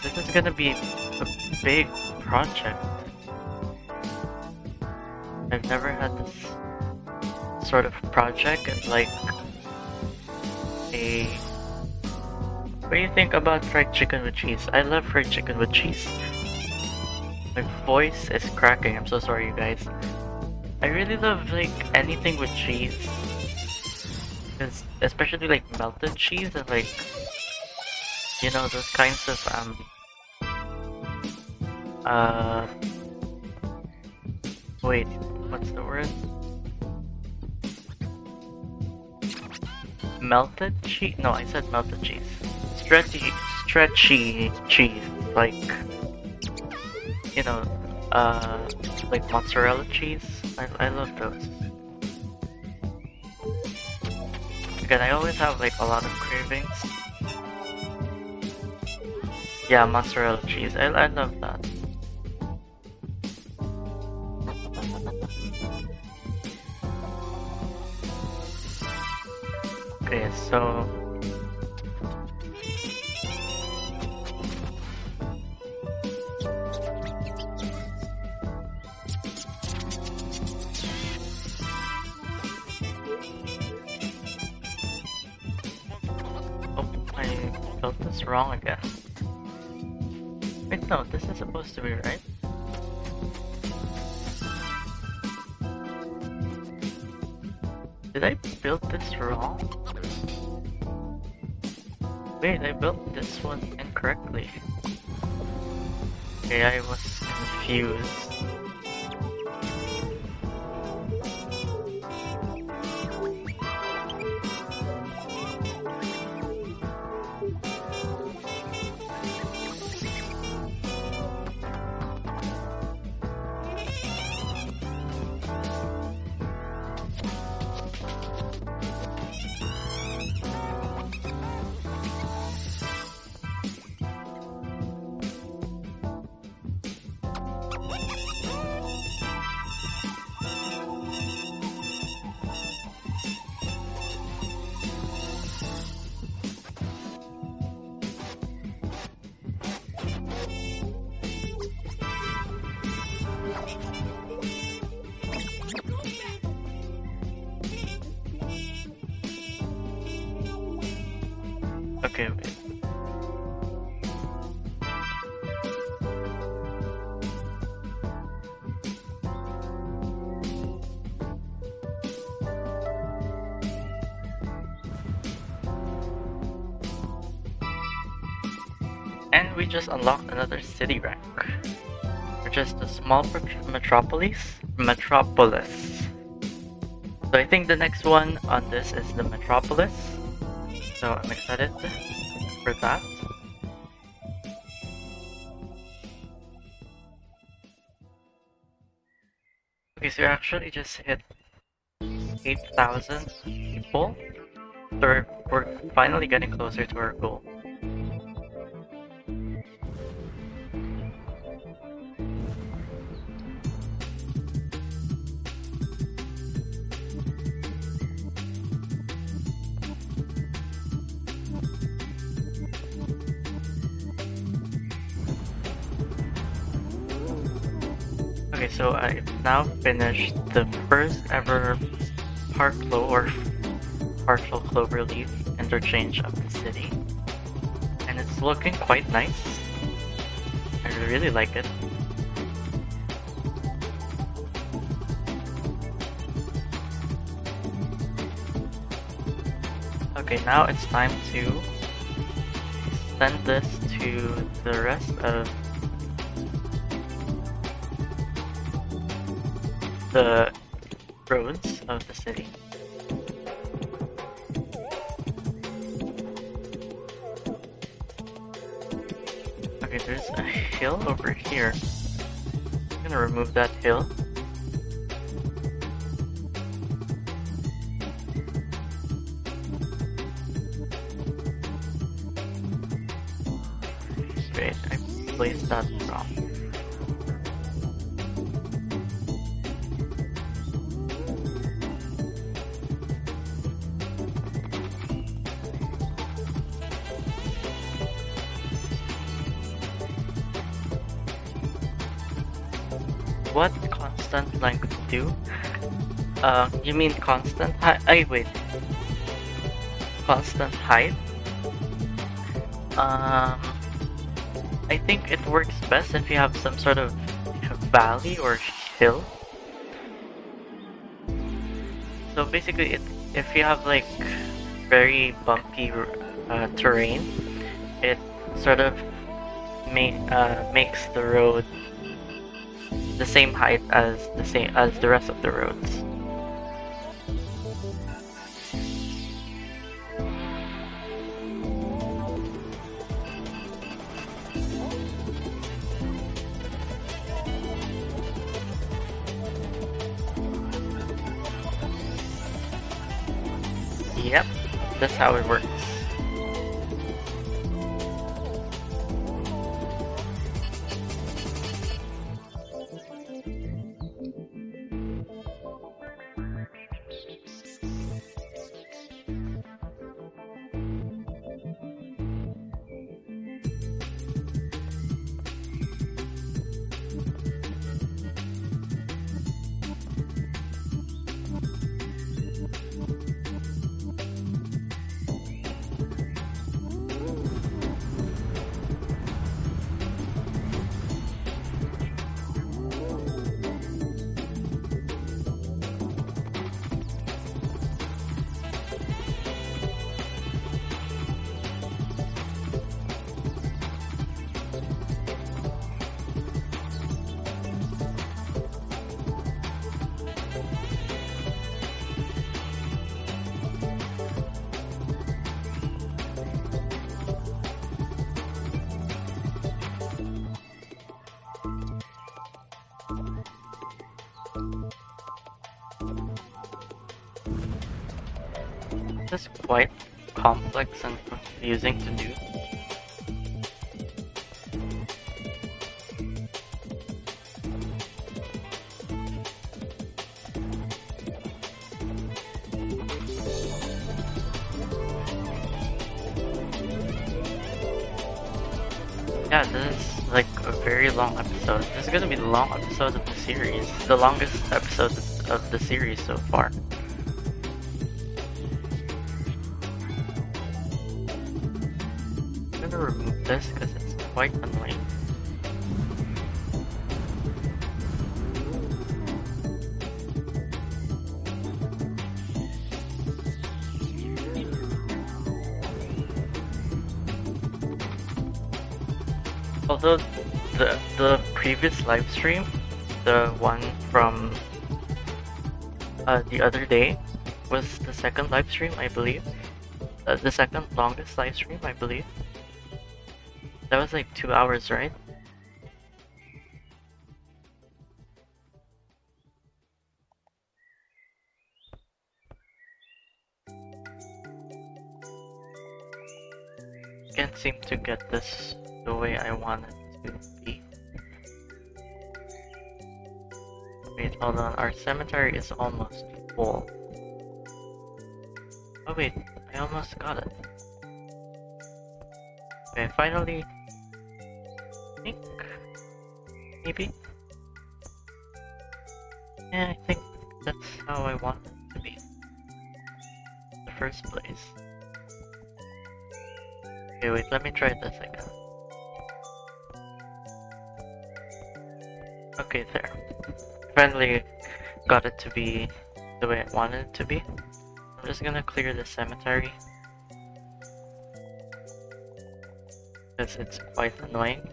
This is gonna be a big project. I've never had this sort of project and like a... What do you think about fried chicken with cheese? I love fried chicken with cheese. My voice is cracking, I'm so sorry you guys. I really love like anything with cheese. Because especially like melted cheese and like, you know, those kinds of wait, what's the word? Melted cheese? No, I said melted cheese. Stretchy cheese, like, you know, like mozzarella cheese. I love those. Again, I always have like a lot of cravings. Yeah, mozzarella cheese. I love that. Okay, so this wrong again. Wait, no, this is supposed to be right. Did I build this wrong? Wait, I built this one incorrectly. Okay, I was confused. And we just unlocked another city rank. We're just a small metropolis. So I think the next one on this is the metropolis. So I'm excited for that. Okay, so we actually just hit 8,000 people. So we're finally getting closer to our goal. Okay, so I've now finished the first ever partial cloverleaf interchange of the city, and it's looking quite nice. I really like it. Okay, now it's time to send this to the rest of the roads of the city. Okay, there's a hill over here. I'm gonna remove that hill. Wait, I placed that wrong. What constant length do? You mean constant height? Wait. Constant height? I think it works best if you have some sort of valley or hill. So basically, if you have like very bumpy terrain, it sort of makes the road the same height as the rest of the roads. Yep, that's how it works. This is quite complex and confusing to do. Yeah, this is like a very long episode. This is gonna be the long episode of the series. The longest episode of the series so far. I'm gonna remove this because it's quite annoying. Although the previous live stream, the one from the other day, was the second live stream, I believe. The second longest live stream, I believe. That was like 2 hours, right? Can't seem to get this the way I want it to be. Wait, hold on, our cemetery is almost full. Oh wait, I almost got it. Okay, finally, I think, maybe? Yeah, I think that's how I want it to be. In the first place. Okay, wait, let me try this again. Okay, there. Finally got it to be the way I wanted it to be. I'm just gonna clear the cemetery, because it's quite annoying.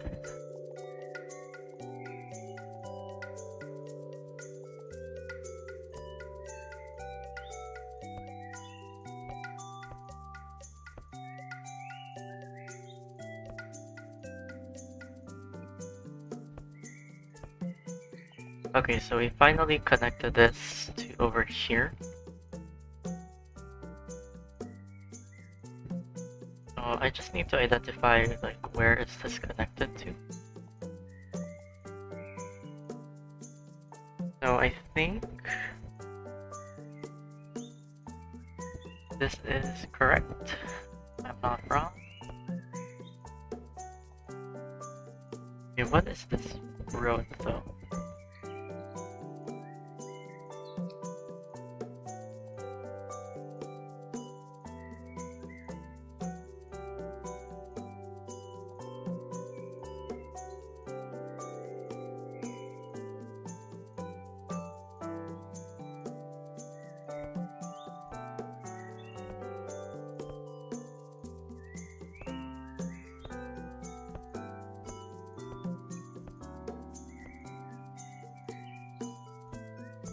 Okay, so we finally connected this to over here. So I just need to identify like where is this connected to. So I think this is correct. I'm not wrong. Okay, what is this road though?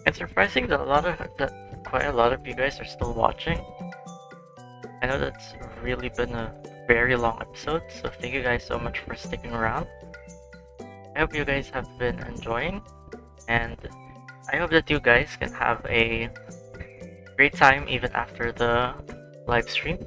It's surprising that quite a lot of you guys are still watching. I know that's really been a very long episode, so thank you guys so much for sticking around. I hope you guys have been enjoying, and I hope that you guys can have a great time even after the live stream.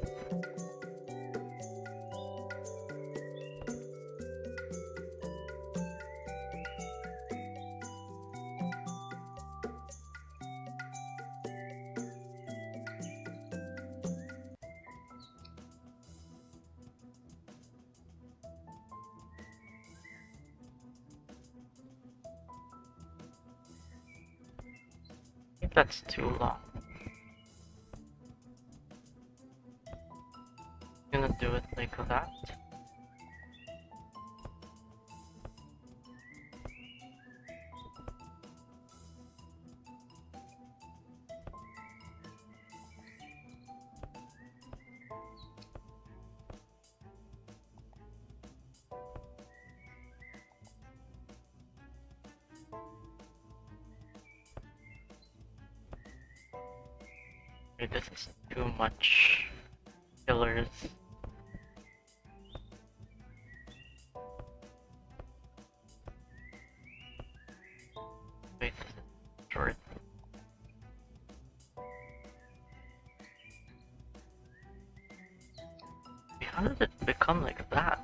I think that's too long. I'm gonna do it like that. Okay, this is too much pillars. Wait, this is short. How did it become like that?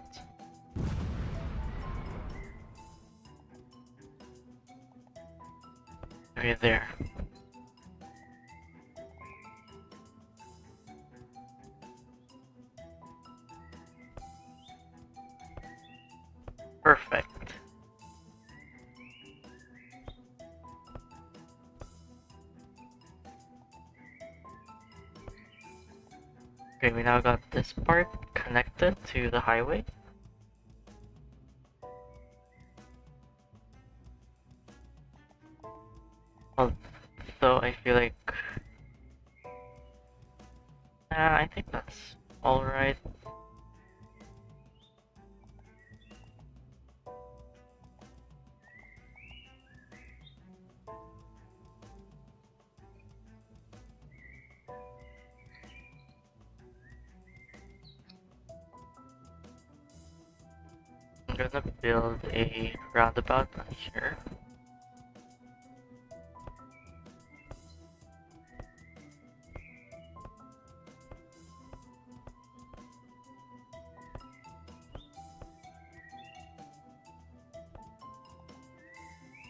Okay, there. Perfect. Okay, we now got this part connected to the highway. Although I feel like I think that's alright. gonna build a roundabout on here.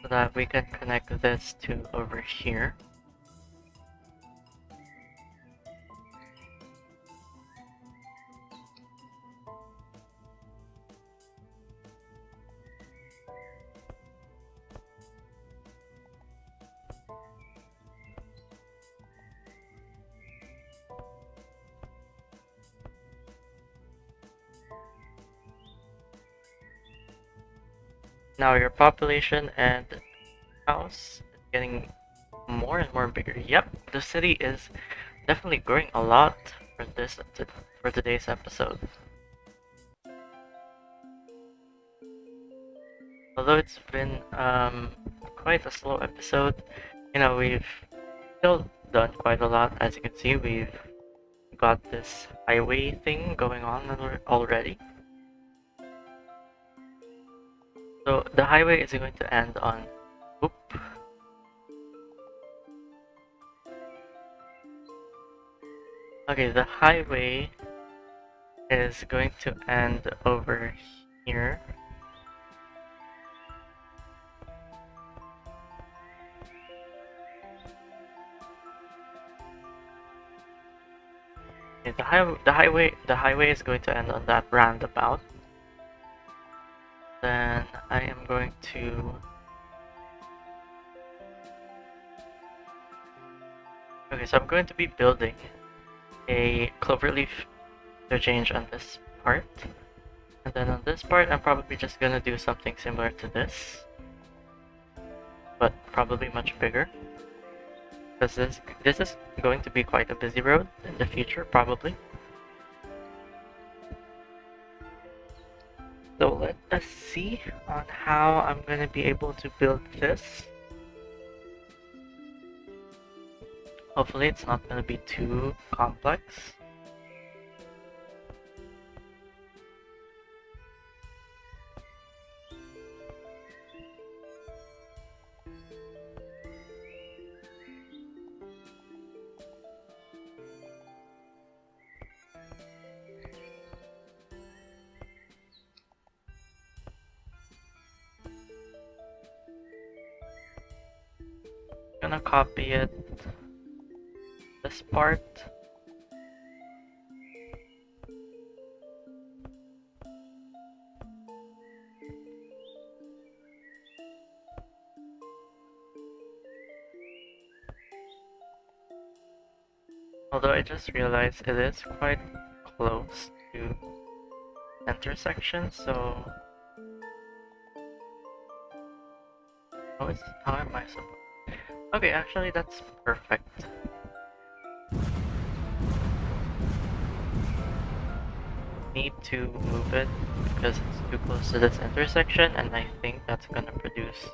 So that we can connect this to over here. Now your population and house is getting more and more bigger. Yep, the city is definitely growing a lot for today's episode. Although it's been quite a slow episode, you know, we've still done quite a lot. As you can see, we've got this highway thing going on already. So the highway is going to end on oop. Okay, the highway is going to end over here. Okay, the highway is going to end on that roundabout. Then I am going to so I'm going to be building a cloverleaf interchange on this part. And then on this part, I'm probably just gonna do something similar to this, but probably much bigger. Because this is going to be quite a busy road in the future, probably. So let us see on how I'm gonna be able to build this. Hopefully it's not gonna be too complex. Gonna copy it, this part. Although I just realized it is quite close to intersection, so how am I supposed? Okay, actually that's perfect. Need to move it because it's too close to this intersection, and I think that's gonna produce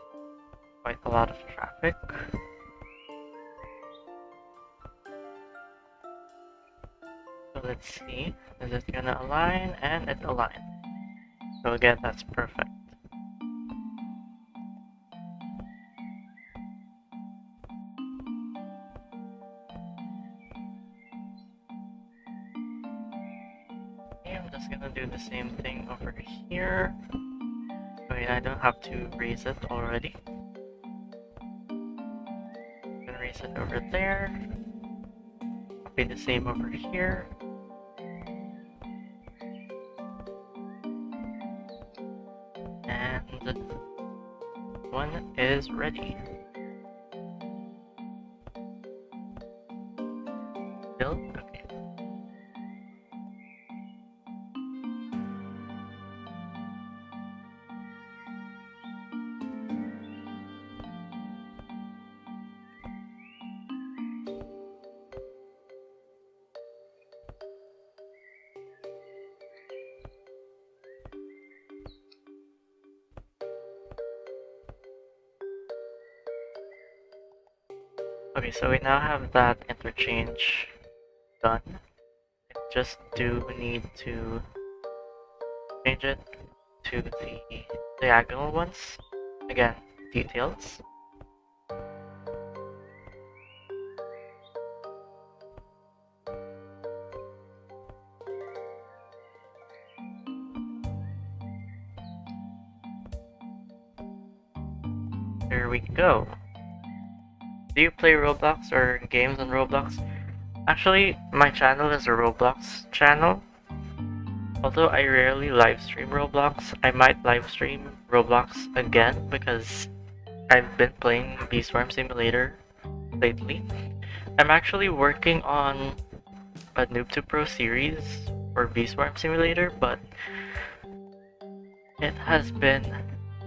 quite a lot of traffic. So let's see, is it gonna align? And it aligned. So again, that's perfect. I'm just gonna do the same thing over here. Wait, I don't have to raise it already. I'm gonna raise it over there. Copy the same over here. And one is ready. Build? Okay. Okay, so we now have that interchange done. I just do need to change it to the diagonal ones. Again, details. There we go. Do you play Roblox or games on Roblox? Actually, my channel is a Roblox channel. Although I rarely live stream Roblox, I might live stream Roblox again because I've been playing 𝗵𝗲𝐵𝗲𝐺𝐵 lately. I'm actually working on a Noob to Pro series for 𝗵𝗲𝐵𝗲𝐺𝐵, but it has been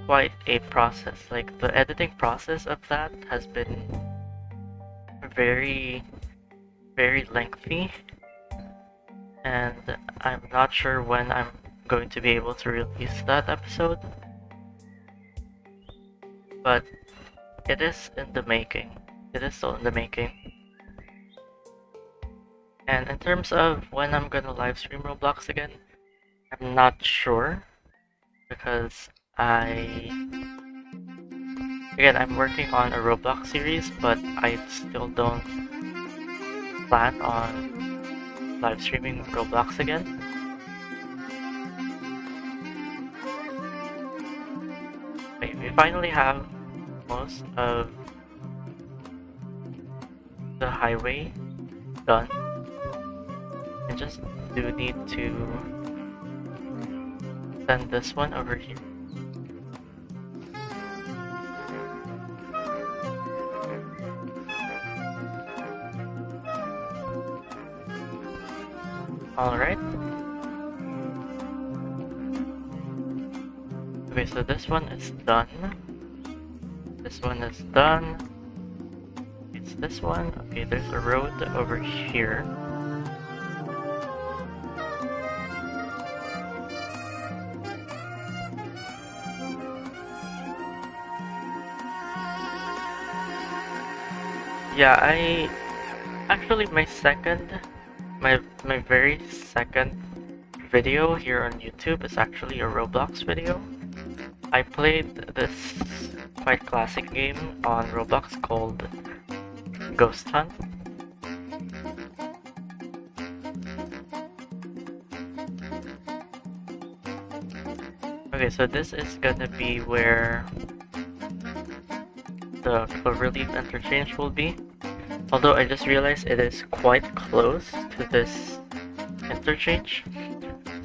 quite a process. Like, the editing process of that has been very lengthy, and I'm not sure when I'm going to be able to release that episode, but it is in the making. It is still in the making. And in terms of when I'm gonna live stream Roblox again, I'm not sure, because I'm working on a Roblox series, but I still don't plan on live streaming Roblox again. We finally have most of the highway done. I just do need to send this one over here. Alright. Okay, so this one is done. This one is done. It's this one. Okay, there's a road over here. Yeah, my very second video here on YouTube is actually a Roblox video. I played this quite classic game on Roblox called Ghost Hunt. Okay, so this is gonna be where the Cloverleaf interchange will be. Although I just realized it is quite close to this interchange,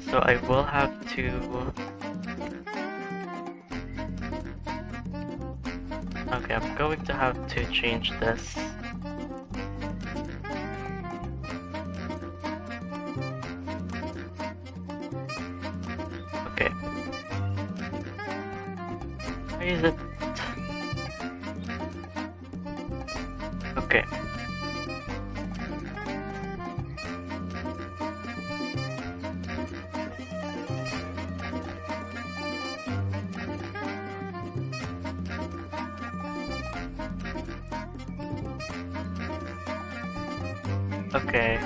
so I will have to... Okay, I'm going to have to change this. Okay. Where is it? Okay. Okay.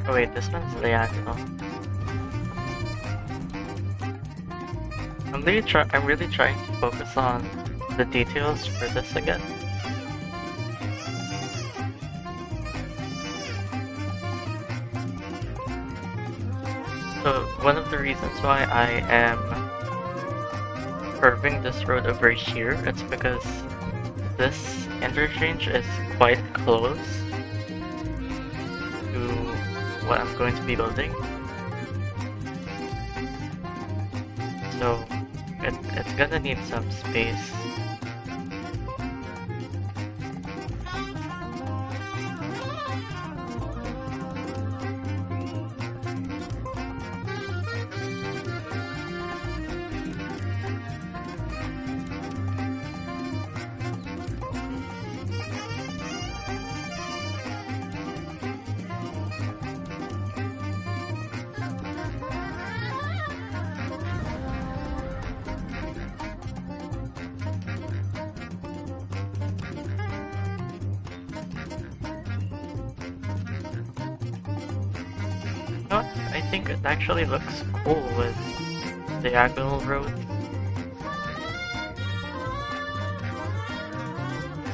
Oh wait, this one's diagonal. I'm really trying to focus on the details for this again. So one of the reasons why I am curving this road over here, it's because this interchange is quite close to what I'm going to be building. So it's gonna need some space. I think it actually looks cool with diagonal roads.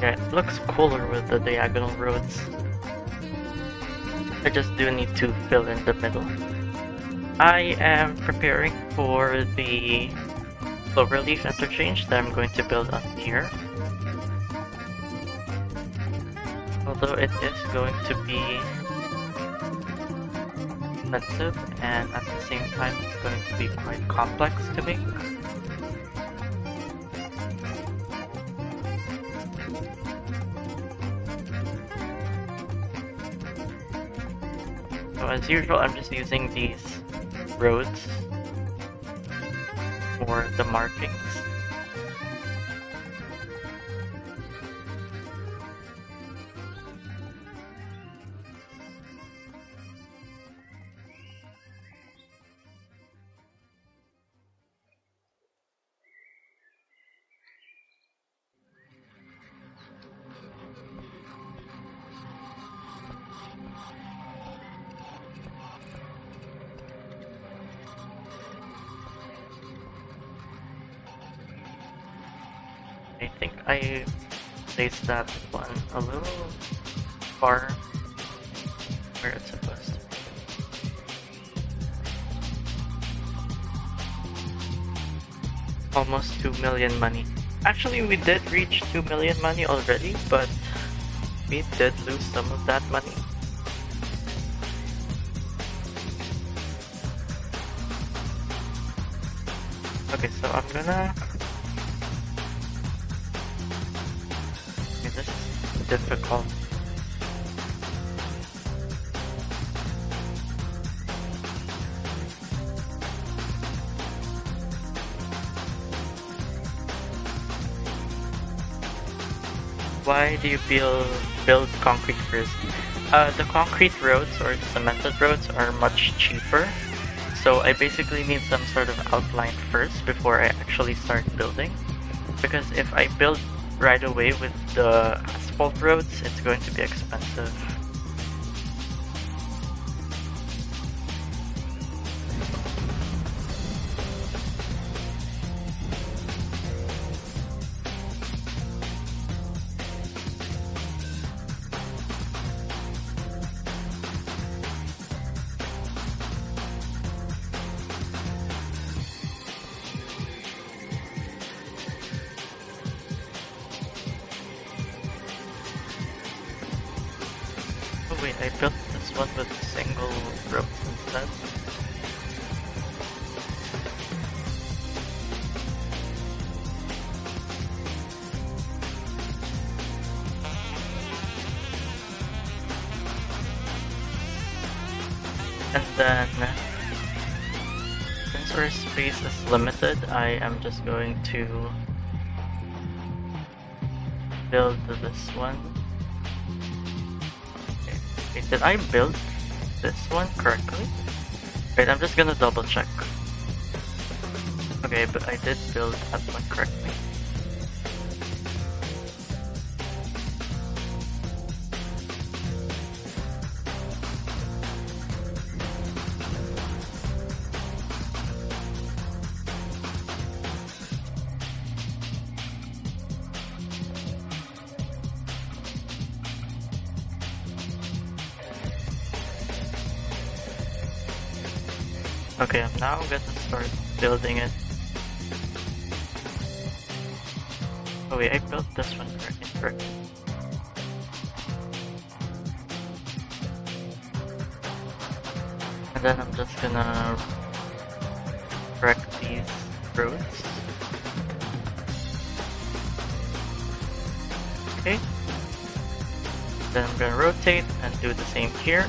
Yeah, it looks cooler with the diagonal roads. I just do need to fill in the middle. I am preparing for the cloverleaf interchange that I'm going to build on here. Although it is going to be expensive, and at the same time it's going to be quite complex to make. So as usual, I'm just using these roads for the markings. I think I placed that one a little far where it's supposed to be. Almost 2 million money. Actually, we did reach 2 million money already, but we did lose some of that money. Okay, so I'm gonna... This is difficult. Why do you build concrete first? The concrete roads or the cemented roads are much cheaper, so I basically need some sort of outline first before I actually start building. Because if I build right away with the asphalt roads, it's going to be expensive. Wait, I built this one with single ropes instead. And then, since our space is limited, I am just going to build this one. Wait, did I build this one correctly? Wait, I'm just gonna double check. Okay, but I did build that one correctly. Okay, I'm now gonna start building it. Oh wait, I built this one incorrectly. And then I'm just gonna correct these roads. Okay. Then I'm gonna rotate and do the same here.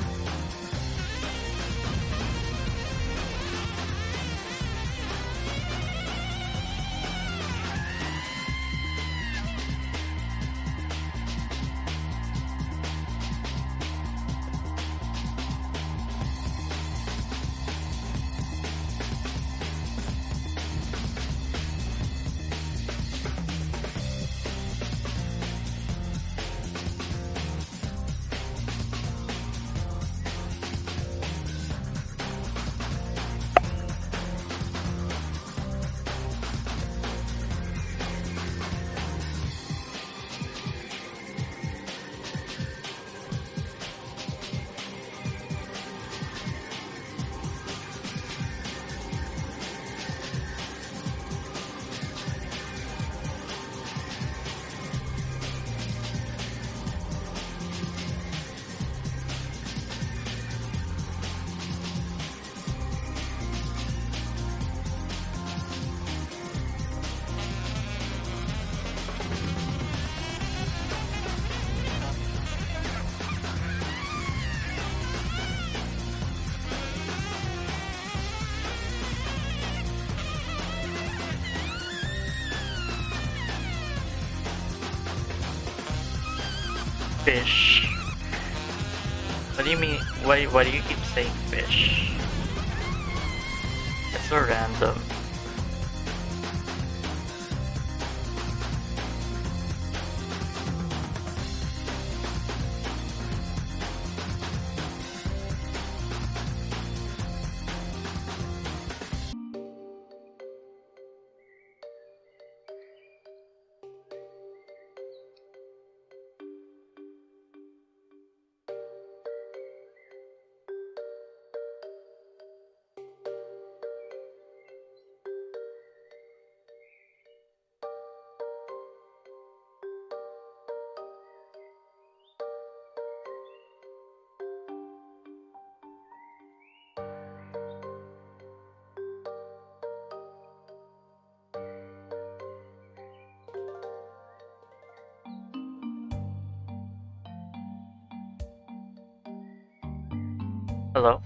Fish. What do you mean? Why do you keep saying fish? It's so random. Hello?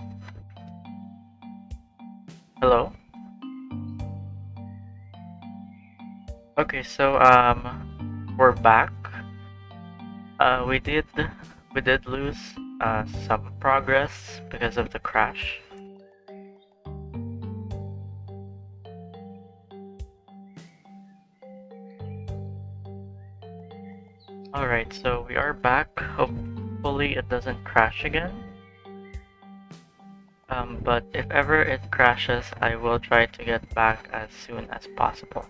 Hello? Okay, so we're back. We did lose some progress because of the crash. Alright, so we are back. Hopefully it doesn't crash again. But if ever it crashes, I will try to get back as soon as possible.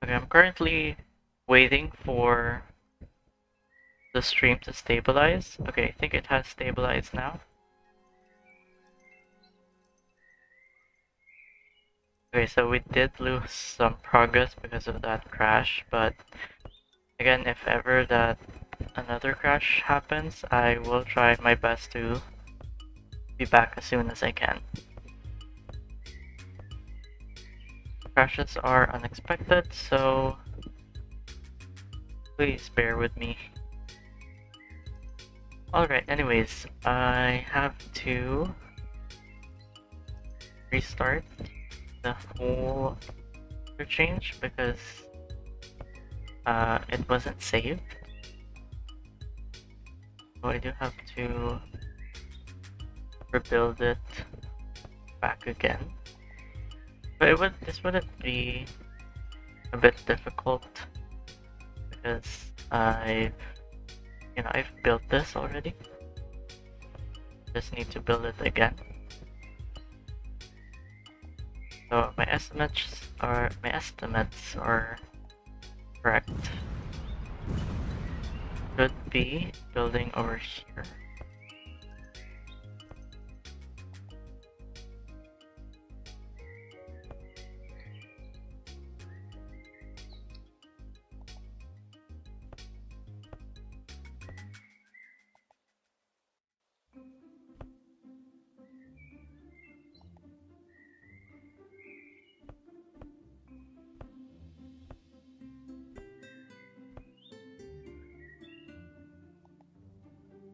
Okay, I'm currently waiting for the stream to stabilize. Okay, I think it has stabilized now. Okay, so we did lose some progress because of that crash, but again, if ever that another crash happens, I will try my best to be back as soon as I can. Crashes are unexpected, so please bear with me. Alright, anyways, I have to restart the whole change because it wasn't saved. So I do have to rebuild it back again. But this wouldn't be a bit difficult because I've built this already. Just need to build it again. So my estimates are correct. Should be building over here.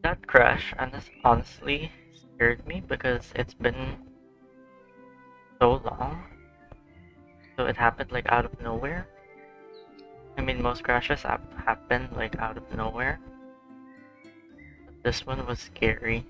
That crash honestly scared me because it's been so long. So it happened like out of nowhere. I mean, most crashes happen like out of nowhere. But this one was scary.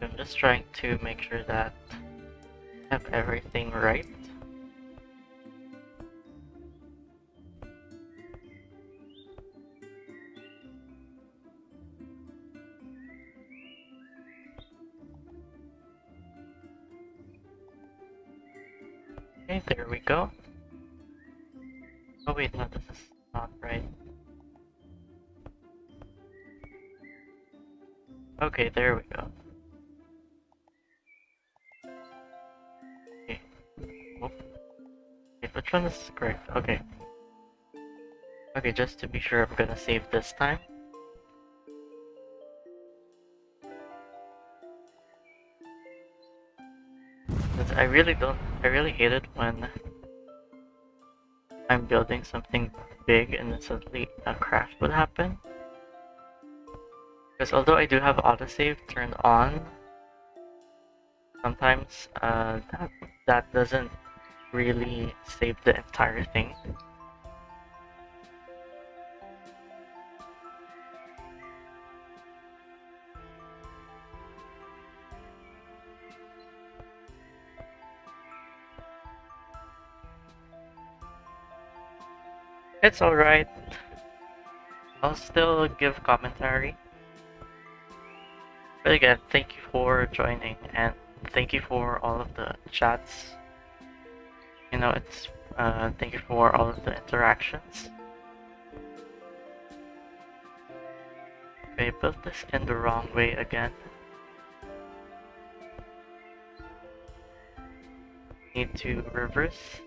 I'm just trying to make sure that I have everything right. Okay, there we go. Oh wait, no, this is not right. Okay, there we go. Okay. Oh. Wait, which one is correct? Okay. Okay, just to be sure, I'm gonna save this time. Because I really hate it when I'm building something big and then suddenly a crash would happen. Because although I do have autosave turned on, sometimes that doesn't really save the entire thing. It's alright. I'll still give commentary. But again, thank you for joining and thank you for all of the chats. You know, thank you for all of the interactions. Okay, I built this in the wrong way again. Need to reverse.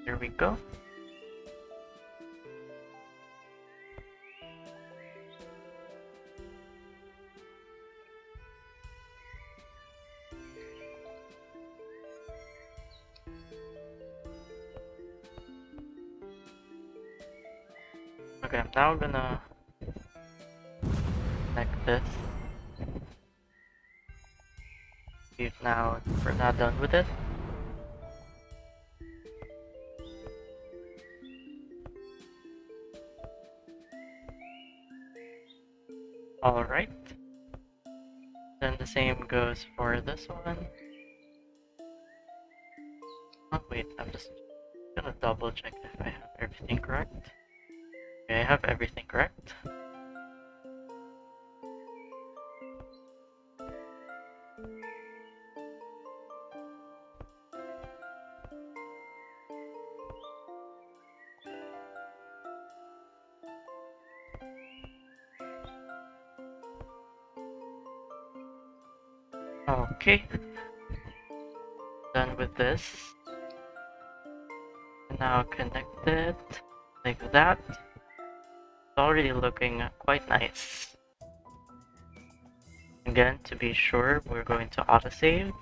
There we go. Okay, I'm now gonna connect this. We're not done with it. Alright. Then the same goes for this one. Oh wait, I'm just gonna double check if I have everything correct. Okay, I have everything correct. Okay, done with this. Now connect it like that. It's already looking quite nice. Again, to be sure, we're going to autosave.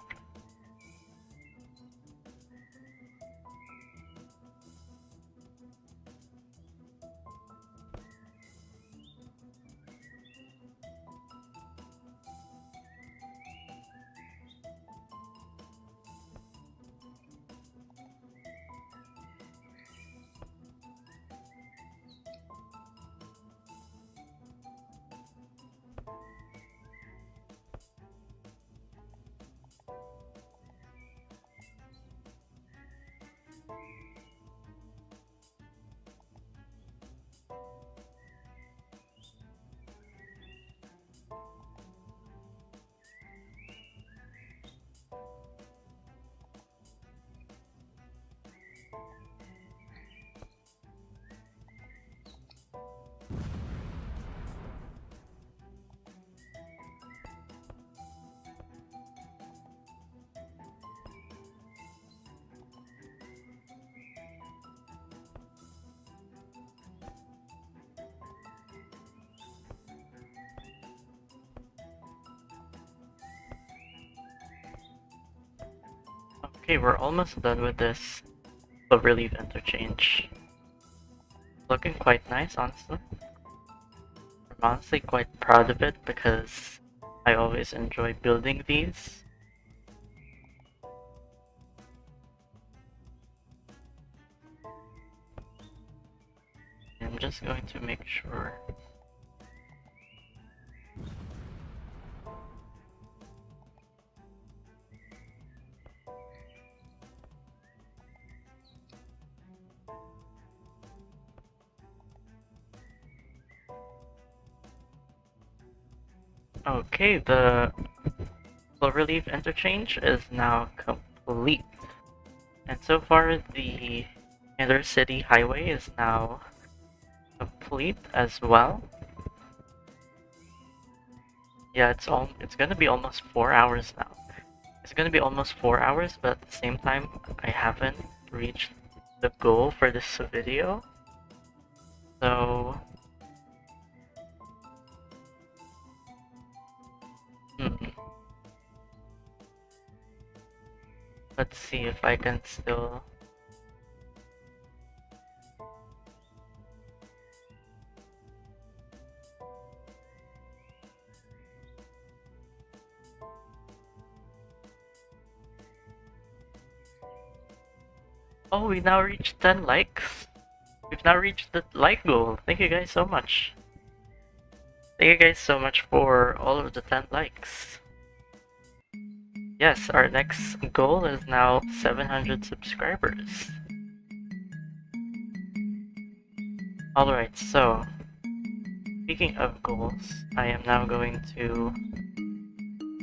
Okay, we're almost done with this relief interchange. Looking quite nice, honestly. I'm honestly quite proud of it because I always enjoy building these. I'm just going to make sure. Okay, the Cloverleaf interchange is now complete. And so far the intercity highway is now complete as well. Yeah, it's gonna be almost 4 hours now. It's gonna be almost 4 hours, but at the same time I haven't reached the goal for this video. So let's see if I can still. Oh, we now reached 10 likes. We've now reached the like goal. Thank you guys so much. Thank you guys so much for all of the 10 likes. Yes, our next goal is now 700 subscribers. Alright, so speaking of goals, I am now going to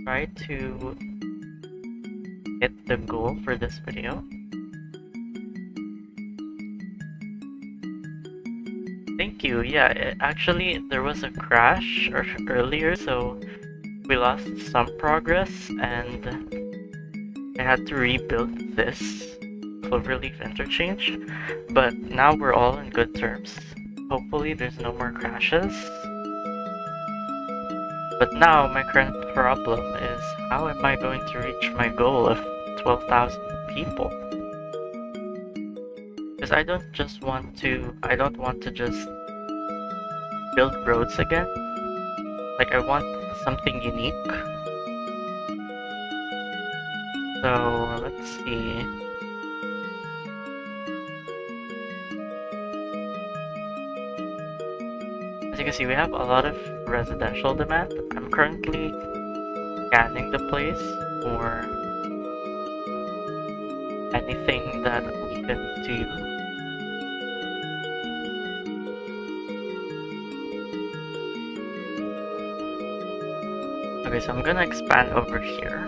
try to hit the goal for this video. Thank you. Yeah, actually there was a crash earlier, so we lost some progress and I had to rebuild this Cloverleaf interchange, but now we're all in good terms. Hopefully there's no more crashes. But now my current problem is, how am I going to reach my goal of 12,000 people? Because I don't want to just build roads again. Like, I want something unique. So let's see. As you can see, we have a lot of residential demand. I'm currently scanning the place for anything that we can do. Okay, so I'm gonna expand over here,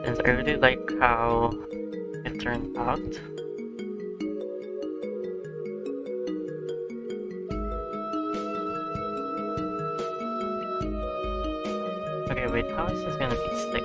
since I really like how it turned out. wait, how is this gonna be 6?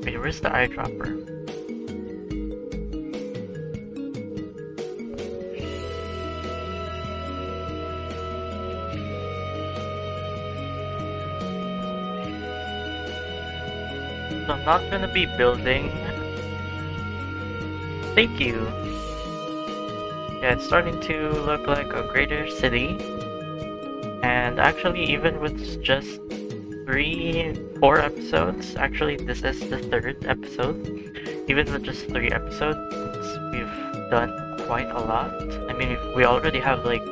Wait, where's the eyedropper? So I'm not gonna be building. Thank you. Yeah, it's starting to look like a greater city. And actually, even with just 4 episodes, actually this is the 3rd episode. Even with just 3 episodes, we've done quite a lot. I mean, we already have like,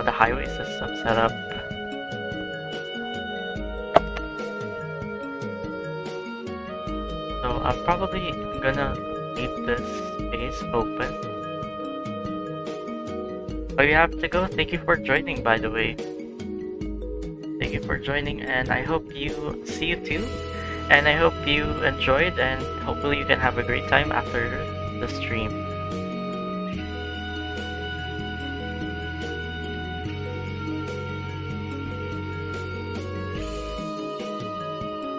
the highway system set up. So I'm probably gonna leave this space open. Oh, you have to go? Thank you for joining, by the way. Thank you for joining, and I hope you see you too. And I hope you enjoyed, and hopefully you can have a great time after the stream.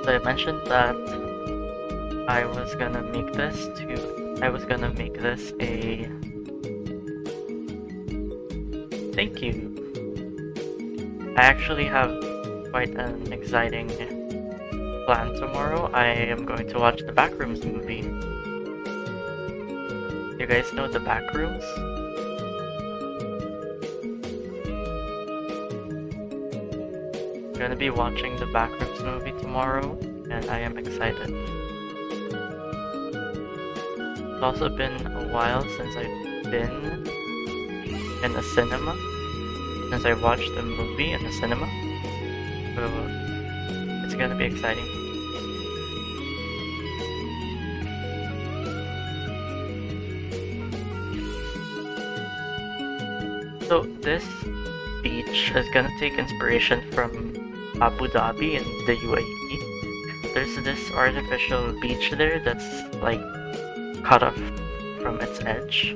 So I mentioned that I was gonna make this a thank you. I actually have quite an exciting plan tomorrow. I am going to watch the Backrooms movie. You guys know the Backrooms? I'm gonna be watching the Backrooms movie tomorrow, and I am excited. It's also been a while since I've been in a cinema. Since I watched the movie in the cinema, so it's gonna be exciting. So this beach is gonna take inspiration from Abu Dhabi in the UAE. There's this artificial beach there that's like cut off from its edge,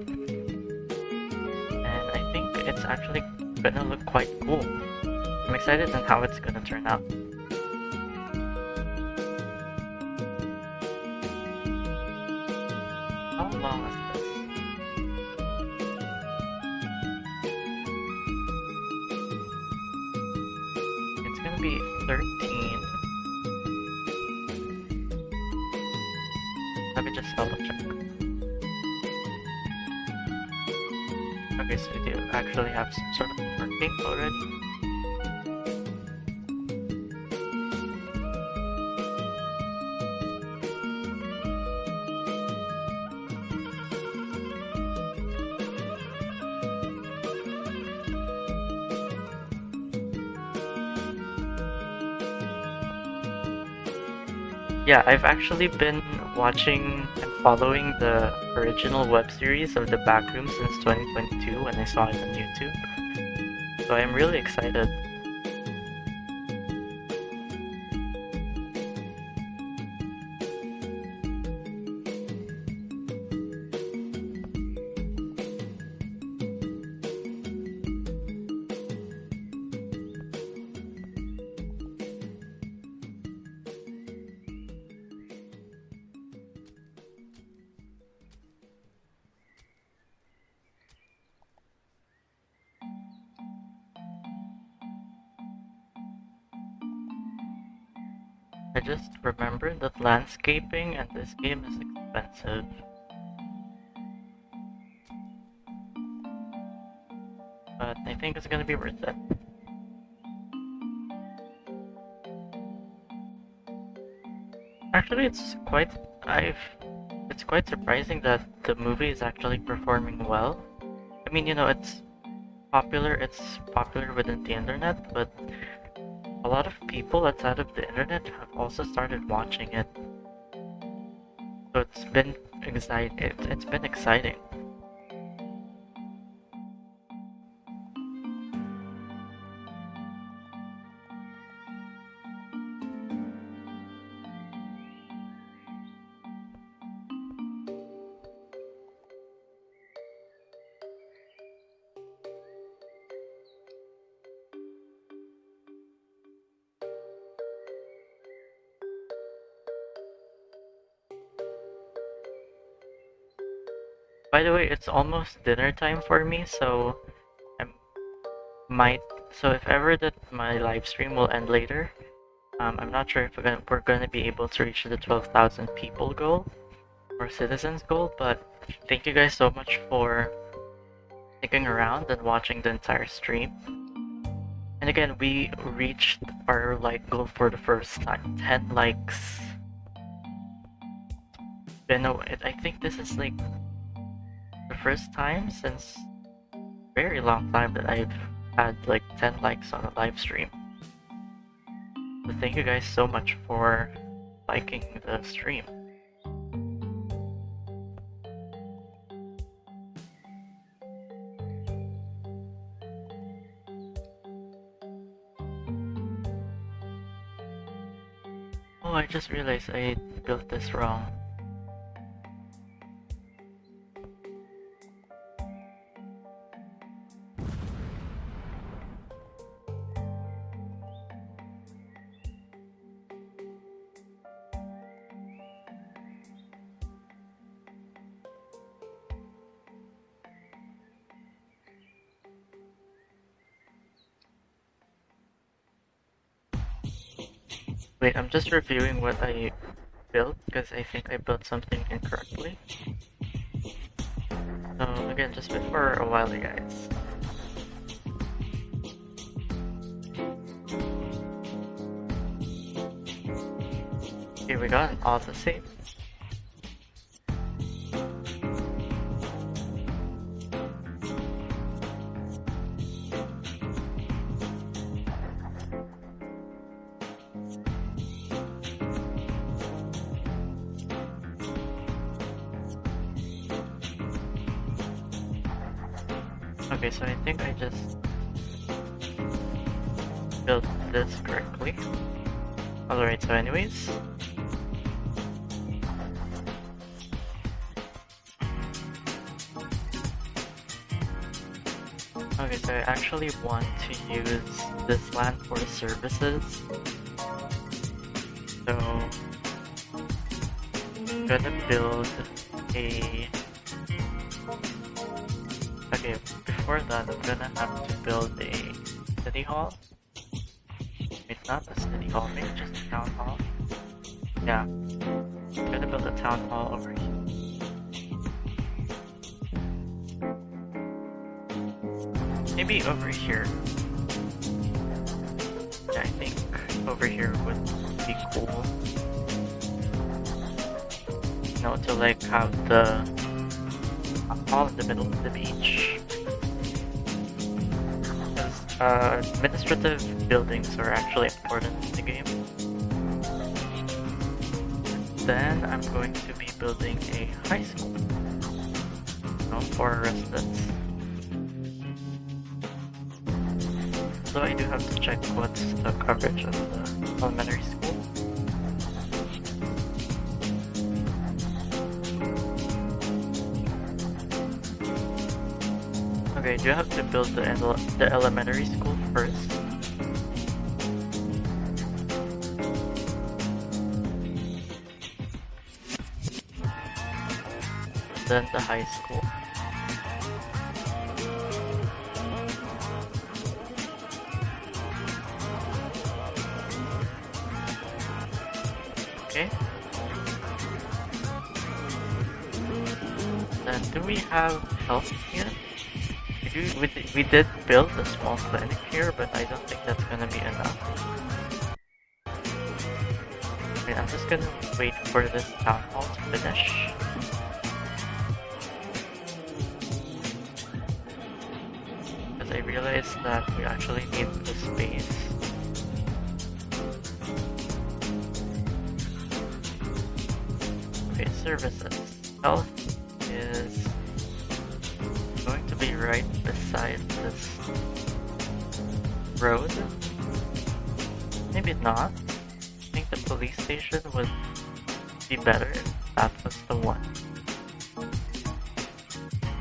and I think it's actually gonna look quite cool. I'm excited on how it's gonna turn out. How long is this? It's gonna be 13. Let me just double check. Okay, so they actually have some sort of working already. Yeah, I've actually been watching and following the original web series of the Backrooms since 2022 when I saw it on YouTube. So I'm really excited. I just remembered that landscaping in this game is expensive. But I think it's gonna be worth it. Actually, it's quite surprising that the movie is actually performing well. I mean, it's popular within the internet, but a lot of people outside of the internet have also started watching it. It's been exciting. It's been exciting. By the way, it's almost dinner time for me, so I might. So if ever that my live stream will end later, I'm not sure if we're gonna be able to reach the 12,000 people goal or citizens goal. But thank you guys so much for sticking around and watching the entire stream. And again, we reached our like goal for the first time, 10 likes. I think this is like the first time since a very long time that I've had like 10 likes on a live stream. So thank you guys so much for liking the stream. Oh, I just realized I built this wrong. Wait, I'm just reviewing what I built because I think I built something incorrectly. So again, just before a while, guys. Okay, we got an autosave. Okay, so I think I just built this correctly. Alright, so anyways. Okay, so I actually want to use this land for services. So I'm gonna build a... Okay, before that I'm gonna have to build a city hall. It's not a city hall, maybe just a town hall. Yeah, I'm gonna build a town hall over here. Maybe over here. Yeah, I think over here would be cool. You know, to like have the all in the middle of the beach. Because administrative buildings are actually important in the game. Then I'm going to be building a high school, you know, for residents. So I do have to check what's the coverage of the elementary school. Okay, do you have to build the elementary school first? Then the high school. Okay. Then do we have health here? We did build a small clinic here, but I don't think that's gonna be enough. Okay, I'm just gonna wait for this town hall to finish. Because I realized that we actually need the space. Okay, services. Health is going to be right beside this road. Maybe not. I think the police station would be better if that was the one.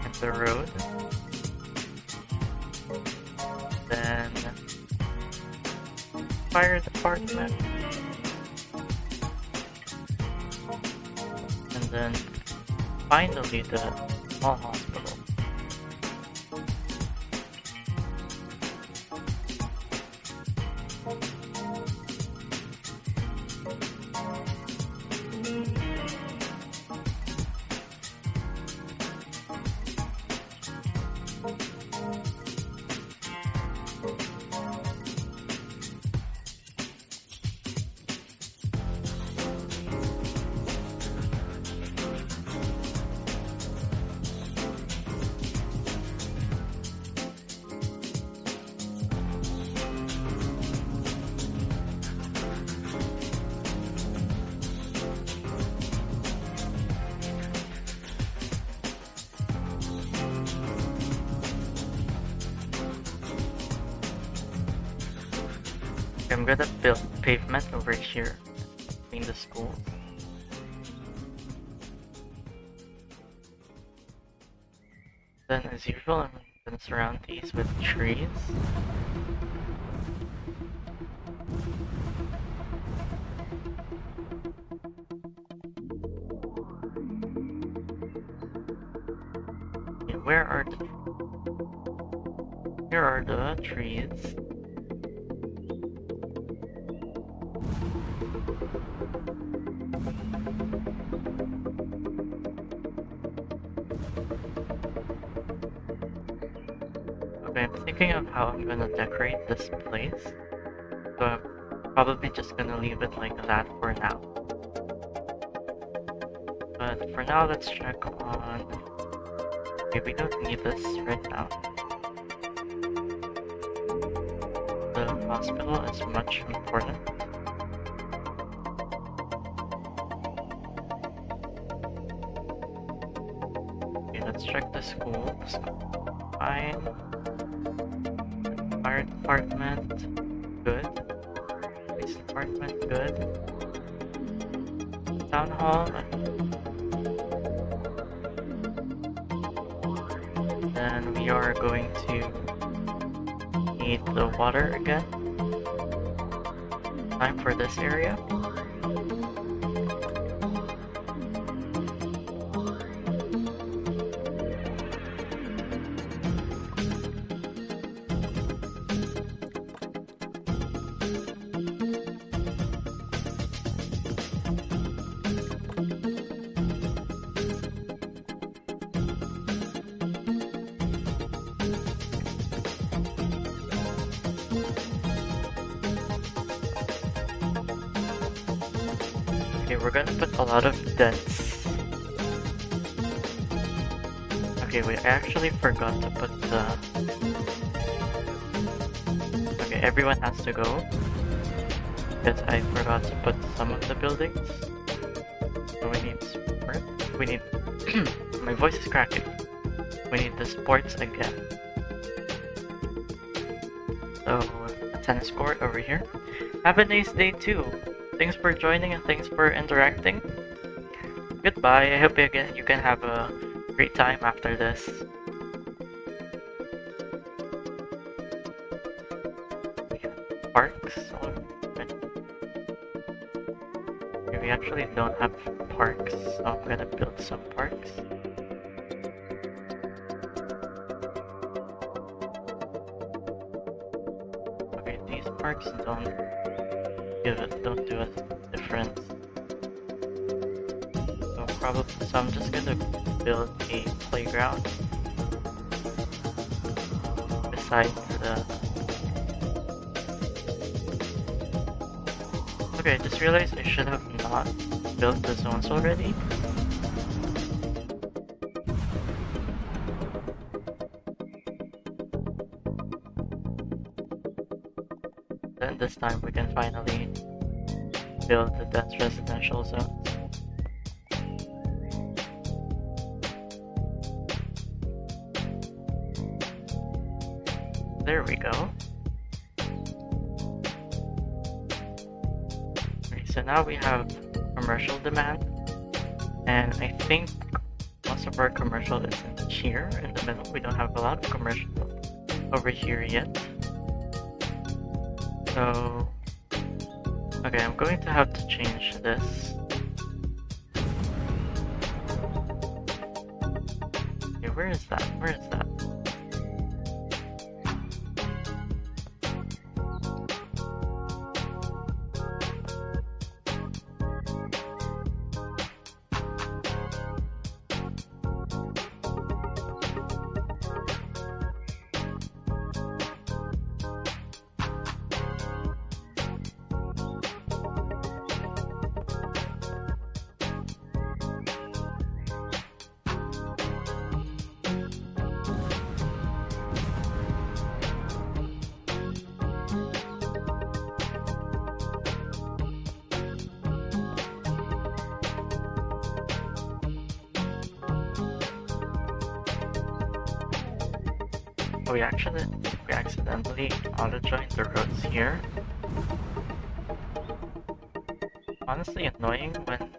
And the road. Then fire department. And then finally the small hospital. I'm gonna build pavement over here between the schools. Then as usual, I'm gonna surround these with trees. Okay, here are the trees. Okay, I'm thinking of how I'm gonna decorate this place. So I'm probably just gonna leave it like that for now. But for now, let's check on... Okay, we don't need this right now. The hospital is much important. Okay, let's check the school. The school, fine. Fire department, good. Police department, good. Town hall. Then we are going to need the water again. Time for this area. Okay, we're gonna put a lot of dents. Okay, wait, I actually forgot to put the... Okay, everyone has to go. Because I forgot to put some of the buildings. So we need sport. We need... My voice is cracking. We need the sports again. So, a tennis court over here. Have a nice day too. Thanks for joining and thanks for interacting. Goodbye. I hope you can have a great time after this. Parks. Okay, we actually don't have parks, so I'm gonna build some parks. Okay, these parks don't do a difference. So I'm just gonna build a playground besides the... Okay, I just realized I should have not built the zones already. Then this time we can finally build the dense residential zones. There we go. Okay, so now we have commercial demand, and I think most of our commercial is here in the middle. We don't have a lot of commercial over here yet. So, okay, I'm going to have to change this. Okay, where is that? Where is that? We accidentally auto-joined the roads here. Honestly annoying when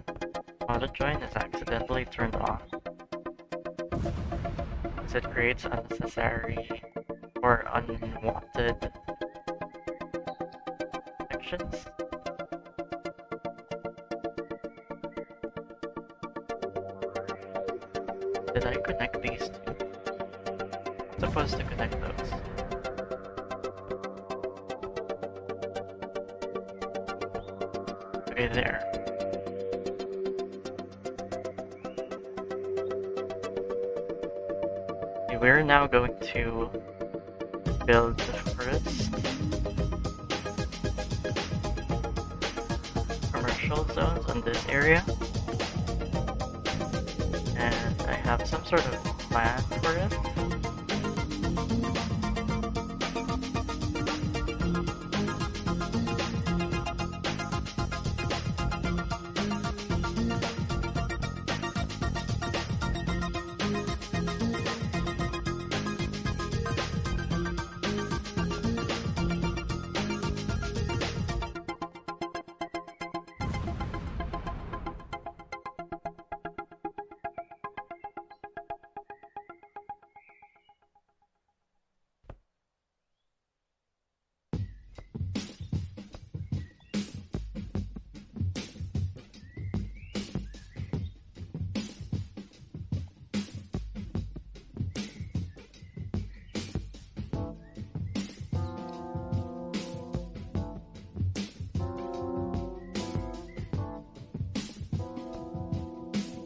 auto-join is accidentally turned on, because it creates unnecessary or unwanted sections. Did I connect these two? Supposed to connect those. Okay, there. Okay, we're now going to build the first commercial zones on this area. And I have some sort of plan for it.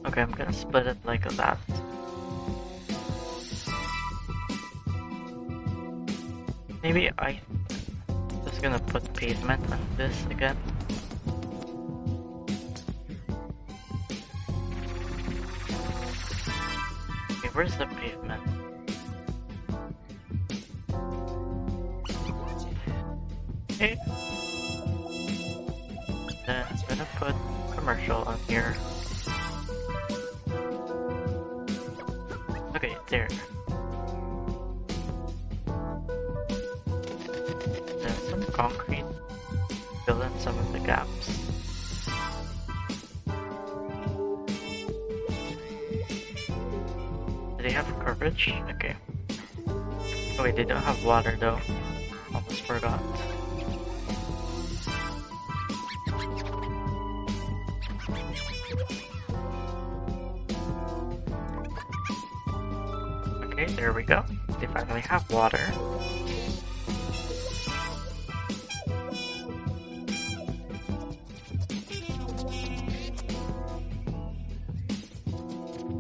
Okay, I'm gonna split it like that. Maybe I'm just gonna put pavement on this again. Okay, where's the pavement? Okay. Then I'm gonna put commercial on here. Okay, there. Then some concrete, fill in some of the gaps. Do they have coverage? Okay. Oh wait, they don't have water though. Almost forgot. Okay, there we go. They finally have water.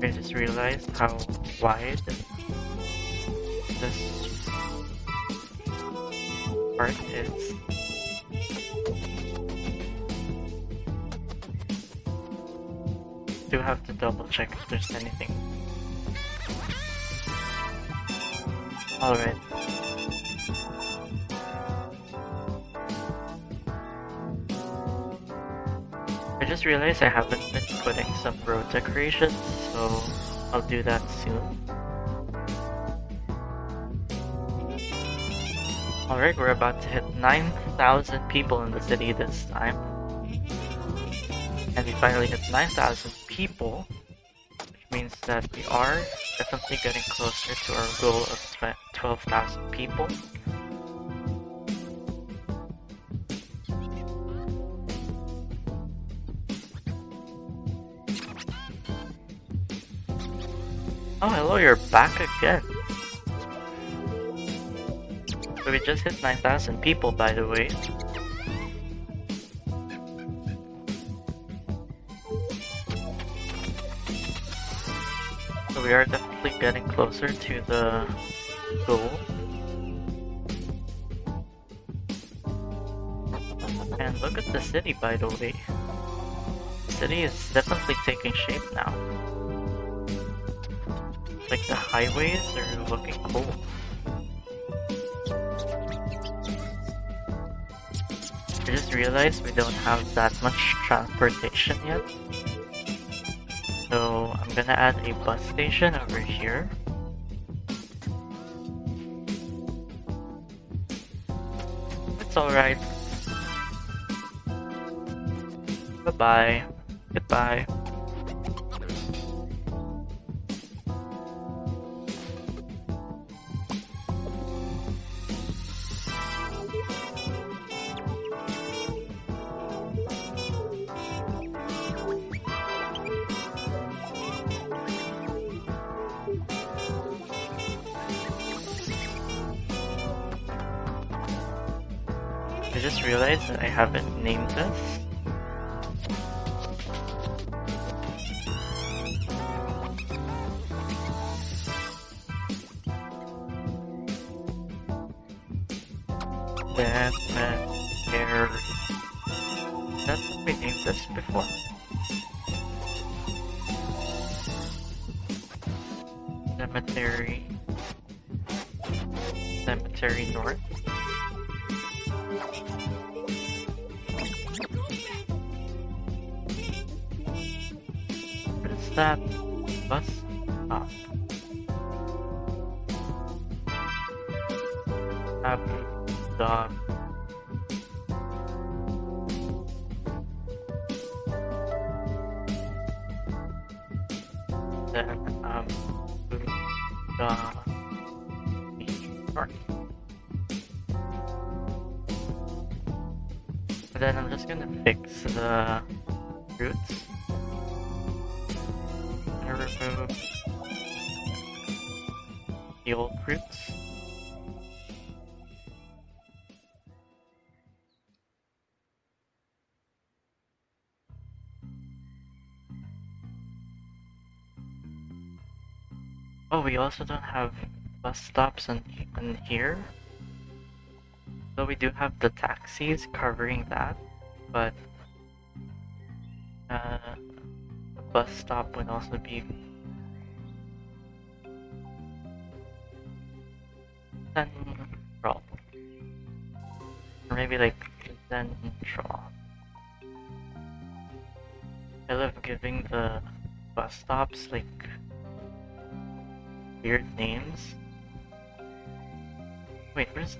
I just realized how wide this part is. Do have to double check if there's anything. Alright. I just realized I haven't been putting some road decorations, so I'll do that soon. Alright, we're about to hit 9,000 people in the city this time. And we finally hit 9,000 people, which means that we are definitely getting closer to our goal of 12,000 people. Oh, hello, you're back again. So we just hit 9,000 people, by the way. So we are definitely getting closer to the goal. And look at the city, by the way. The city is definitely taking shape now. Like the highways are looking cool. I just realized we don't have that much transportation yet. So I'm gonna add a bus station over here. It's alright. Bye-bye. Goodbye. I just realized that I haven't named this. Cemetery. That's what we named this before. Cemetery. Cemetery North. What is that? Bus stop. Dog. Then North. And then I'm just gonna fix the roots. I'm gonna remove the old roots. Oh, we also don't have bus stops in here. So we do have the taxis covering that, but the bus stop would also be central. Or maybe like central. I love giving the bus stops like weird names. Wait, where's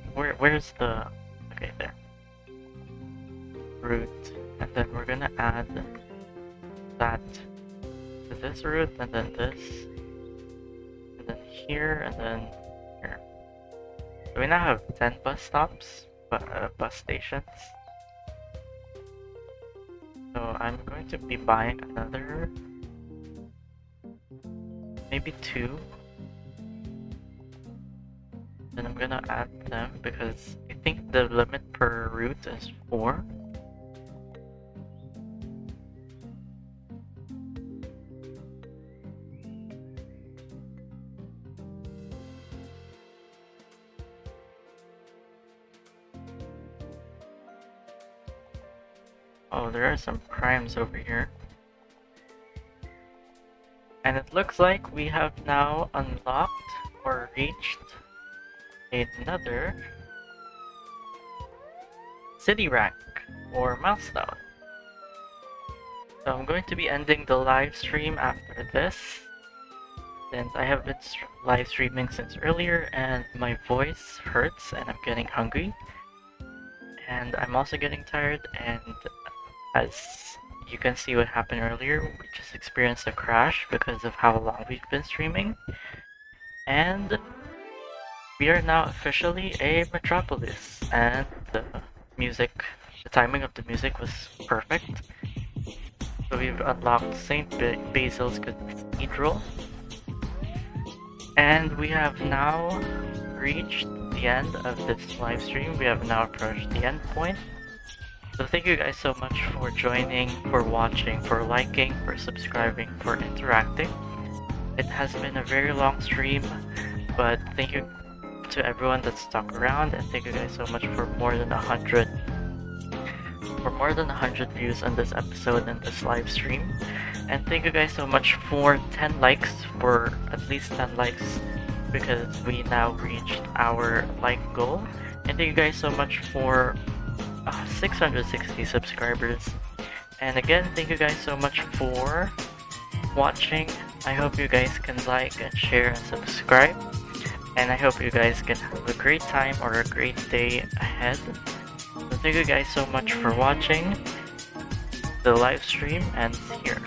the... Okay, there. Route. And then we're gonna add that to this route, and then this. And then here, and then here. So we now have 10 bus stops, bus stations. So I'm going to be buying another... maybe 2. Then I'm gonna add them because I think the limit per route is 4. Oh, there are some crimes over here. And it looks like we have now unlocked or reached another city rank or milestone. So I'm going to be ending the live stream after this. since I have been live streaming since earlier and my voice hurts and I'm getting hungry. And I'm also getting tired, and as you can see what happened earlier, we just experienced a crash because of how long we've been streaming. And we are now officially a metropolis, and the timing of the music was perfect. So we've unlocked St. Basil's Cathedral, and we have now reached the end of this live stream. We have now approached the end point. So thank you guys so much for joining, for watching, for liking, for subscribing, for interacting. It has been a very long stream, but thank you to everyone that stuck around, and thank you guys so much for more than 100 views on this episode and this live stream. And thank you guys so much for 10 likes, for at least 10 likes, because we now reached our like goal. And thank you guys so much for 660 subscribers. And again, thank you guys so much for watching. I hope you guys can like and share and subscribe, and I hope you guys can have a great time or a great day ahead. So thank you guys so much for watching the live stream, and here.